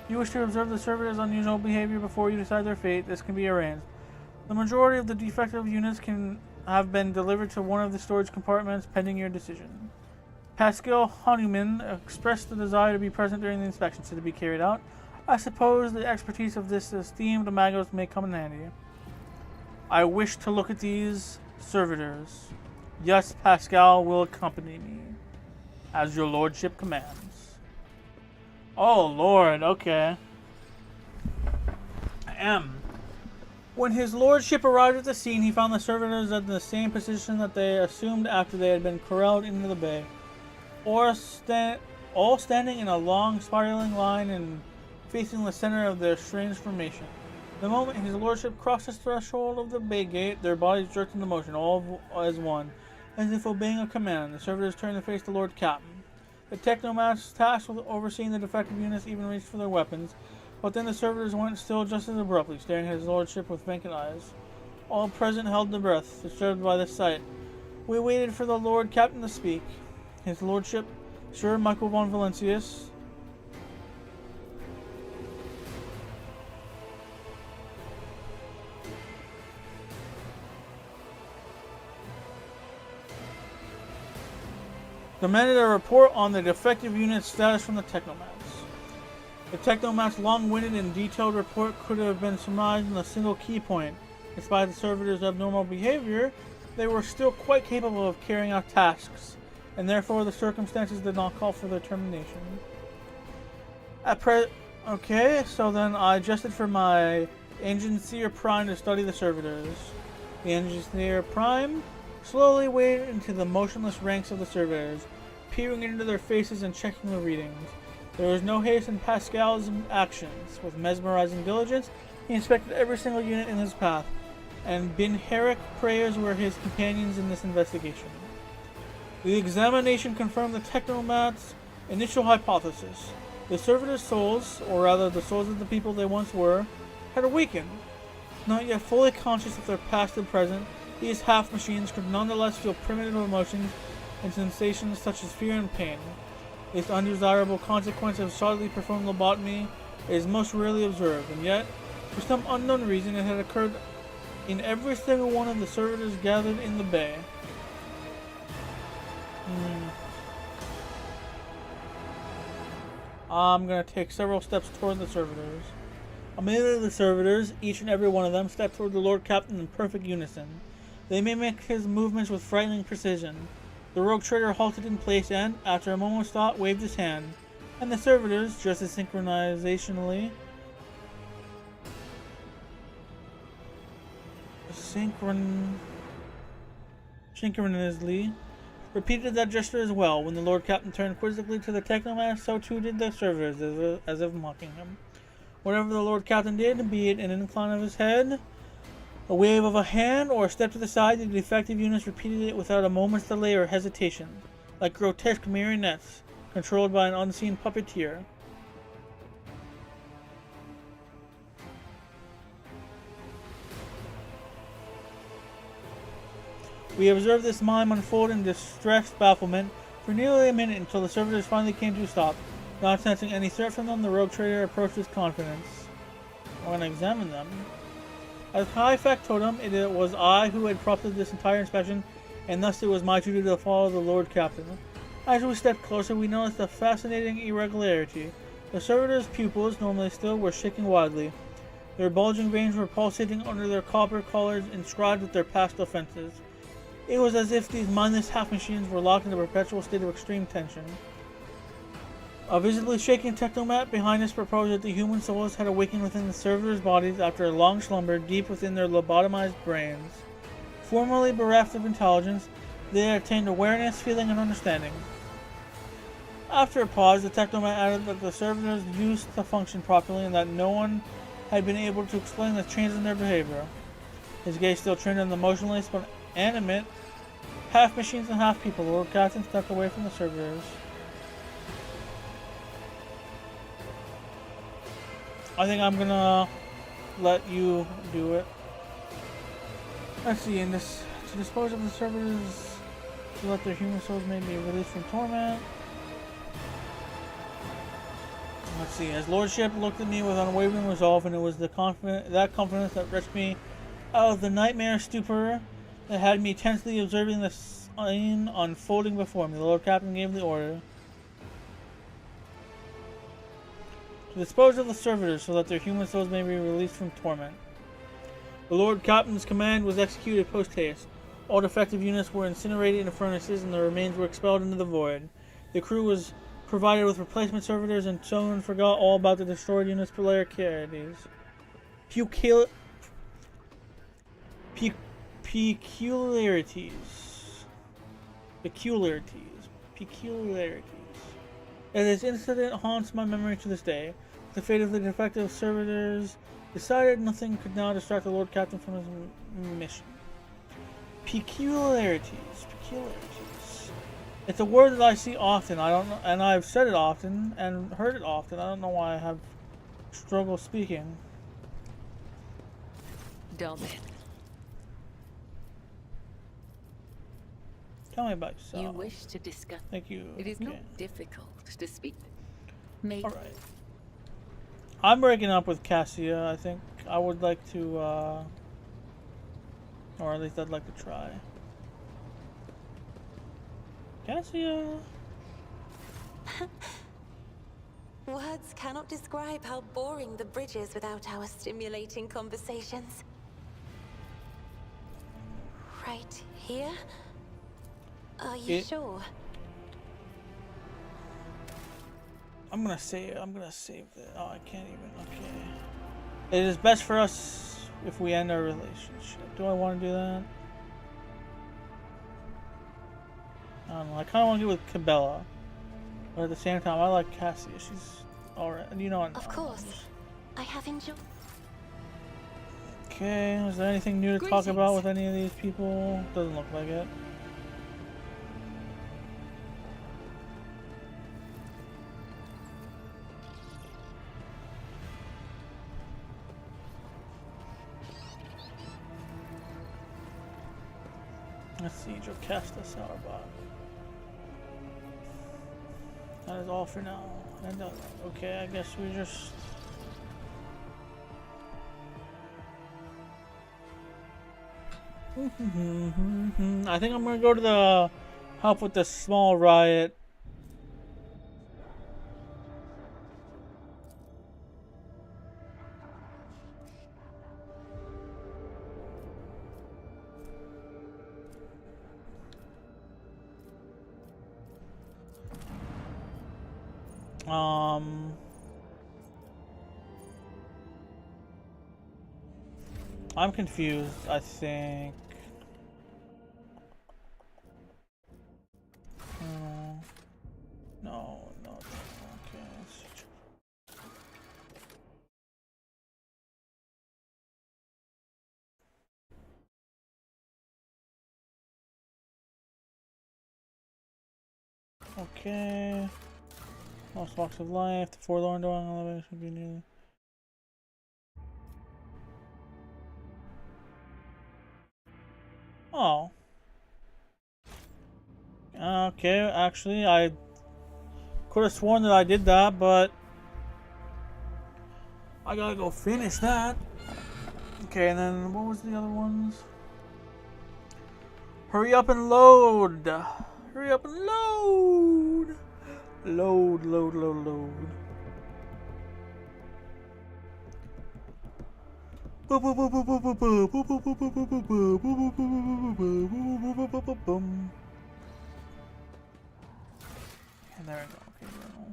If you wish to observe the servitors' unusual behavior before you decide their fate, this can be arranged. The majority of the defective units can have been delivered to one of the storage compartments pending your decision. Pascal Honeyman expressed the desire to be present during the inspection to be carried out. I suppose the expertise of this esteemed Magos may come in handy. I wish to look at these servitors. Yes, Pascal will accompany me, as your lordship commands. Oh, Lord, okay. When his lordship arrived at the scene, he found the servitors in the same position that they assumed after they had been corralled into the bay. All standing in a long, spiraling line and facing the center of their strange formation. The moment his lordship crossed the threshold of the bay gate, their bodies jerked into motion, all as one, as if obeying a command. The servitors turned to face the Lord Captain. The technomats tasked with overseeing the defective units even reached for their weapons, but then the servitors went still just as abruptly, staring at his lordship with vacant eyes. All present held their breath, disturbed by this sight. We waited for the Lord Captain to speak. His lordship, Sir Michael von Valencius, demanded a report on the defective unit status from the technomats. The technomats' long-winded and detailed report could have been surmised in a single key point. Despite the servitors' abnormal behavior, they were still quite capable of carrying out tasks, and therefore the circumstances did not call for their termination. Okay, so then I adjusted for my Engineer Prime to study the servitors. The Engineer Prime slowly waded into the motionless ranks of the servitors, peering into their faces and checking the readings. There was no haste in Pascal's actions. With mesmerizing diligence, he inspected every single unit in his path, and Binheric prayers were his companions in this investigation. The examination confirmed the technomats' initial hypothesis. The servitors' souls, or rather the souls of the people they once were, had awakened. Not yet fully conscious of their past and present, these half-machines could nonetheless feel primitive emotions and sensations such as fear and pain. This undesirable consequence of solidly performed lobotomy is most rarely observed, and yet, for some unknown reason, it had occurred in every single one of the servitors gathered in the bay. I'm going to take several steps toward the servitors. Immediately the servitors, each and every one of them, stepped toward the Lord Captain in perfect unison. They mimicked his movements with frightening precision. The rogue trader halted in place and, after a moment's thought, waved his hand, and the servitors, just as synchronously, repeated that gesture as well. When the Lord Captain turned quizzically to the technomat, so too did the servitors, as if mocking him. Whatever the Lord Captain did, be it an incline of his head, a wave of a hand, or a step to the side, the defective units repeated it without a moment's delay or hesitation, like grotesque marionettes controlled by an unseen puppeteer. We observed this mime unfold in distressed bafflement for nearly a minute until the servitors finally came to a stop. Not sensing any threat from them, the rogue trader approached with confidence. I'm going to examine them. As High Factotum, it was I who had prompted this entire inspection, and thus it was my duty to follow the Lord Captain. As we stepped closer, we noticed a fascinating irregularity. The servitors' pupils, normally still, were shaking wildly. Their bulging veins were pulsating under their copper collars inscribed with their past offenses. It was as if these mindless half-machines were locked in a perpetual state of extreme tension. A visibly shaking technomat behind us proposed that the human souls had awakened within the servitors' bodies after a long slumber deep within their lobotomized brains. Formerly bereft of intelligence, they had attained awareness, feeling, and understanding. After a pause, the technomat added that the servitors used to function properly and that no one had been able to explain the change in their behavior. His gaze still trained on the motionless but animate, half machines and half people. Lord Captain stepped away from the servitors. I think I'm gonna let you do it. Let's see, in this, to dispose of the servitors, to let their human souls may be released from torment. Let's see, as Lordship looked at me with unwavering resolve, and it was that confidence that wrenched me out of the nightmare stupor that had me tensely observing the scene unfolding before me. The Lord Captain gave the order to dispose of the servitors so that their human souls may be released from torment. The Lord Captain's command was executed post-haste. All defective units were incinerated in the furnaces and the remains were expelled into the void. The crew was provided with replacement servitors and soon forgot all about the destroyed unit's peculiarities. Peculiarities. And this incident haunts my memory to this day. The fate of the defective servitors decided nothing could now distract the Lord Captain from his mission. Peculiarities. It's a word that I see often. I don't know, and I've said it often and heard it often. I don't know why I have struggle speaking. Domit. Tell me about yourself. You wish to discuss. Thank you. It is Okay. not difficult to speak. Maybe. All right. I'm breaking up with Cassia. I think I would like to, or at least I'd like to try. Cassia. Words cannot describe how boring the bridge is without our stimulating conversations. Right here? Are you sure? I'm gonna save that. Oh, I can't even. Okay. It is best for us if we end our relationship. Do I want to do that? I don't know. I kind of want to get with Cabela, but at the same time, I like Cassia. She's alright. You know what? Of course. I have enjoyed. Okay. Is there anything new to talk about with any of these people? Doesn't look like it. Let's see, Jocasta Sauerbach. That is all for now. And okay, I guess we just. I think I'm gonna go to the help with the small riot. I'm confused, I think. No, okay. Okay. Lost Walks of Life, the Forlorn Dwelling Elevation should be nearly. Oh. Okay, actually, I could have sworn that I did that, but I gotta go finish that. Okay, and then what was the other ones? Hurry up and load! Hurry up and load! Load. And there we go. Okay, journal.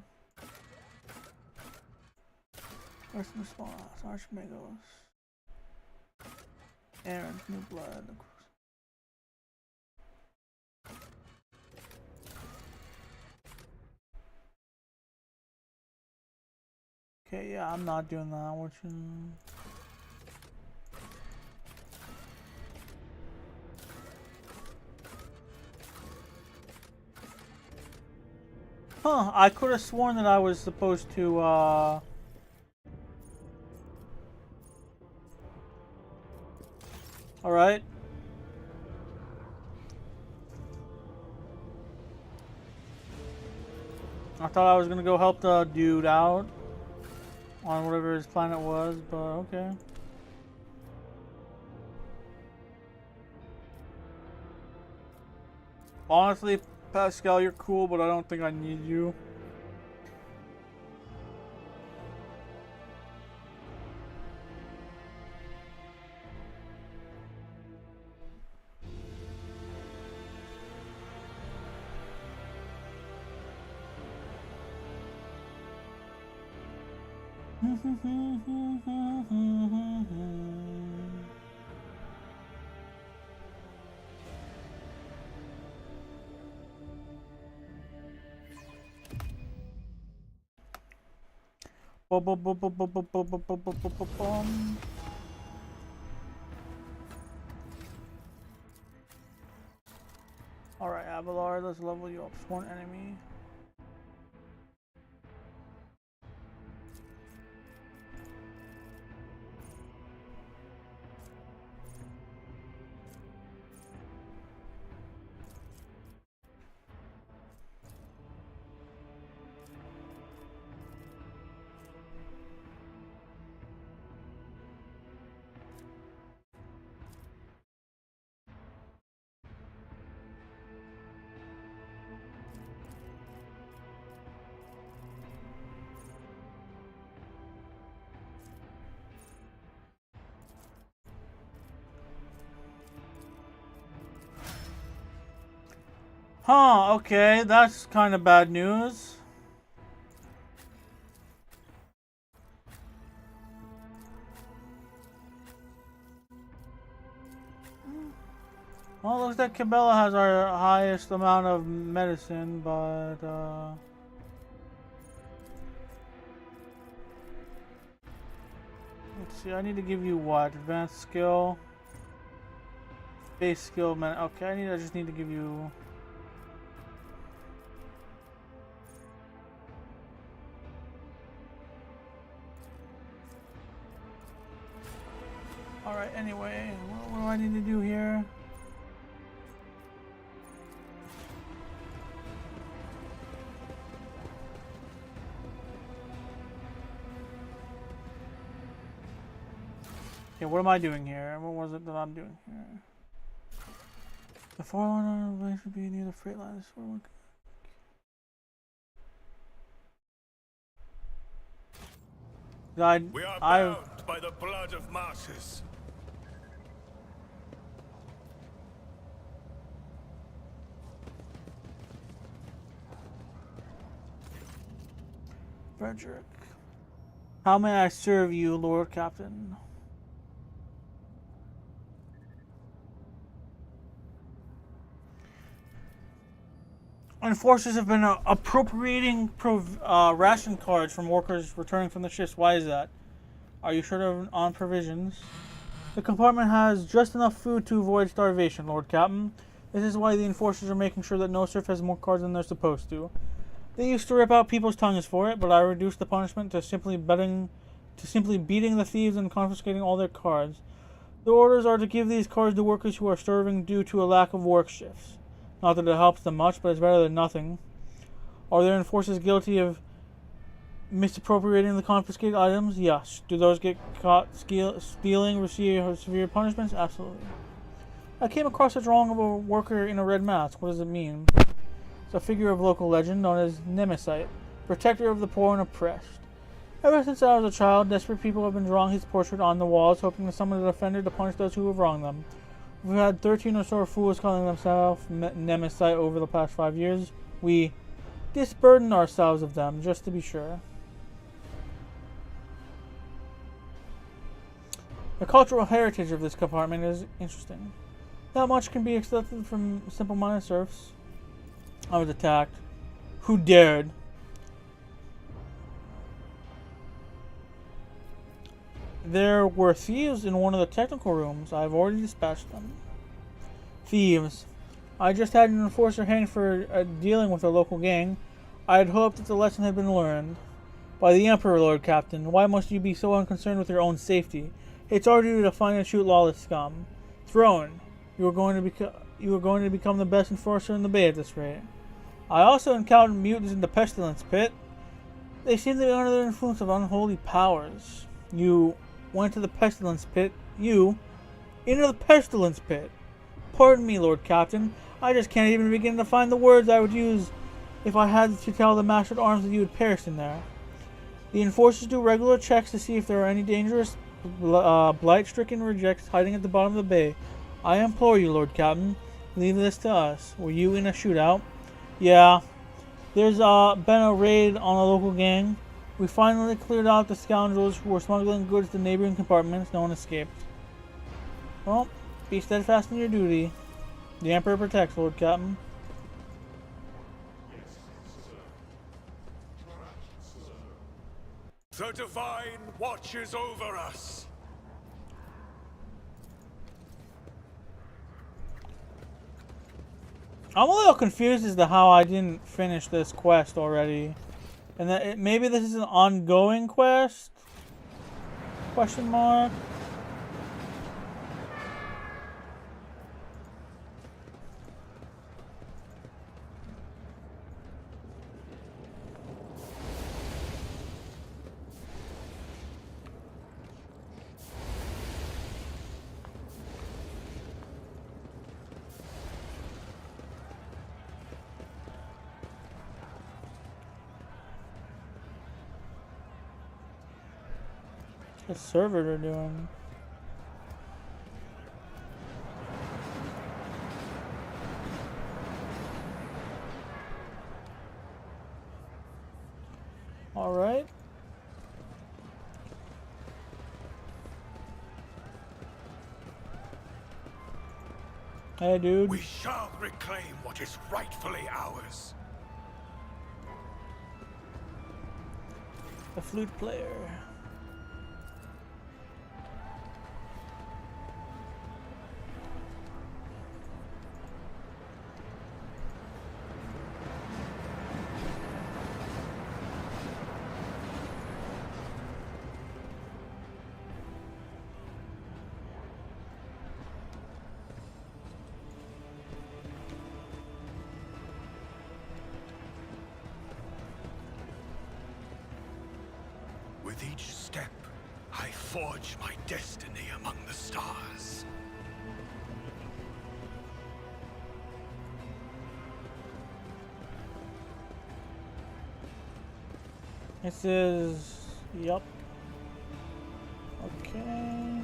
Archmagos. Aaron's new blood. Okay, yeah, I'm not doing that. Which huh, I could have sworn that I was supposed to, Alright. I thought I was gonna go help the dude out on whatever his planet was, but okay. Honestly, Pascal, you're cool, but I don't think I need you. Alright, Avalar, let's level you up. Sworn enemy. Huh, okay, that's kind of bad news. Well, it looks like Cabela has our highest amount of medicine, but, let's see, I need to give you what? Advanced skill? Base skill, man. Okay, I just need to give you... Alright, anyway, what do I need to do here? Okay, what am I doing here? What was it that I'm doing here? The 411 should be near the freight line. We are bound by the blood of martyrs. Frederick. How may I serve you, Lord Captain? Enforcers have been appropriating ration cards from workers returning from the ships. Why is that? Are you short on provisions? The compartment has just enough food to avoid starvation, Lord Captain. This is why the enforcers are making sure that no serf has more cards than they're supposed to. They used to rip out people's tongues for it, but I reduced the punishment to simply beating the thieves and confiscating all their cards. The orders are to give these cards to workers who are starving due to a lack of work shifts. Not that it helps them much, but it's better than nothing. Are there enforcers guilty of misappropriating the confiscated items? Yes. Do those get caught stealing receive severe punishments? Absolutely. I came across such wrong of a worker in a red mask. What does it mean? It's a figure of local legend known as Nemesis, protector of the poor and oppressed. Ever since I was a child, desperate people have been drawing his portrait on the walls, hoping to summon an offender to punish those who have wronged them. We've had 13 or so fools calling themselves Nemesis over the past 5 years. We disburden ourselves of them, just to be sure. The cultural heritage of this compartment is interesting. Not much can be expected from simple-minded serfs. I was attacked. Who dared? There were thieves in one of the technical rooms. I've already dispatched them. Thieves. I just had an enforcer hanged for dealing with a local gang. I had hoped that the lesson had been learned. By the Emperor, Lord Captain, why must you be so unconcerned with your own safety? It's our duty to find and shoot lawless scum. Throne, you are going to become the best enforcer in the Bay at this rate. I also encountered mutants in the Pestilence Pit. They seem to be under the influence of unholy powers. You went to the Pestilence Pit. You into the Pestilence Pit. Pardon me, Lord Captain. I just can't even begin to find the words I would use if I had to tell the Master at Arms that you had perished in there. The enforcers do regular checks to see if there are any dangerous, blight-stricken rejects hiding at the bottom of the bay. I implore you, Lord Captain, leave this to us. Were you in a shootout? Yeah. There's been a raid on a local gang. We finally cleared out the scoundrels who were smuggling goods to neighboring compartments. No one escaped. Well, be steadfast in your duty. The Emperor protects, Lord Captain. The Divine watches over us. I'm a little confused as to how I didn't finish this quest already. And that maybe this is an ongoing quest? Question mark? What server they're doing? All right. Hey, dude. We shall reclaim what is rightfully ours. The flute player. With each step, I forge my destiny among the stars. This is... Yup. Okay.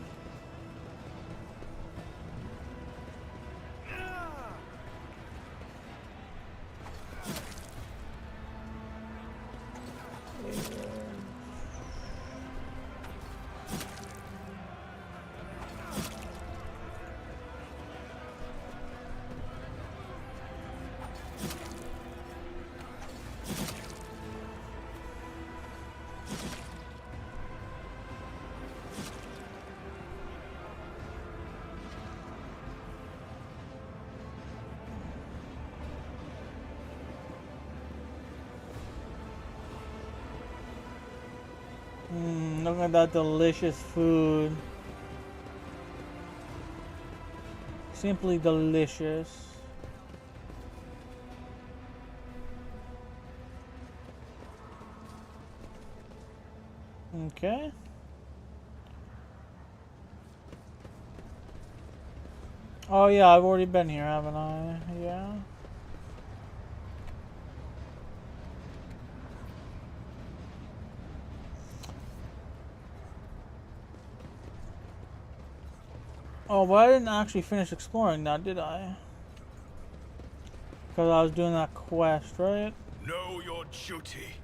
Look at that delicious food. Simply delicious. Okay. Oh yeah, I've already been here, haven't I? Yeah. Oh, but I didn't actually finish exploring that, did I? Because I was doing that quest, right? Know your duty.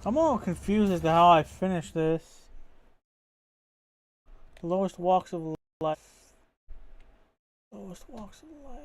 I'm a little confused as to how I finish this. The lowest walks of life. Lowest walks of life.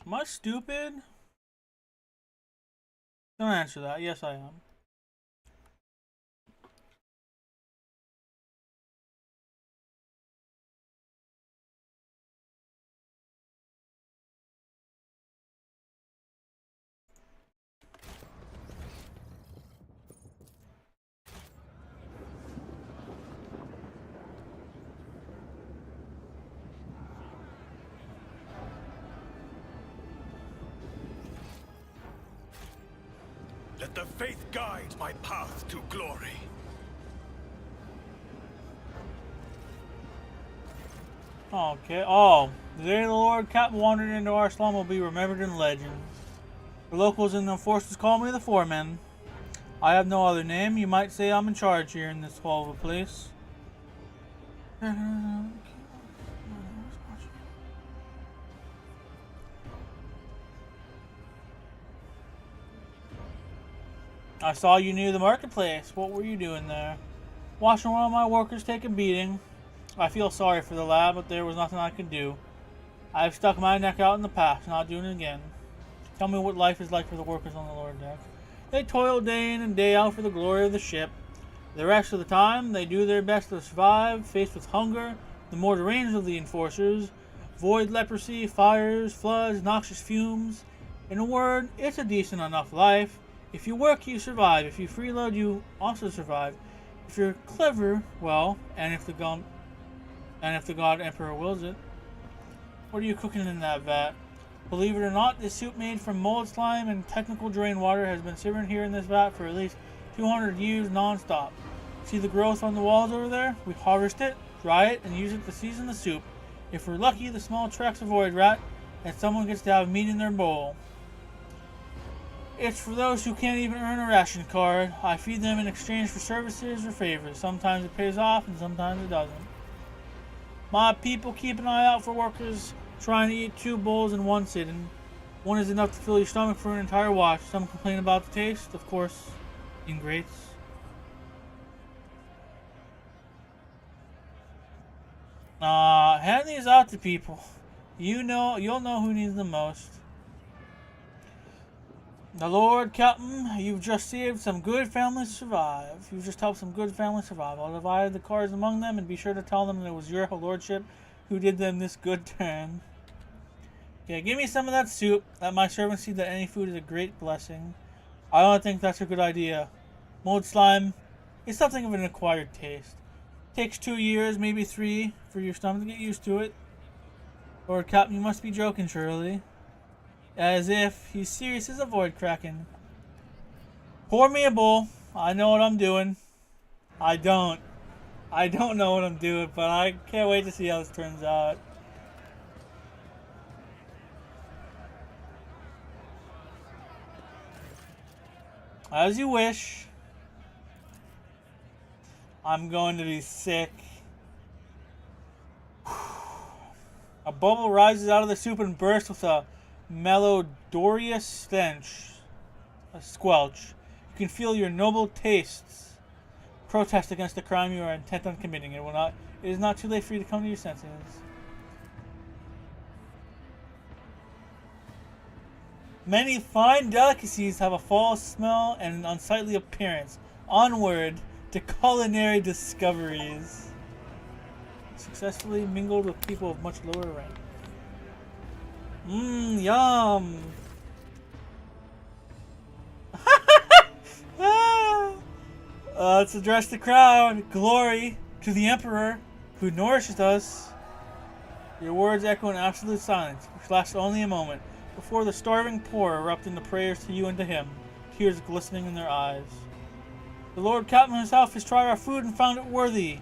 Am I stupid? Don't answer that. Yes, I am. Let the faith guide my path to glory. Okay. Oh, the day the Lord Captain wandered into our slum will be remembered in legend. The locals and the enforcers call me the foreman. I have no other name. You might say I'm in charge here in this hall of a place. I saw you near the marketplace. What were you doing there? Watching one of my workers take a beating. I feel sorry for the lad, but there was nothing I could do. I've stuck my neck out in the past, not doing it again. Tell me what life is like for the workers on the lower deck. They toil day in and day out for the glory of the ship. The rest of the time, they do their best to survive, faced with hunger, the more deranged of the enforcers, void leprosy, fires, floods, noxious fumes. In a word, it's a decent enough life. If you work, you survive. If you freeload, you also survive. If you're clever, well, and if the God Emperor wills it. What are you cooking in that vat? Believe it or not, this soup made from mold slime and technical drain water has been simmering here in this vat for at least 200 years non-stop. See the growth on the walls over there? We harvest it, dry it, and use it to season the soup. If we're lucky, the small tracks a void rat, and someone gets to have meat in their bowl. It's for those who can't even earn a ration card. I feed them in exchange for services or favors. Sometimes it pays off, and sometimes it doesn't. My people keep an eye out for workers trying to eat 2 bowls in one sitting. One is enough to fill your stomach for an entire watch. Some complain about the taste, of course, ingrates. Hand these out to people. You'll know who needs them most. The Lord Captain, you've just saved some good families survive. You've just helped some good families survive. I'll divide the cards among them and be sure to tell them that it was your lordship who did them this good turn. Okay, give me some of that soup. Let my servants see that any food is a great blessing. I don't think that's a good idea. Mold slime is something of an acquired taste. Takes 2 years, maybe 3, for your stomach to get used to it. Lord Captain, you must be joking, surely. As if he's serious as a void kraken. Pour me a bowl. I know what I'm doing. I don't know what I'm doing, but I can't wait to see how this turns out. As you wish. I'm going to be sick. A bubble rises out of the soup and bursts with a melodorious stench. A squelch. You can feel your noble tastes protest against the crime you are intent on committing. It is not too late for you to come to your senses. Many fine delicacies have a foul smell and an unsightly appearance. Onward to culinary discoveries. Successfully mingled with people of much lower rank. Mmm, yum. Let's address the crowd. Glory to the Emperor who nourishes us. Your words echo in absolute silence, which lasts only a moment, before the starving poor erupt into prayers to you and to him, tears glistening in their eyes. The Lord Captain himself has tried our food and found it worthy.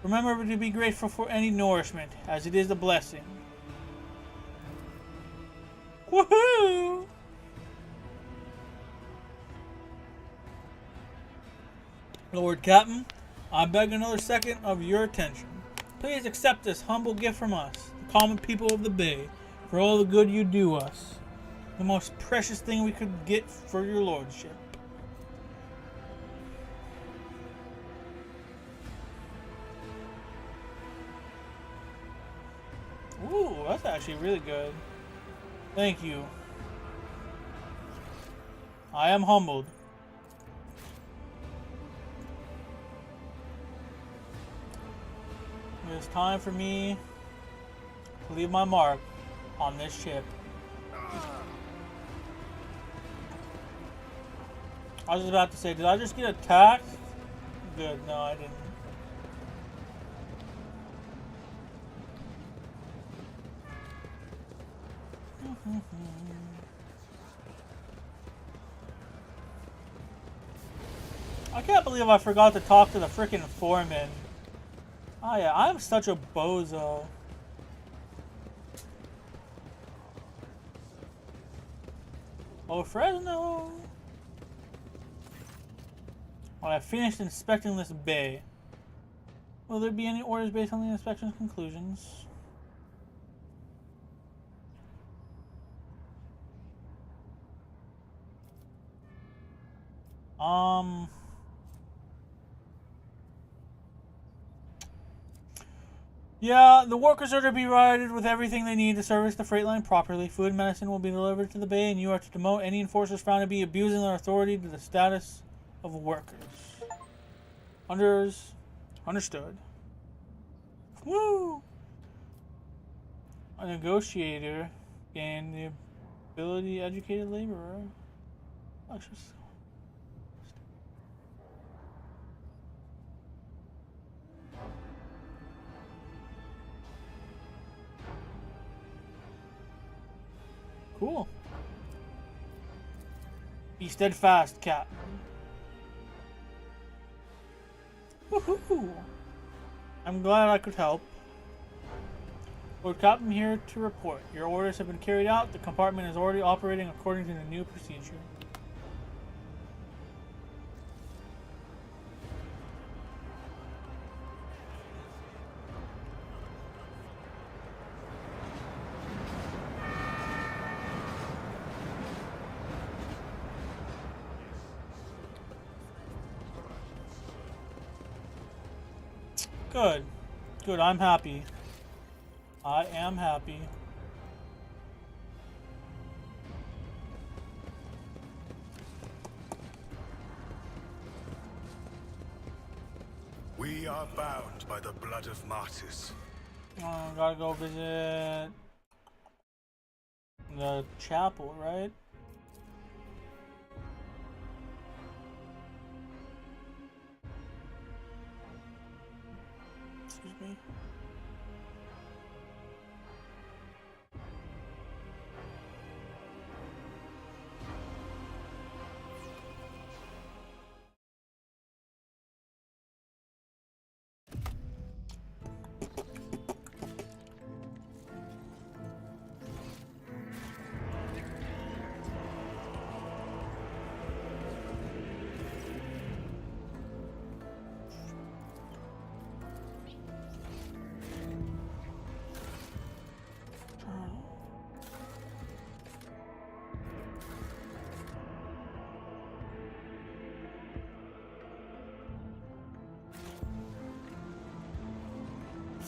Remember to be grateful for any nourishment, as it is a blessing. Woohoo! Lord Captain, I beg another second of your attention. Please accept this humble gift from us, the common people of the Bay, for all the good you do us. The most precious thing we could get for your lordship. Ooh, that's actually really good. Thank you. I am humbled. It is time for me to leave my mark on this ship. I was about to say, did I just get attacked? Good, no I didn't. I can't believe I forgot to talk to the frickin' foreman. Oh yeah, I'm such a bozo. Oh, Fresno! Well, I finished inspecting this bay. Will there be any orders based on the inspection's conclusions? Yeah, the workers are to be provided with everything they need to service the freight line properly. Food and medicine will be delivered to the bay, and you are to demote any enforcers found to be abusing their authority to the status of workers. Understood. Woo! A negotiator gained the ability educated laborer. Cool. Be steadfast, Captain. Woohoo! I'm glad I could help. Lord Captain here to report. Your orders have been carried out. The compartment is already operating according to the new procedure. Good. Good, I'm happy. I am happy. We are bound by the blood of martyrs. Gotta go visit the chapel, right? Excuse me.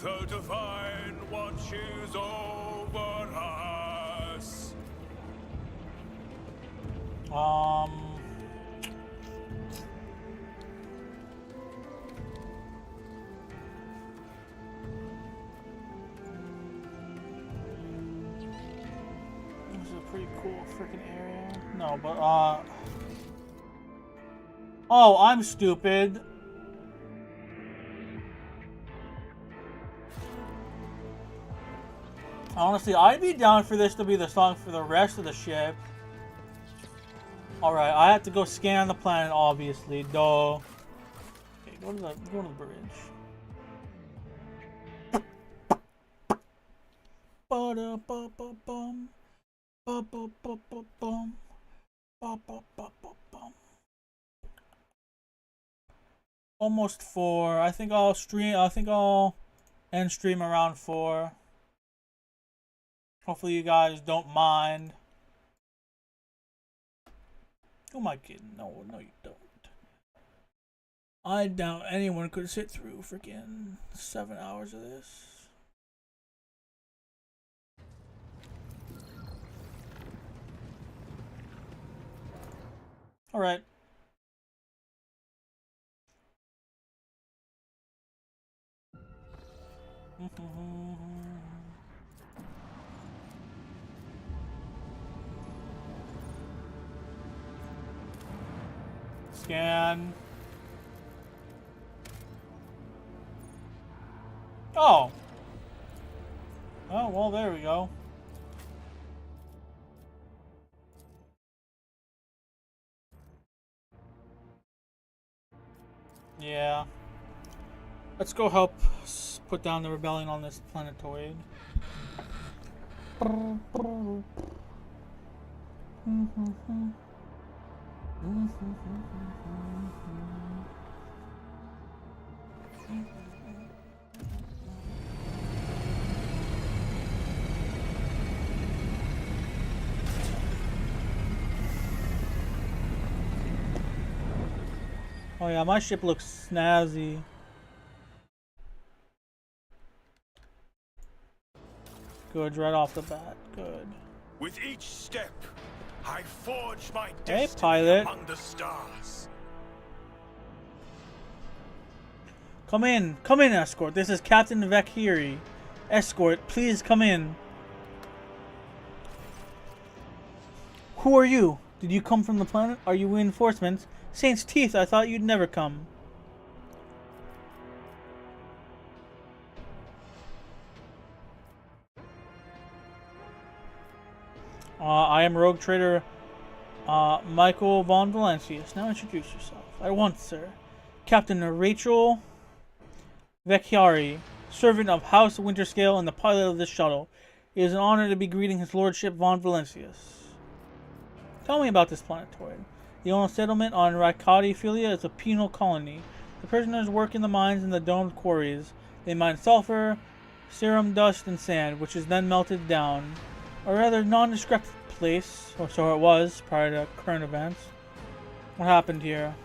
The divine watches over us. This is a pretty cool freaking area. No, but oh, I'm stupid. Honestly, I'd be down for this to be the song for the rest of the ship. Alright, I have to go scan the planet, obviously. Duh. Okay, go to the bridge. Ba-da-ba-ba-bum. Ba-ba-ba-ba-bum. Ba-ba-ba-ba-bum. Almost 4. I think I'll end stream around 4. Hopefully you guys don't mind. Who am I kidding? No, you don't. I doubt anyone could sit through freaking 7 hours of this. Alright. Scan. Oh. Oh, well, there we go. Yeah. Let's go help put down the rebellion on this planetoid. Oh yeah, my ship looks snazzy. Good, right off the bat. Good. With each step, I forge my Hey, destiny pilot. among the stars. Come in, escort. This is Captain Vekiri. Escort, please come in. Who are you? Did you come from the planet? Are you reinforcements? Saint's teeth, I thought you'd never come. I am rogue trader Michael von Valencius. Now introduce yourself. At once, sir. Captain Rachel Vecchiari, servant of House Winterscale and the pilot of this shuttle. It is an honor to be greeting His Lordship von Valencius. Tell me about this planetoid. The only settlement on Rakati Philia is a penal colony. The prisoners work in the mines and the domed quarries. They mine sulfur, serum dust, and sand, which is then melted down. A rather nondescript place, or so it was, prior to current events. What happened here?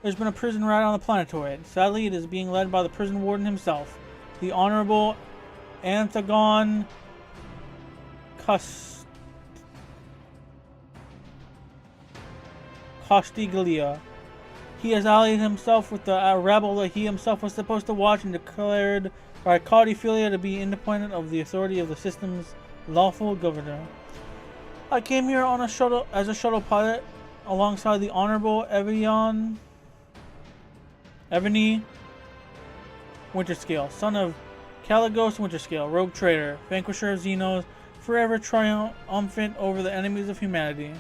There's been a prison riot on the planetoid. Sadly, it is being led by the prison warden himself, the Honorable Antagon Costiglia. He has allied himself with the rebel that he himself was supposed to watch and declared Ricardiphilia to be independent of the authority of the system's lawful governor. I came here on a shuttle as a shuttle pilot alongside the Honorable Evany Winterscale, son of Caligos Winterscale, rogue trader, vanquisher of Xenos, forever triumphant over the enemies of humanity.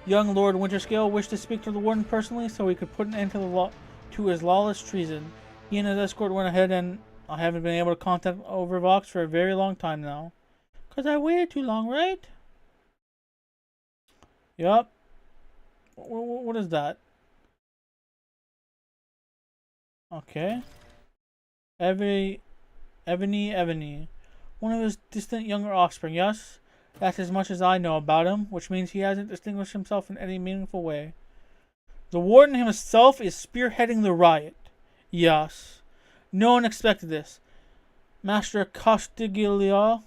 Young Lord Winterscale wished to speak to the warden personally so he could put an end to his lawless treason. He and his escort went ahead, and I haven't been able to contact Overvox for a very long time now. 'Cause I waited too long, right? Yup. What is that? Okay. Evany. One of his distant younger offspring, yes? That's as much as I know about him, which means he hasn't distinguished himself in any meaningful way. The warden himself is spearheading the riot. Yes. No one expected this. Master Castiglia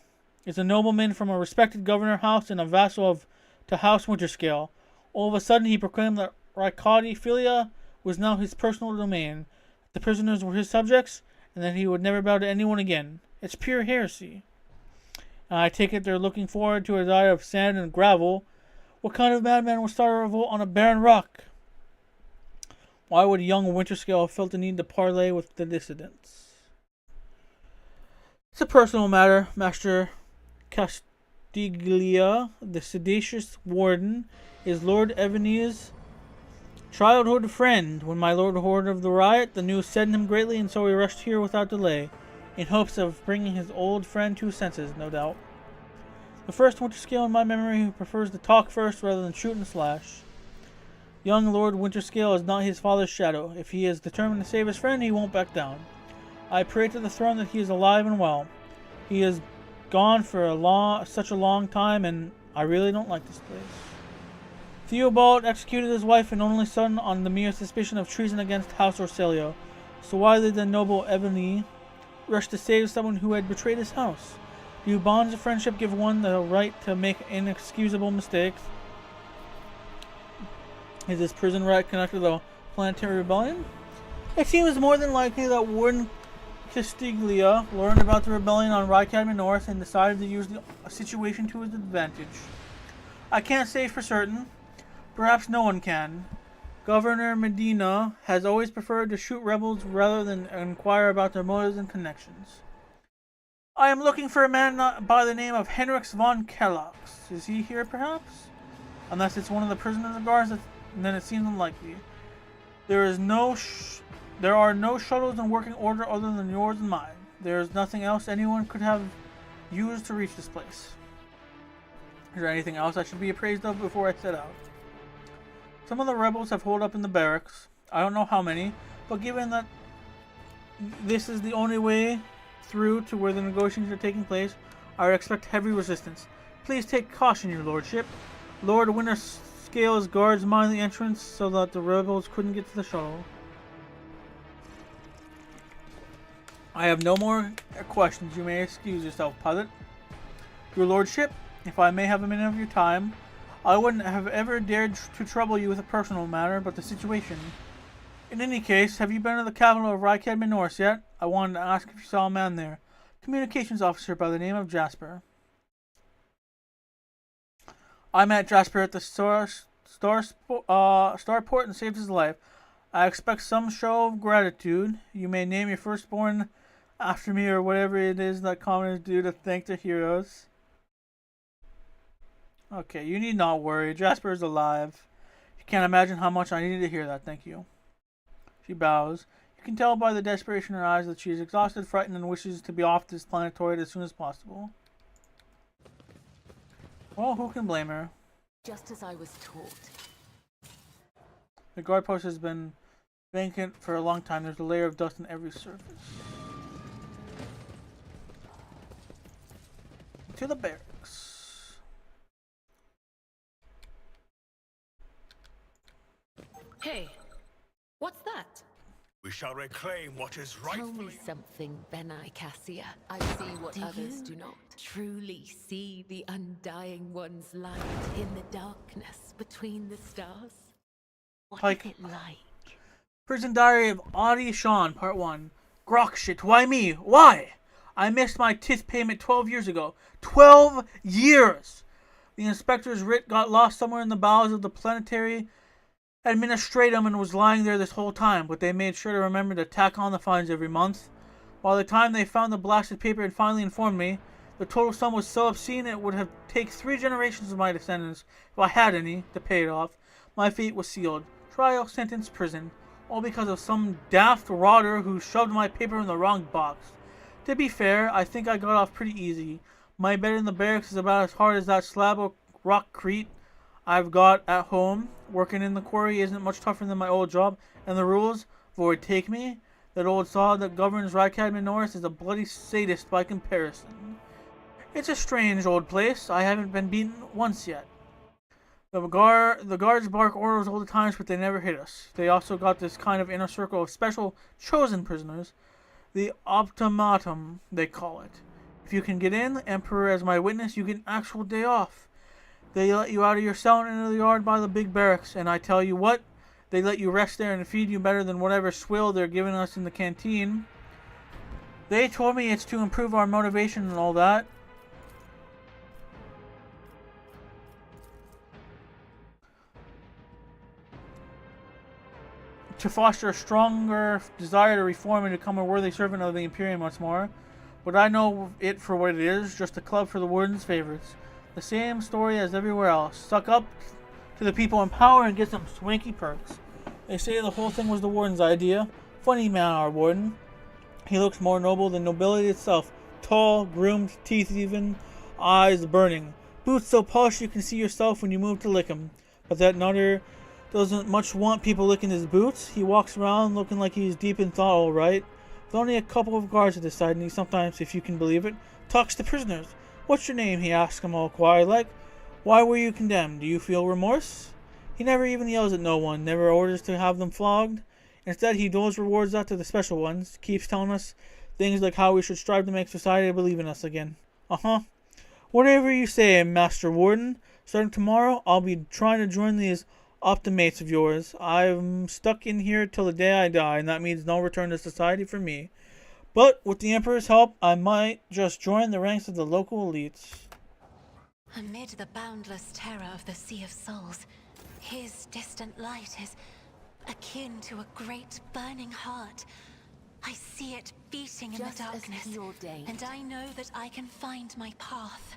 is a nobleman from a respected governor house and a vassal to House Winterscale. All of a sudden, he proclaimed that Raikadi Philia was now his personal domain, the prisoners were his subjects, and that he would never bow to anyone again. It's pure heresy. I take it they're looking forward to a diet of sand and gravel. What kind of madman would start a revolt on a barren rock? Why would young Winterscale have felt the need to parley with the dissidents? It's a personal matter, Master Castiglia, the seditious warden, is Lord Evani's childhood friend. When my lord heard of the riot, the news saddened him greatly, and so he rushed here without delay, in hopes of bringing his old friend to his senses, no doubt. The first Winterscale in my memory who prefers to talk first rather than shoot and slash. Young Lord Winterscale is not his father's shadow. If he is determined to save his friend, he won't back down. I pray to the throne that he is alive and well. He is gone for such a long time, and I really don't like this place. Theobald executed his wife and only son on the mere suspicion of treason against House Orselio. So why did the noble Evany rush to save someone who had betrayed his house? Do bonds of friendship give one the right to make inexcusable mistakes? Is this prison riot connected to the planetary rebellion? It seems more than likely that Warden Castiglia learned about the rebellion on Raikadmi North and decided to use the situation to his advantage. I can't say for certain. Perhaps no one can. Governor Medina has always preferred to shoot rebels rather than inquire about their motives and connections. I am looking for a man by the name of Henrix von Kellox. Is he here, perhaps? Unless it's one of the prisoners of guards, then it seems unlikely. There are no shuttles in working order other than yours and mine. There is nothing else anyone could have used to reach this place. Is there anything else I should be appraised of before I set out? Some of the rebels have holed up in the barracks. I don't know how many, but given that this is the only way through to where the negotiations are taking place, I would expect heavy resistance. Please take caution, your lordship. Lord Winterscale's guards mind the entrance so that the rebels couldn't get to the shuttle. I have no more questions. You may excuse yourself, pilot. Your lordship, if I may have a minute of your time, I wouldn't have ever dared to trouble you with a personal matter, but the situation. In any case, have you been to the capital of Raikadmi North yet? I wanted to ask if you saw a man there. Communications officer by the name of Jasper. I met Jasper at the starport and saved his life. I expect some show of gratitude. You may name your firstborn after me or whatever it is that commoners do to thank their heroes. Okay, you need not worry. Jasper is alive. You can't imagine how much I needed to hear that. Thank you. She bows. You can tell by the desperation in her eyes that she is exhausted, frightened, and wishes to be off this planetoid as soon as possible. Well, who can blame her? Just as I was taught. The guard post has been vacant for a long time. There's a layer of dust on every surface. To the barracks. Hey, what's that? We shall reclaim what is Tell me rightfully. something, Benai Cassia. I see what others do not. Truly see the undying one's light in the darkness between the stars. What Like- is it like? Prison Diary of Audie Sean, Part 1. Grok shit, why me? Why? I missed my tith payment 12 years ago. 12 years! The inspector's writ got lost somewhere in the bowels of the planetary administratum and was lying there this whole time, but they made sure to remember to tack on the fines every month. By the time they found the blasted paper and finally informed me, the total sum was so obscene it would have taken 3 generations of my descendants, if I had any, to pay it off. My fate was sealed. Trial, sentence, prison. All because of some daft rotter who shoved my paper in the wrong box. To be fair, I think I got off pretty easy. My bed in the barracks is about as hard as that slab of rockcrete I've got at home. Working in the quarry isn't much tougher than my old job, and the rules, Void take me, that old saw that governs Raikadmi North is a bloody sadist by comparison. It's a strange old place. I haven't been beaten once yet. The guards bark orders all the time, but they never hit us. They also got this kind of inner circle of special chosen prisoners. The optimatum, they call it. If you can get in, Emperor as my witness, you get an actual day off. They let you out of your cell and into the yard by the big barracks, and I tell you what, they let you rest there and feed you better than whatever swill they're giving us in the canteen. They told me it's to improve our motivation and all that. To foster a stronger desire to reform and become a worthy servant of the Imperium once more. But I know it for what it is, just a club for the Warden's favorites. The same story as everywhere else. Suck up to the people in power and get some swanky perks. They say the whole thing was the Warden's idea. Funny man, our Warden. He looks more noble than nobility itself. Tall, groomed, teeth even, eyes burning. Boots so polished you can see yourself when you move to lick 'em. But that nutter doesn't much want people licking his boots. He walks around looking like he's deep in thought, all right. With only a couple of guards at his side, and he sometimes, if you can believe it, talks to prisoners. What's your name? He asks them all quiet like. Why were you condemned? Do you feel remorse? He never even yells at no one, never orders to have them flogged. Instead, he doles rewards out to the special ones, keeps telling us things like how we should strive to make society believe in us again. Uh-huh. Whatever you say, Master Warden. Starting tomorrow, I'll be trying to join these optimates of yours. I'm stuck in here till the day I die, and that means no return to society for me. But with the Emperor's help, I might just join the ranks of the local elites. Amid the boundless terror of the Sea of Souls, his distant light is akin to a great burning heart. I see it beating in Just the as darkness, preordained. and I know that I can find my path.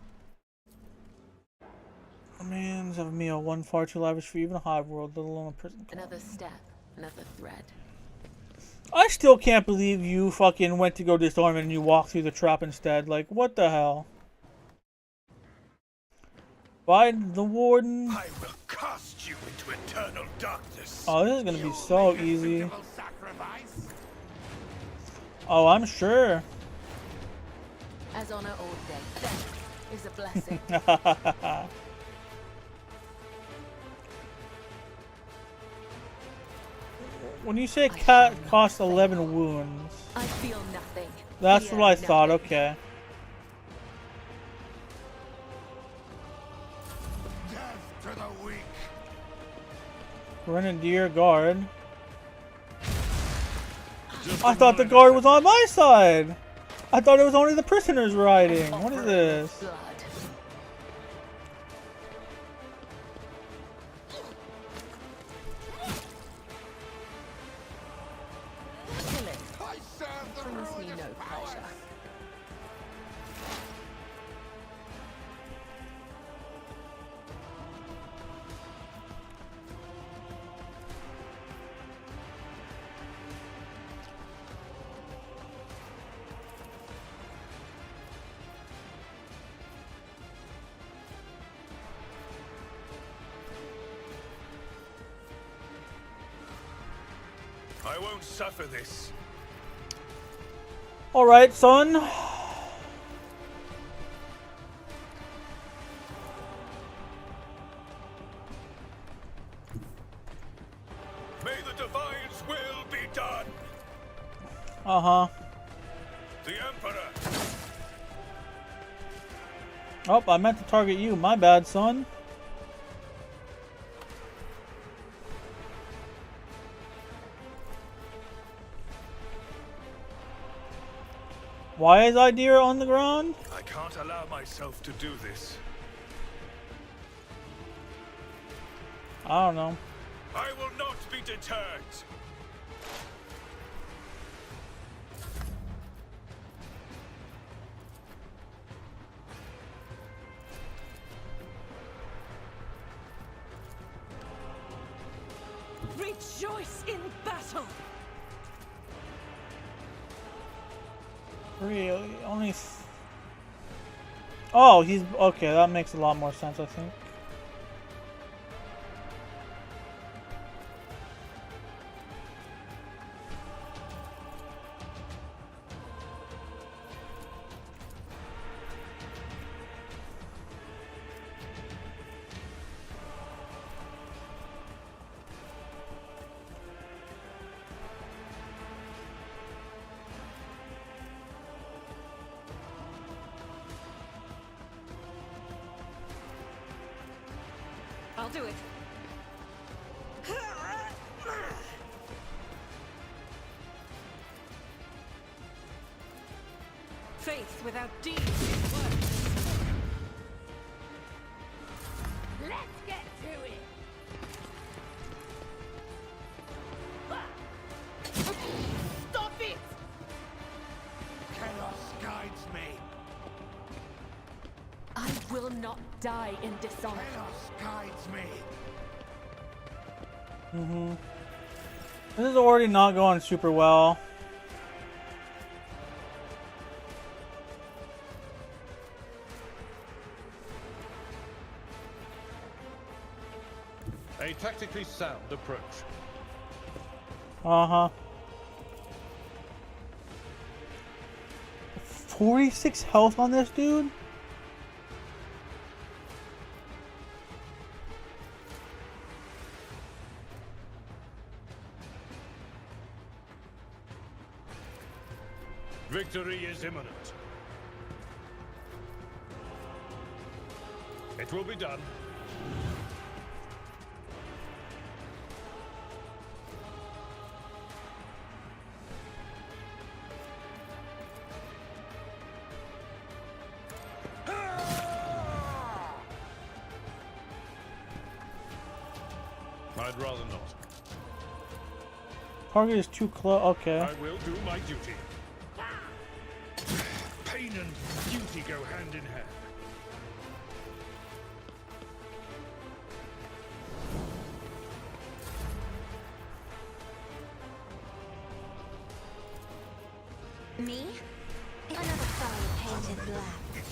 Remains of a meal, one far too lavish for even a hive world, let alone a prison colony. Another step, another thread. I still can't believe you fucking went to go disarm it and you walked through the trap instead. Like, what the hell? By the Warden. I will cast you into eternal darkness. Oh, this is gonna be so easy. Oh, I'm sure. As honor or death, death is a blessing. When you say cat costs 11 wounds, I feel nothing. that's Fear what I thought. nothing. Okay. Death to the weak. Grenadier Guard. I thought the guard was on my side. I thought it was only the prisoners riding. What is this? Blood. Killing I serve the brings me ruinous no power. pleasure. I won't suffer this. All right, son. May the Divine's will be done. Uh-huh. The Emperor. Oh, I meant to target you. My bad, son. Why is Idea on the ground? I can't allow myself to do this. I don't know. I will not be deterred. Rejoice in battle! Really? Only... Oh, he's... Okay, that makes a lot more sense, I think. I'll do it. Faith without deeds is worthless. Let's get to it. Stop it! Chaos guides me. I will not die in dishonor. Chaos guides me. This is already not going super well. A tactically sound approach. 46 health on this dude? Victory is imminent. It will be done. I'd rather not. Target is too close. Okay. I will do my duty. Pain and duty go hand in hand. Me? Another fellow painted black.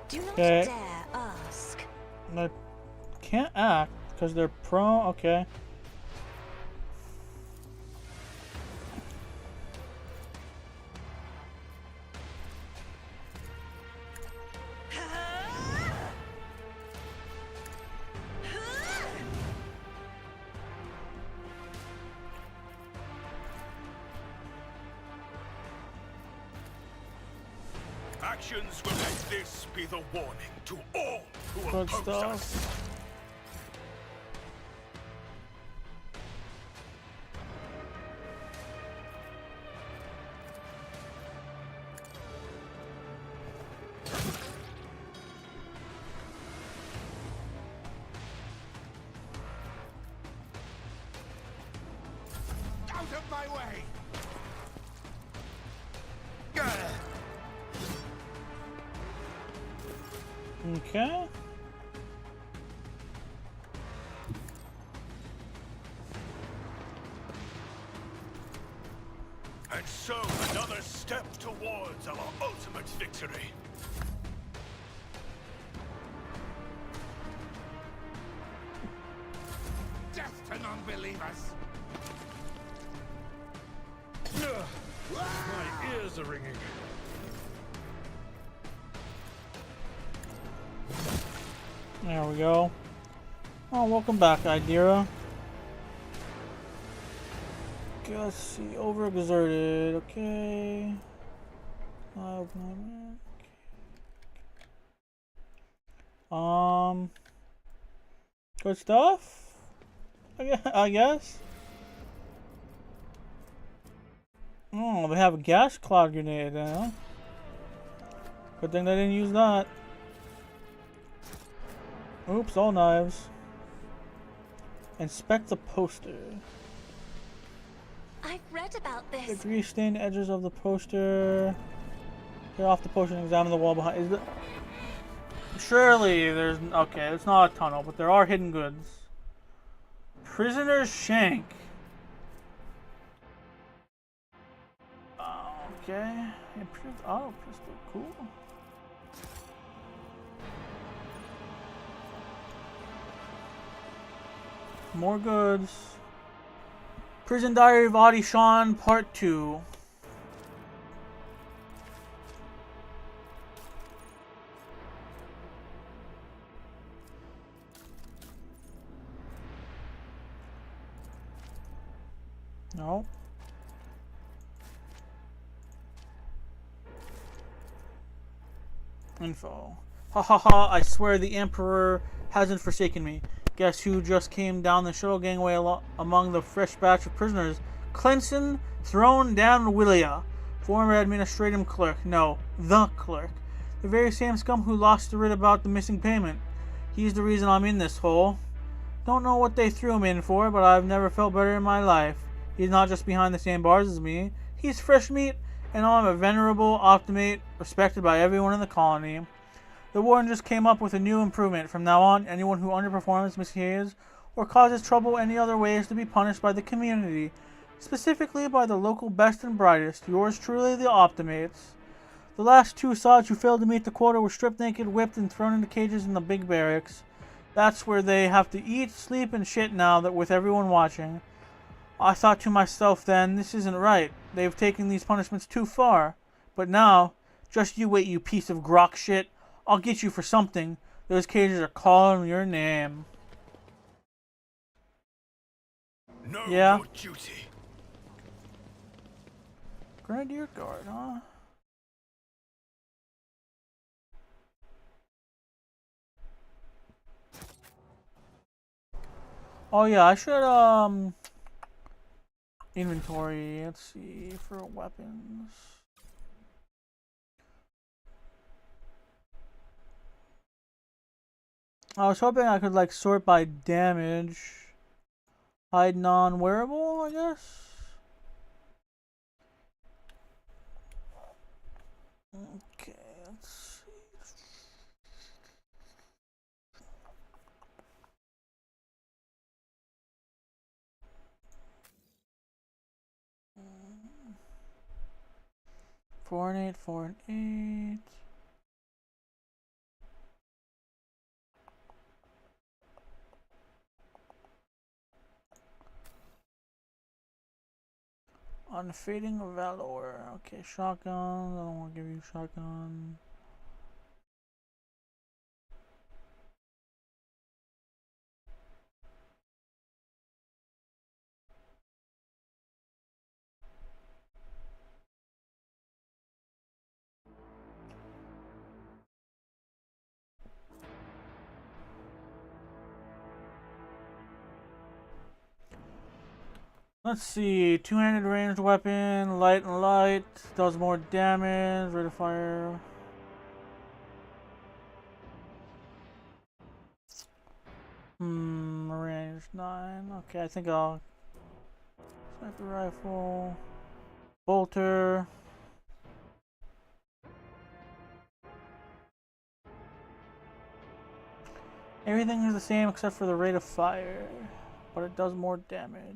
Do not Okay. dare ask. I can't act because they're prone. Okay. Actions will let this be the warning to all who Good oppose us. stuff. Out of my way! Okay. And so another step towards our ultimate victory. Death to non-believers! My ears are ringing. There we go. Oh, welcome back, Idira. Let's see, overexerted. Okay. Good stuff. I guess. Oh, they have a gas cloud grenade now. Good thing they didn't use that. Oops, all knives. Inspect the poster. I've read about The this. grease-stained edges of the poster. Tear off the poster and examine the wall behind. Is it? Surely there's. Okay, it's not a tunnel, but there are hidden goods. Prisoner's shank. Okay. Improved auto pistol. Cool. More goods. Prison Diary of Audie Shawn Part 2. No. Info. Ha ha ha, I swear the Emperor hasn't forsaken me. Guess who just came down the shuttle gangway among the fresh batch of prisoners? Clemson thrown down Willia, former administrative clerk. No, the clerk. The very same scum who lost the writ about the missing payment. He's the reason I'm in this hole. Don't know what they threw him in for, but I've never felt better in my life. He's not just behind the same bars as me. He's fresh meat, and I'm a venerable optimate, respected by everyone in the colony. The warden just came up with a new improvement. From now on, anyone who underperforms, misbehaves, or causes trouble any other way is to be punished by the community, specifically by the local best and brightest. Yours truly, the Optimates. The last two sods who failed to meet the quota were stripped naked, whipped, and thrown into cages in the big barracks. That's where they have to eat, sleep, and shit now that with everyone watching. I thought to myself then, this isn't right. They've taken these punishments too far. But now, just you wait, you piece of grok shit. I'll get you for something. Those cages are calling your name. Know Yeah. your duty. Grenadier Guard, huh? Oh yeah, I should inventory, let's see, for weapons. I was hoping I could like sort by damage. Hide non-wearable, I guess. Okay, let's see. Four and eight, 4 and 8. Unfading Valor. Okay, shotgun. I don't want to give you shotgun. Let's see, two-handed ranged weapon, light and light, does more damage, rate of fire. Range 9. Okay, I think I'll sniper rifle, bolter. Everything is the same except for the rate of fire, but it does more damage.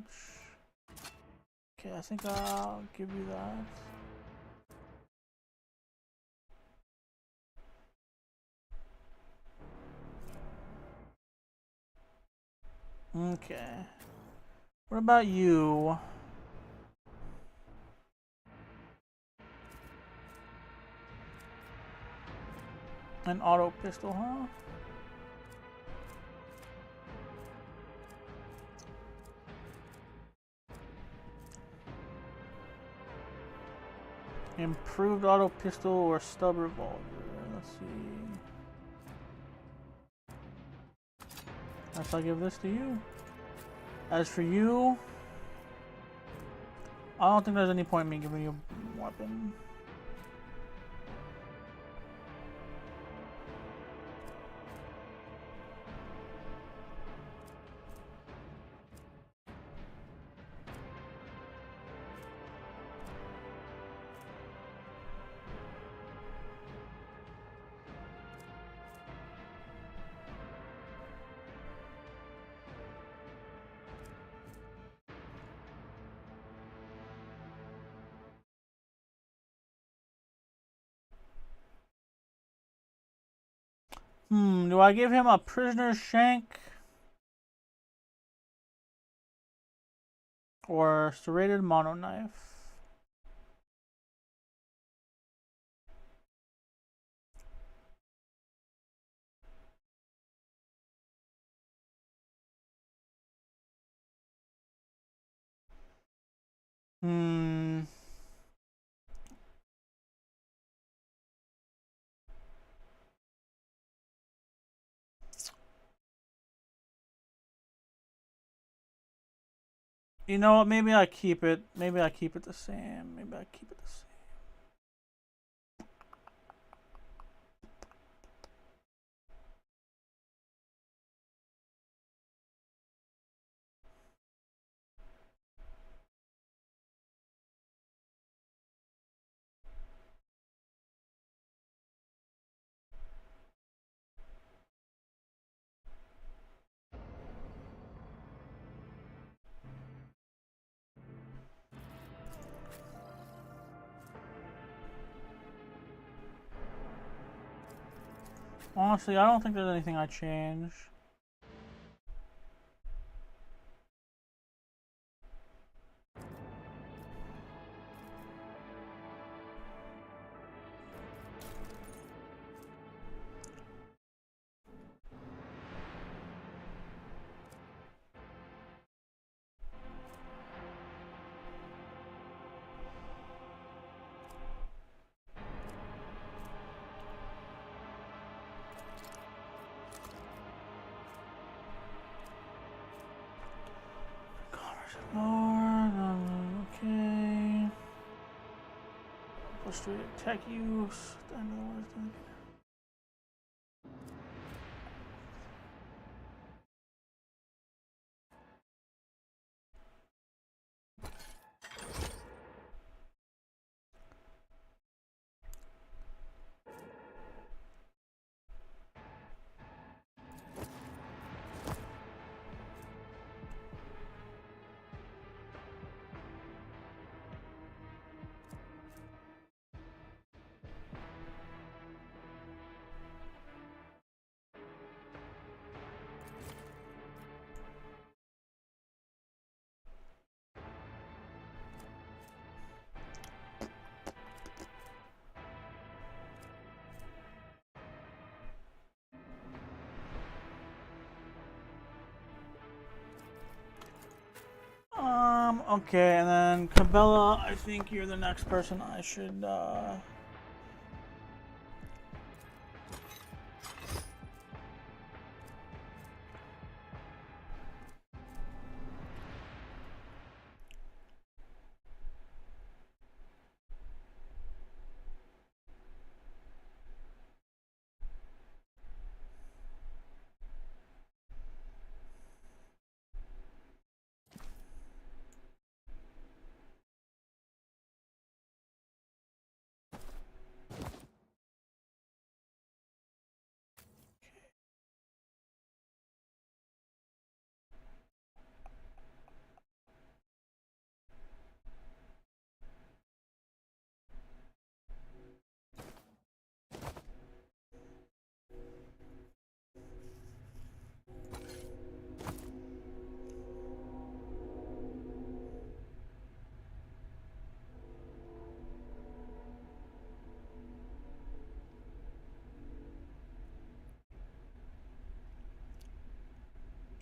Okay, I think I'll give you that. Okay. What about you? An auto pistol, huh? Improved auto pistol or stub revolver. Let's see. Guess I'll give this to you. As for you, I don't think there's any point in me giving you a weapon. Do I give him a prisoner's shank? Or serrated mono knife? You know what? Maybe I keep it. Maybe I keep it the same. Maybe I keep it the same. Honestly, I don't think there's anything I change. Okay. Plus 3 tech use. I know what it's doing. Okay, and then Cabela, I think you're the next person I should,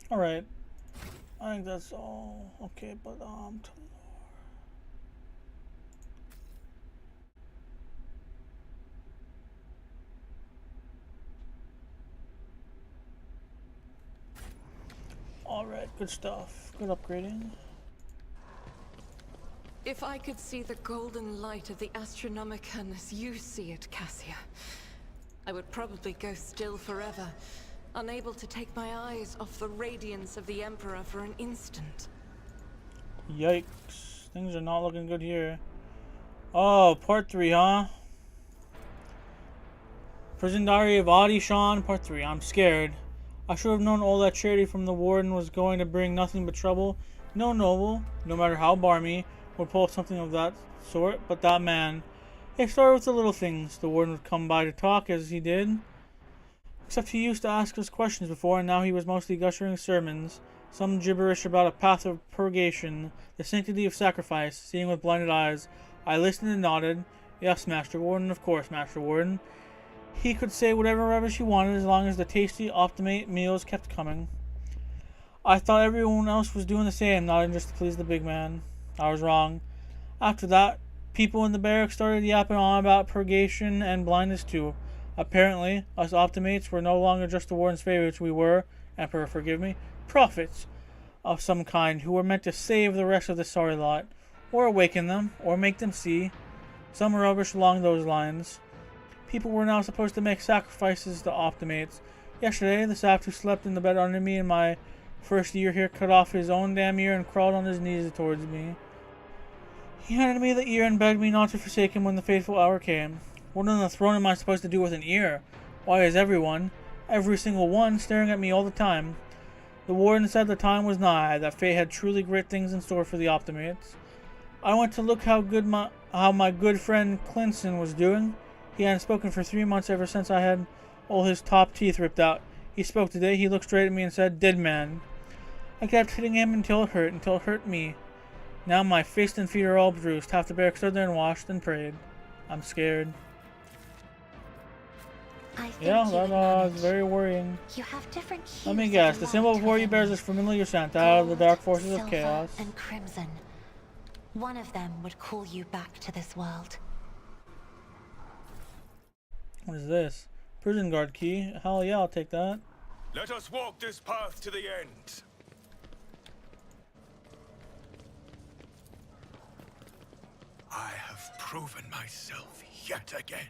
alright. I think that's all. Okay, but, alright, good stuff. Good upgrading. If I could see the golden light of the Astronomicon as you see it, Cassia, I would probably go still forever, unable to take my eyes off the radiance of the Emperor for an instant. Yikes. Things are not looking good here. Oh, part 3, huh? Prison Diary of Adi Shan, part 3. I'm scared. I should have known all that charity from the warden was going to bring nothing but trouble. No noble, no matter how barmy, would pull something of that sort, but that man. It started with the little things. The warden would come by to talk as he did. Except he used to ask us questions before, and now he was mostly gushing sermons. Some gibberish about a path of purgation, the sanctity of sacrifice, seeing with blinded eyes. I listened and nodded. Yes, Master Warden, of course, Master Warden. He could say whatever rubbish he wanted as long as the tasty optimate meals kept coming. I thought everyone else was doing the same, nodding just to please the big man. I was wrong. After that, people in the barracks started yapping on about purgation and blindness too. Apparently, us optimates were no longer just the warden's favorites. We were, Emperor forgive me, prophets. of some kind who were meant to save the rest of the sorry lot, or awaken them, or make them see. Some rubbish along those lines. People were now supposed to make sacrifices to optimates. Yesterday, the sap who slept in the bed under me in my first year here cut off his own damn ear and crawled on his knees towards me. He handed me the ear and begged me not to forsake him when the fateful hour came. What on the throne am I supposed to do with an ear? Why is everyone, every single one, staring at me all the time? The warden said the time was nigh, that fate had truly great things in store for the optimates. I went to look how my good friend Clinton was doing. He hadn't spoken for 3 months ever since I had all his top teeth ripped out. He spoke today. He looked straight at me and said, "Dead man." I kept hitting him until it hurt me. Now my face and feet are all bruised. Half the barrack stood there and washed and prayed. I'm scared. Yeah, that is very worrying. You have different hues. Let me guess. The symbol before you bears this familiar scent out of the dark forces of silver, chaos. and crimson. One of them would call you back to this world. What is this? Prison guard key. Hell yeah, I'll take that. Let us walk this path to the end. I have proven myself yet again.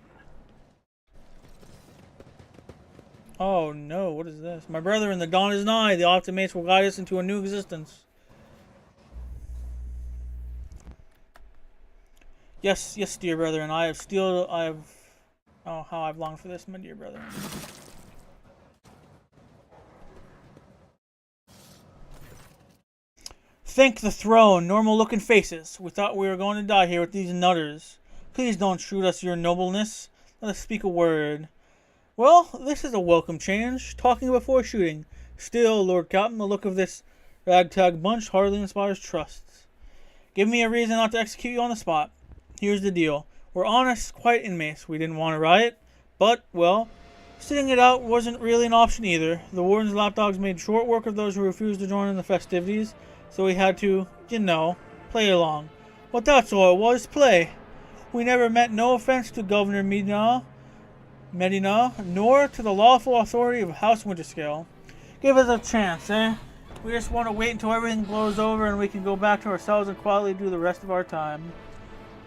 Oh no, what is this? My brethren, the dawn is nigh. The optimates will guide us into a new existence. Yes, yes, dear brethren. Oh, how I've longed for this, my dear brethren. Thank the throne, normal looking faces. We thought we were going to die here with these nutters. Please don't shoot us, your nobleness. Let us speak a word. Well, this is a welcome change. Talking before shooting. Still, Lord Captain, the look of this ragtag bunch hardly inspires trust. Give me a reason not to execute you on the spot. Here's the deal. We're honest, quiet inmates. We didn't want to riot, but, well, sitting it out wasn't really an option either. The warden's lapdogs made short work of those who refused to join in the festivities, so we had to, you know, play along. But that's all it was, play. We never meant no offense to Governor Medina, nor to the lawful authority of House Winterscale. Give us a chance, eh? We just want to wait until everything blows over and we can go back to ourselves and quietly do the rest of our time.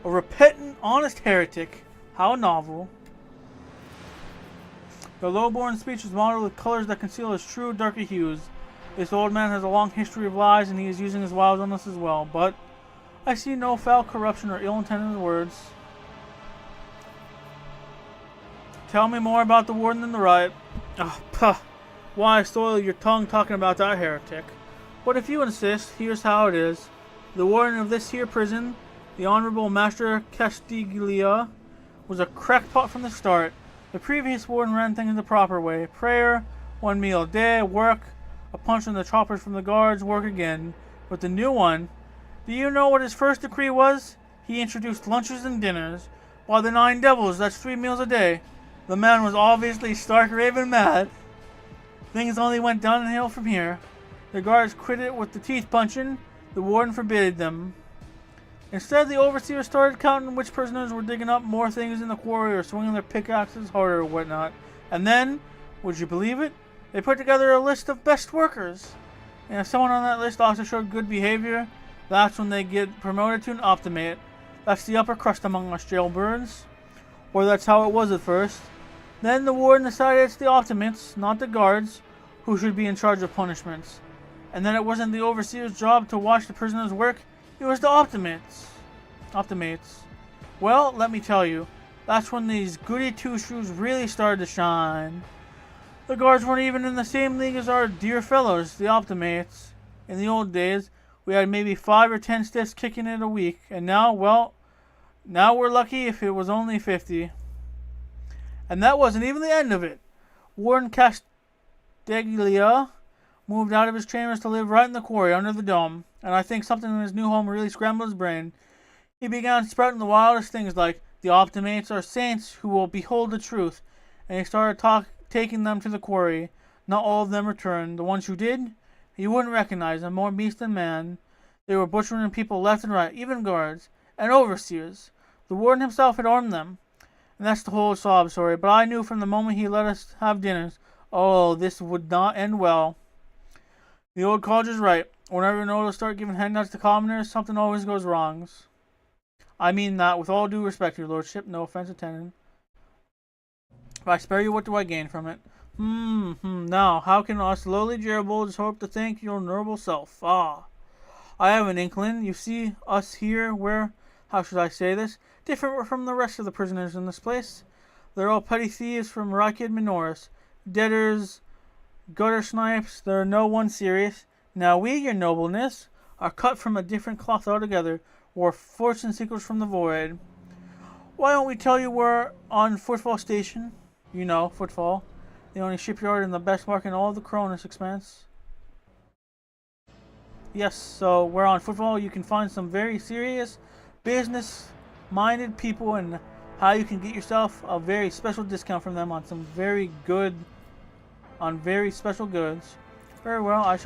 A repentant, honest heretic. How novel. The low-born speech is modeled with colors that conceal his true, darker hues. This old man has a long history of lies, and he is using his wiles on us as well, but I see no foul corruption or ill intent in his words. Tell me more about the warden and the riot. Ah, puh. Why soil your tongue talking about that heretic? But if you insist, here's how it is. The warden of this here prison, the Honorable Master Castiglia, was a crackpot from the start. The previous warden ran things the proper way. Prayer, 1 meal a day, work, a punch on the choppers from the guards, work again. But the new one, do you know what his first decree was? He introduced lunches and dinners. By the 9 devils, that's 3 meals a day. The man was obviously stark raving mad. Things only went downhill from here. The guards quit it with the teeth punching. The warden forbade them. Instead, the overseer started counting which prisoners were digging up more things in the quarry or swinging their pickaxes harder or whatnot. And then, would you believe it? They put together a list of best workers. And if someone on that list also showed good behavior, that's when they get promoted to an optimate. That's the upper crust among us jailbirds. Or that's how it was at first. Then the warden decided it's the optimates, not the guards, who should be in charge of punishments. And then it wasn't the overseer's job to watch the prisoners work, it was the optimates. Well, let me tell you, that's when these goody two-shoes really started to shine. The guards weren't even in the same league as our dear fellows, the optimates. In the old days, we had maybe 5 or 10 stiffs kicking it a week, and now, well, now we're lucky if it was only 50. And that wasn't even the end of it. Warden Castiglia moved out of his chambers to live right in the quarry under the dome, and I think something in his new home really scrambled his brain. He began sprouting the wildest things like, the optimates are saints who will behold the truth, and he started taking them to the quarry. Not all of them returned. The ones who did, he wouldn't recognize them, more beast than man. They were butchering people left and right, even guards, and overseers. The warden himself had armed them. And that's the whole sob story, but I knew from the moment he let us have dinners, oh, this would not end well. The old college's right. Whenever an order start giving handouts to commoners, something always goes wrong. I mean that with all due respect, your lordship. No offense intended. If I spare you, what do I gain from it? Now, how can us lowly Jeroboams hope to thank your noble self? Ah, I have an inkling. You see us here, where, how should I say this, different from the rest of the prisoners in this place. They're all petty thieves from Rakid Minoris, debtors, gutter snipes. There are no one serious. Now we, your nobleness, are cut from a different cloth altogether. We're fortune seekers from the void. Why don't we tell you we're on Footfall Station? You know, Footfall. The only shipyard and the best mark in all of the Cronus expanse. Yes, so we're on Footfall. You can find some very serious, business-minded people and how you can get yourself a very special discount from them on some very good, on very special goods. Very well, I shall